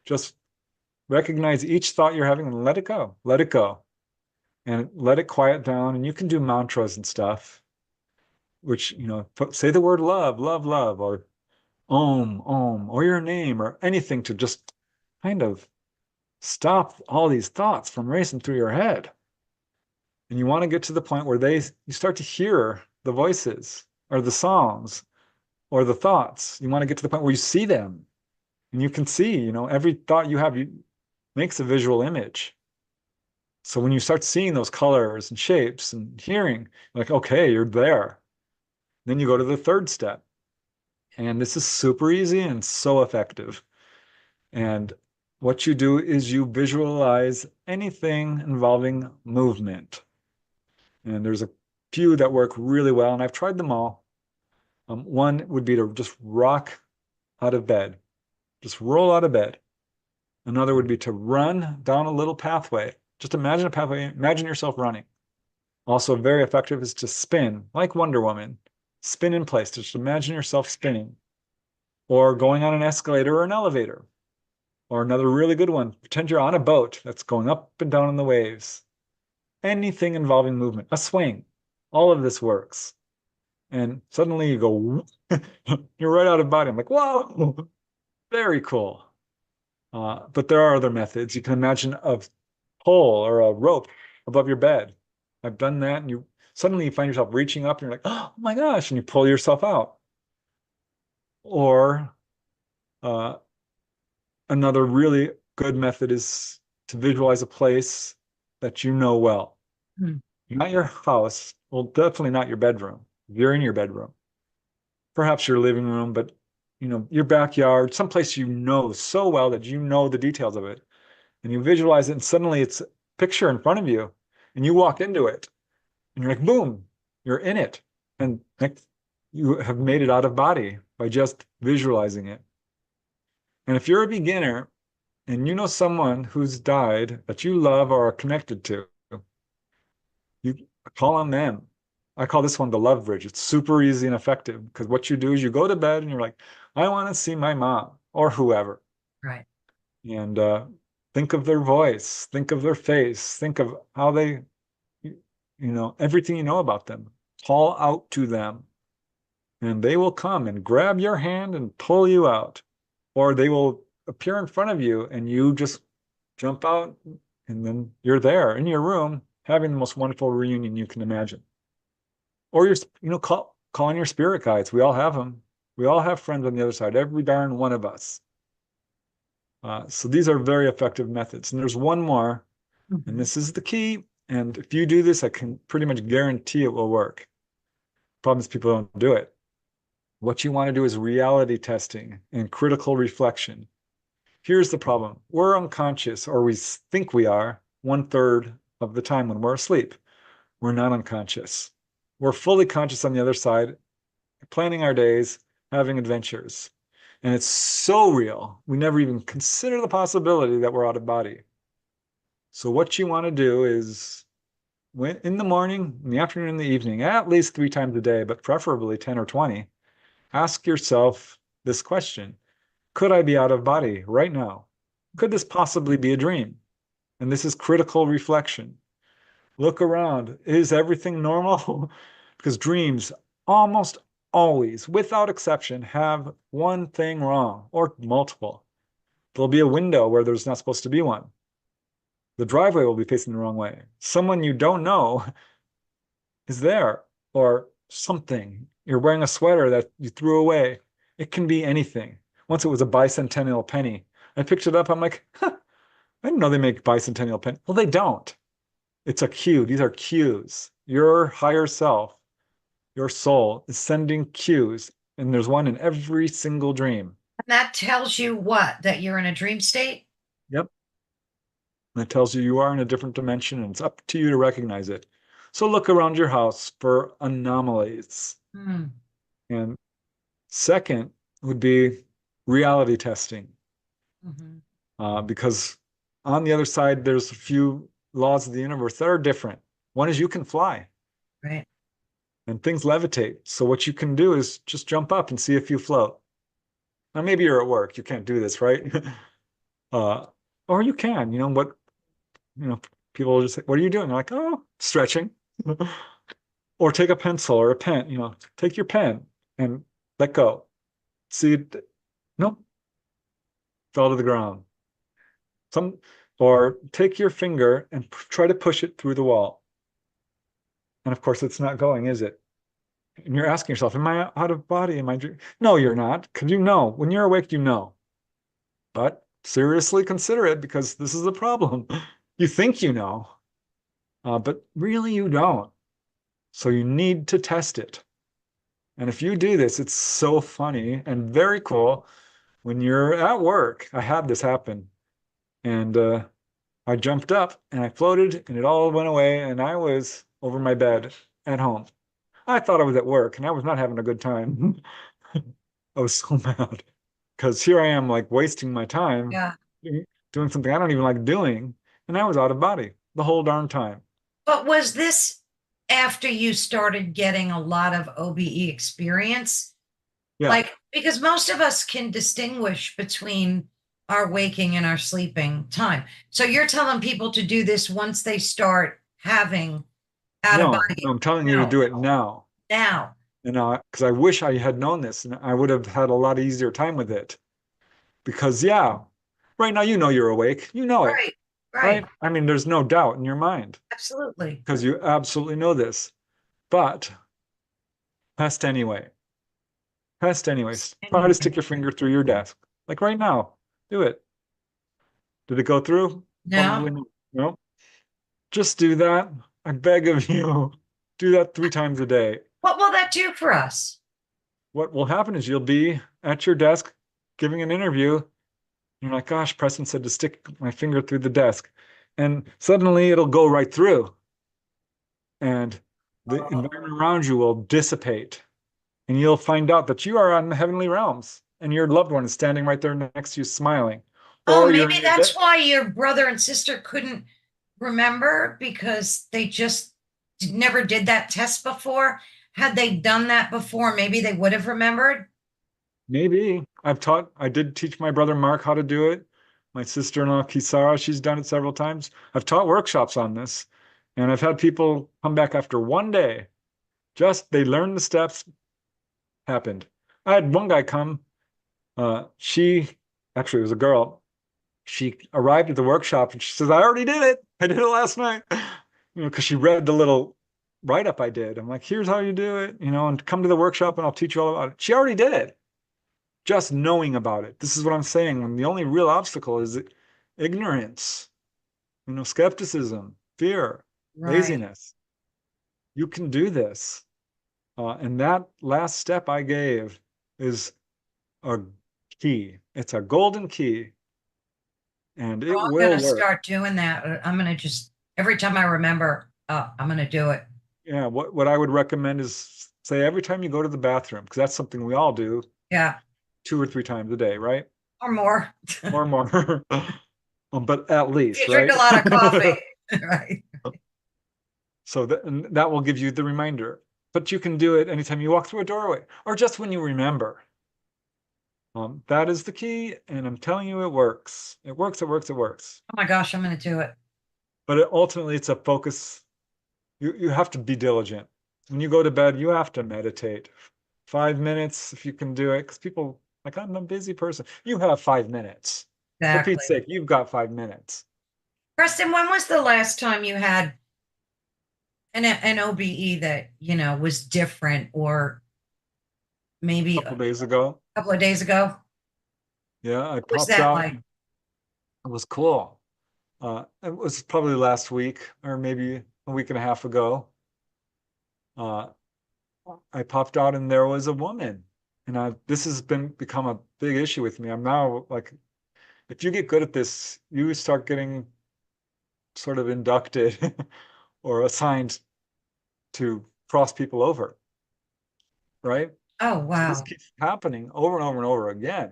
A: Just recognize each thought you're having and let it go. Let it go. And let it quiet down. And you can do mantras and stuff, which, say the word love, love, love, or om, or your name, or anything to just kind of stop all these thoughts from racing through your head. And you want to get to the point where you start to hear the voices or the songs or the thoughts. You want to get to the point where you see them and you can see, every thought you have makes a visual image. So when you start seeing those colors and shapes and hearing, like, okay, you're there. Then you go to the third step. And this is super easy and so effective. And what you do is you visualize anything involving movement. And there's a few that work really well, and I've tried them all. One would be to just rock out of bed, just roll out of bed. Another would be to run down a little pathway. Just imagine a pathway, imagine yourself running. Also very effective is to spin, like Wonder Woman. Spin in place, just imagine yourself spinning. Or going on an escalator or an elevator. Or another really good one, pretend you're on a boat that's going up and down in the waves. Anything involving movement, a swing, all of this works. And suddenly you go, you're right out of body. I'm like, whoa, very cool. But there are other methods. You can imagine a pole or a rope above your bed. I've done that, and you suddenly find yourself reaching up, and you're like, oh my gosh, and you pull yourself out. Or another really good method is to visualize a place that you know well. Not your house, well, definitely not your bedroom. If you're in your bedroom. perhaps your living room, but your backyard, someplace so well that you know the details of it. And you visualize it, and suddenly it's a picture in front of you, and you walk into it, and you're like, boom, you're in it. And next, you have made it out of body by just visualizing it. And if you're a beginner and you know someone who's died that you love or are connected to, you call on them. I call this one the love bridge. It's super easy and effective because what you do is you go to bed and you're like, I want to see my mom or whoever.
B: Right.
A: And think of their voice, think of their face, think of how they, everything you know about them. Call out to them, and they will come and grab your hand and pull you out, or they will appear in front of you and you just jump out, and then you're there in your room having the most wonderful reunion you can imagine. Or calling your spirit guides. We all have them. We all have friends on the other side, every darn one of us. So these are very effective methods. And there's one more, and this is the key. And if you do this, I can pretty much guarantee it will work. Problem is people don't do it. What you want to do is reality testing and critical reflection. Here's the problem. We're unconscious, or we think we are, 1/3 of the time when we're asleep. We're not unconscious. We're fully conscious on the other side, planning our days, having adventures. And it's so real, we never even consider the possibility that we're out of body. So what you want to do is, in the morning, in the afternoon, in the evening, at least 3 times a day, but preferably 10 or 20, ask yourself this question. Could I be out of body right now? Could this possibly be a dream? And this is critical reflection. Look around. Is everything normal? Because dreams almost always, without exception, have one thing wrong, or multiple. There'll be a window where there's not supposed to be one. The driveway will be facing the wrong way. Someone you don't know is there, or something. You're wearing a sweater that you threw away. It can be anything. Once it was a bicentennial penny. I picked it up. I'm like, huh, I didn't know they make bicentennial pennies. Well, they don't. It's a cue. These are cues. Your higher self, your soul, is sending cues, and there's one in every single dream.
B: And that tells you what? That you're in a dream state?
A: Yep. And it tells you are in a different dimension, and it's up to you to recognize it. So look around your house for anomalies. And second would be reality testing. Because on the other side, there's a few laws of the universe that are different. One is you can fly.
B: Right.
A: And things levitate. So what you can do is just jump up and see if you float. Now, maybe you're at work. You can't do this, right? Or you can, people will just say, what are you doing? They're like, oh, stretching. Or take a pencil or a pen, take your pen and let go. See it. Nope. Fell to the ground. Or take your finger and try to push it through the wall. And of course, it's not going, is it? And you're asking yourself, am I out of body? Am I dreaming? No, you're not. Because when you're awake, you know. But seriously consider it, because this is the problem. You think you know, but really you don't. So you need to test it. And if you do this, it's so funny and very cool. When you're at work, I had this happen. And I jumped up and I floated and it all went away. And I was over my bed at home. I thought I was at work and I was not having a good time. I was so mad because here I am, like, wasting my time doing something I don't even like doing. And I was out of body the whole darn time.
B: But was this after you started getting a lot of OBE experience?
A: Yeah.
B: Like, because most of us can distinguish between our waking and our sleeping time. So you're telling people to do this once they start having out of body.
A: No, I'm telling you to do it now.
B: Now.
A: And because I wish I had known this, and I would have had a lot easier time with it. Because right now you're awake. You know it. Right. I mean, there's no doubt in your mind.
B: Absolutely.
A: Because you absolutely know this. But test anyway. Test anyways. Try to stick your finger through your desk. Like right now. Do it. Did it go through?
B: No.
A: Probably no. Just do that. I beg of you. Do that 3 times a day.
B: What will that do for us?
A: what will happen is you'll be at your desk giving an interview. You're like, gosh, Preston said to stick my finger through the desk. And suddenly it'll go right through. And the environment around you will dissipate. And you'll find out that you are on the heavenly realms and your loved one is standing right there next to you smiling.
B: Oh,
A: Or you're
B: maybe
A: in your
B: that's
A: bed.
B: why your brother and sister couldn't remember because they just never did that test before. Had they done that before, maybe they would have remembered.
A: Maybe. I did teach my brother Mark how to do it. My sister-in-law, Kisara, she's done it several times. I've taught workshops on this. And I've had people come back after one day. Just they learned the steps, happened. I had one guy come, she actually it was a girl. She arrived at the workshop and she says, I already did it. I did it last night. Because she read the little write-up I did. I'm like, here's how you do it, and come to the workshop and I'll teach you all about it. She already did it. Just knowing about it. This is what I'm saying. When the only real obstacle is ignorance, skepticism, fear,
B: Right.
A: laziness. You can do this. And that last step I gave is a key. It's a golden key, and
B: Oh,
A: it
B: I'm
A: will
B: going to
A: work.
B: start doing that. I'm going to just, every time I remember, I'm going to do it.
A: Yeah, what I would recommend is say every time you go to the bathroom, because that's something we all do
B: Yeah.
A: 2 or 3 times a day, right?
B: Or more.
A: Or more. But at
B: You
A: least,
B: drink
A: right?
B: a lot of coffee. Right.
A: So that will give you the reminder. But you can do it anytime you walk through a doorway or just when you remember. That is the key, and I'm telling you, it works. It works, it works, it works.
B: Oh my gosh, I'm going to do it.
A: But ultimately, it's a focus. You have to be diligent. When you go to bed, you have to meditate. 5 minutes, if you can do it, because people, like, I'm a busy person. You have 5 minutes. For Pete's
B: Exactly.
A: sake, you've got 5 minutes.
B: Preston, when was the last time you had an OBE that, was different or
A: A
B: maybe
A: couple
B: a
A: days ago,
B: couple of days ago?
A: yeah, I
B: What was
A: popped
B: that
A: out.
B: like?
A: It was cool. It was probably last week or maybe a week and a half ago. Uh, I popped out and there was a woman. And this has become a big issue with me. I'm now like, if you get good at this, you start getting sort of inducted or assigned to cross people over, right?
B: Oh,
A: So this
B: wow.
A: keeps happening over and over and over again.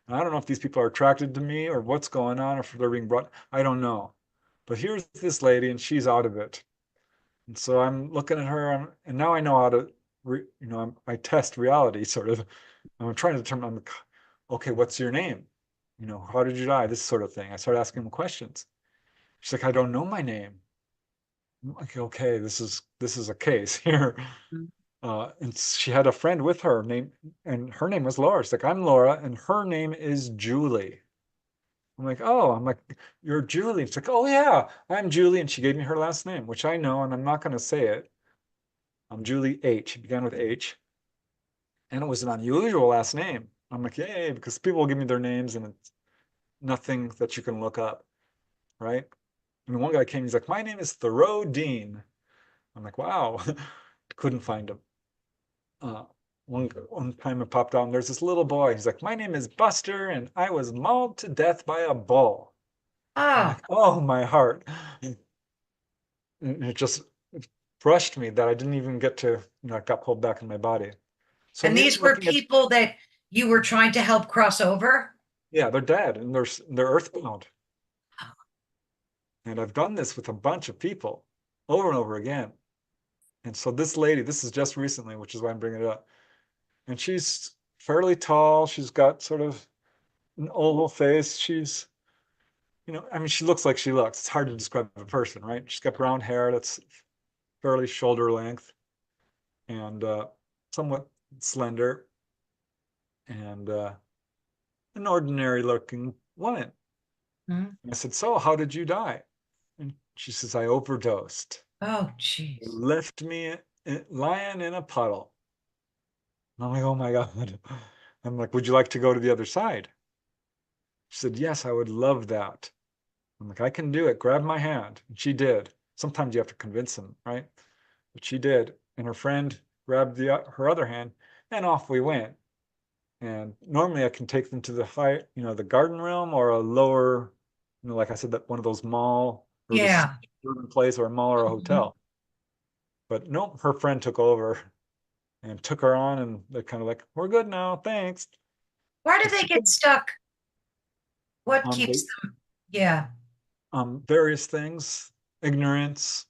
A: And I don't know if these people are attracted to me or what's going on, or if they're being brought, I don't know. But here's this lady and she's out of it. And so I'm looking at her, and now I know how to, I test reality sort of. I'm trying to determine, okay, what's your name? How did you die? This sort of thing. I started asking them questions. She's like, I don't know my name. I'm like, okay, this is a case here.
B: Mm.
A: And she had a friend with her and her name was Laura. She's like, I'm Laura, and her name is Julie. I'm like, you're Julie. She's like, oh yeah, I'm Julie. And she gave me her last name, which I know, and I'm not going to say it. I'm Julie H. It began with H, and it was an unusual last name. I'm like, yay, because people will give me their names, and it's nothing that you can look up, right? And one guy came, he's like, my name is Thoreau Dean. I'm like, wow, couldn't find him. Uh, one time it popped out, and there's this little boy. He's like, my name is Buster, and I was mauled to death by a bull. I'm
B: Oh,
A: like, oh, my heart. And it just brushed me that I didn't even get to, I got pulled back in my body. So
B: and
A: me
B: these were
A: looking at,
B: people that you were trying to help cross over?
A: yeah, they're dead and they're earthbound. And I've done this with a bunch of people over and over again. And so this lady, this is just recently, which is why I'm bringing it up. And she's fairly tall. She's got sort of an oval face. I mean, she looks like she looks. It's hard to describe a person, right? She's got brown hair that's fairly shoulder length and somewhat slender and an ordinary looking woman.
B: Hmm.
A: And I said, so how did you die? And she says, I overdosed.
B: Oh,
A: They
B: jeez.
A: left me lying in a puddle. And I'm like, oh my God. I'm like, would you like to go to the other side? She said, yes, I would love that. I'm like, I can do it. Grab my hand. And she did. Sometimes you have to convince them, right? But she did. And her friend grabbed her other hand, And off we went. And normally I can take them to the high, the garden realm or a lower, like I said, that one of those mall or this
B: Yeah.
A: urban place or a mall or a
B: Mhm.
A: hotel. But nope, her friend took over and took her on, and they're kind of like, "We're good now, thanks."
B: Why do
A: Because
B: they get stuck? What
A: they
B: keeps them? Yeah.
A: various things, ignorance.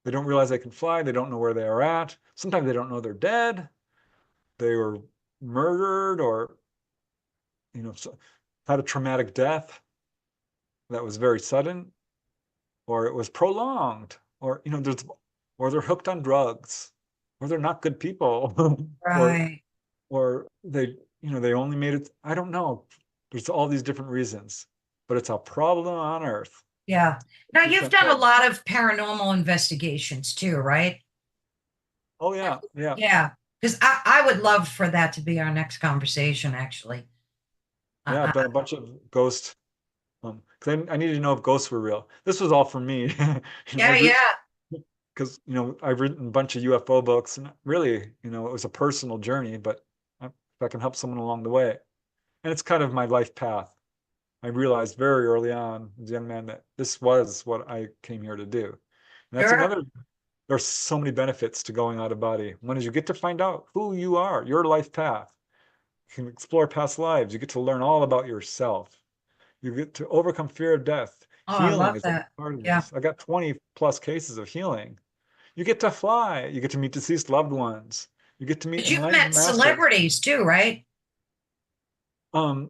A: They don't realize they can fly. They don't know where they are at. Sometimes they don't know they're dead. They were murdered or so, had a traumatic death that was very sudden, or it was prolonged, or or they're hooked on drugs, or they're not good people, or
B: Right.
A: they only made it. I don't know. There's all these different reasons, but it's a problem on Earth.
B: Yeah. Now you've
A: 100%
B: done a
A: problem.
B: lot of paranormal investigations too, right?
A: Oh yeah, yeah,
B: Yeah. Because I would love for that to be our next conversation, actually.
A: yeah. I've done a bunch of ghost. Because I needed to know if ghosts were real. This was all for me.
B: Yeah,
A: I've
B: yeah.
A: because I've written a bunch of UFO books, and really, it was a personal journey, but if I can help someone along the way, and it's kind of my life path. I realized very early on as a young man that this was what I came here to do. And that's
B: Sure.
A: another, there's so many benefits to going out of body. One is you get to find out who you are, your life path. You can explore past lives. You get to learn all about yourself. You get to overcome fear of death.
B: Oh, I
A: Healing
B: love
A: is a big
B: that.
A: part of
B: Yeah.
A: this. I got 20 plus cases of healing. You get to fly. You get to meet deceased loved ones. You get to meet
B: But you've
A: enlightened
B: met
A: masters.
B: celebrities too, right?
A: Um,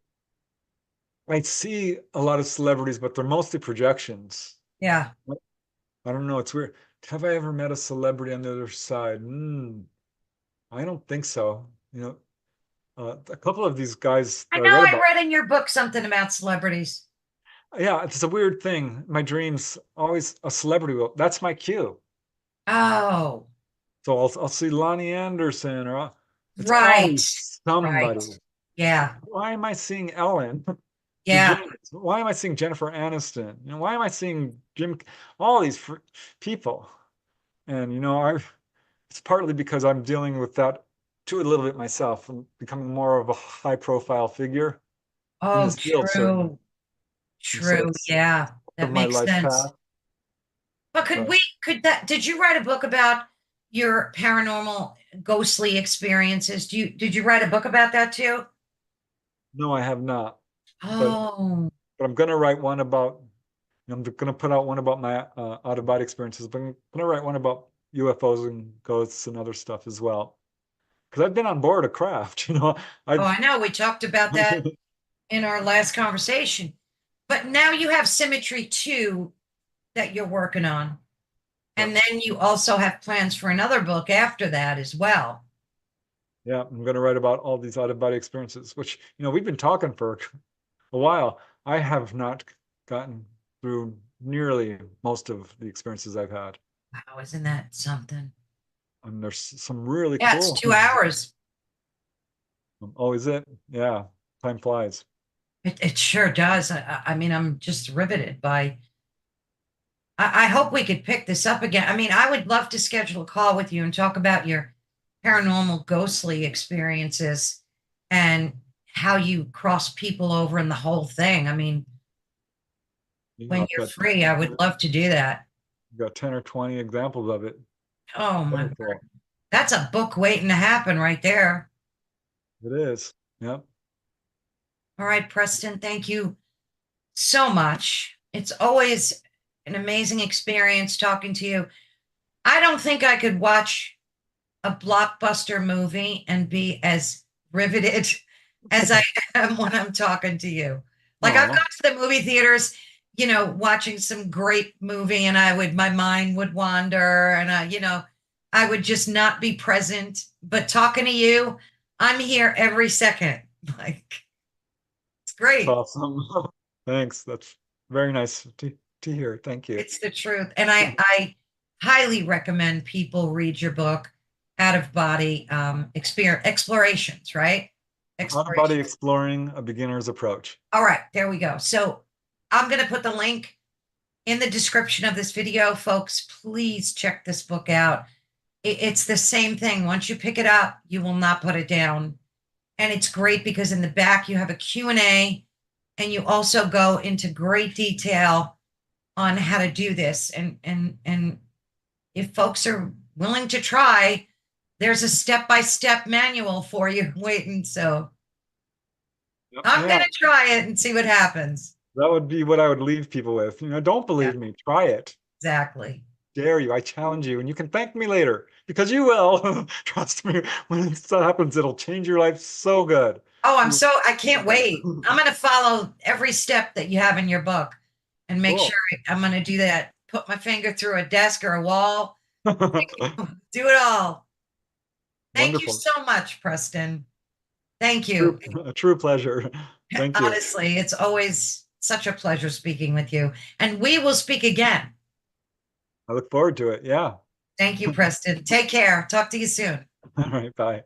A: I see a lot of celebrities, but they're mostly projections.
B: Yeah.
A: I don't know. It's weird. Have I ever met a celebrity on the other side? I don't think so. A couple of these guys
B: I
A: that I
B: know
A: read
B: I
A: about.
B: read in your book something about celebrities.
A: Yeah, it's a weird thing. My dreams always a celebrity will. That's my cue.
B: Oh,
A: So I'll see Lonnie Anderson, or it's
B: right.
A: always
B: Right.
A: somebody.
B: Yeah.
A: Why am I seeing Ellen
B: Yeah.
A: DeGeneres? Why am I seeing Jennifer Aniston? Why am I seeing all these people? And it's partly because I'm dealing with that too a little bit myself and becoming more of a high profile figure in
B: Oh,
A: this field, certainly.
B: true.
A: And so
B: True.
A: it's
B: Yeah.
A: of
B: That
A: my
B: makes
A: life
B: sense.
A: path.
B: But
A: But
B: did you write a book about your paranormal ghostly experiences? Did you write a book about that too?
A: no, I have not. But
B: Oh,
A: but I'm gonna write one about. I'm gonna put out one about my out of body experiences. But I'm gonna write one about UFOs and ghosts and other stuff as well. Because I've been on board a craft.
B: oh,
A: I've
B: I know. We talked about that in our last conversation. But now you have Symmetry 2 that you're working on.
A: yeah,
B: And then you also have plans for another book after that as well.
A: yeah, I'm gonna write about all these out of body experiences, which we've been talking for a while. I have not gotten through nearly most of the experiences I've had.
B: Wow, isn't that something?
A: And there's some really
B: Yeah, it's
A: cool.
B: 2 hours.
A: Oh, is it? Yeah, time flies.
B: It sure does. I mean, I'm just riveted by. I hope we could pick this up again. I mean, I would love to schedule a call with you and talk about your paranormal ghostly experiences and how you cross people over and the whole thing. I mean, when
A: I've
B: you're
A: got
B: free, I would love to do that.
A: 10 or 20 examples of it.
B: Oh my
A: Very
B: word.
A: cool.
B: That's a book waiting to happen right there.
A: It is. Yep.
B: All right, Preston, thank you so much. It's always an amazing experience talking to you. I don't think I could watch a blockbuster movie and be as riveted as I am when I'm talking to you. Like I've gone
A: Oh,
B: to the movie theaters, watching some great movie and my mind would wander and I would just not be present. But talking to you, I'm here every second. Like it's
A: it's
B: great.
A: awesome. Thanks. That's very nice to hear. Thank you.
B: It's the truth. And I highly recommend people read your book, Out of Body Explorations, right?
A: Out of body
B: Explorations.
A: exploring a beginner's approach.
B: All right, there we go. So I'm going to put the link in the description of this video, folks. Please check this book out. it's the same thing. Once you pick it up, you will not put it down. And it's great because in the back you have a Q&A, and you also go into great detail on how to do this. And if folks are willing to try, there's a step-by-step manual for you waiting. So I'm
A: Yeah,
B: gonna try it and see what happens.
A: that would be what I would leave people with. Don't
B: Yeah,
A: believe me, try it.
B: exactly.
A: Dare you, I challenge you, and you can thank me later because you will. Trust me, when it happens, it'll change your life so good.
B: Oh,
A: You
B: I can't wait.
A: will.
B: I'm gonna follow every step that you have in your book and make sure
A: Cool.
B: I'm gonna do that. Put my finger through a desk or a wall, do it all. Thank you
A: Wonderful.
B: so much, Preston. Thank
A: True,
B: you.
A: a true pleasure. Thank you.
B: Honestly, it's always such a pleasure speaking with you. And we will speak again.
A: I look forward to it. Yeah.
B: Thank you, Preston. Take care. Talk to you soon.
A: All right, bye.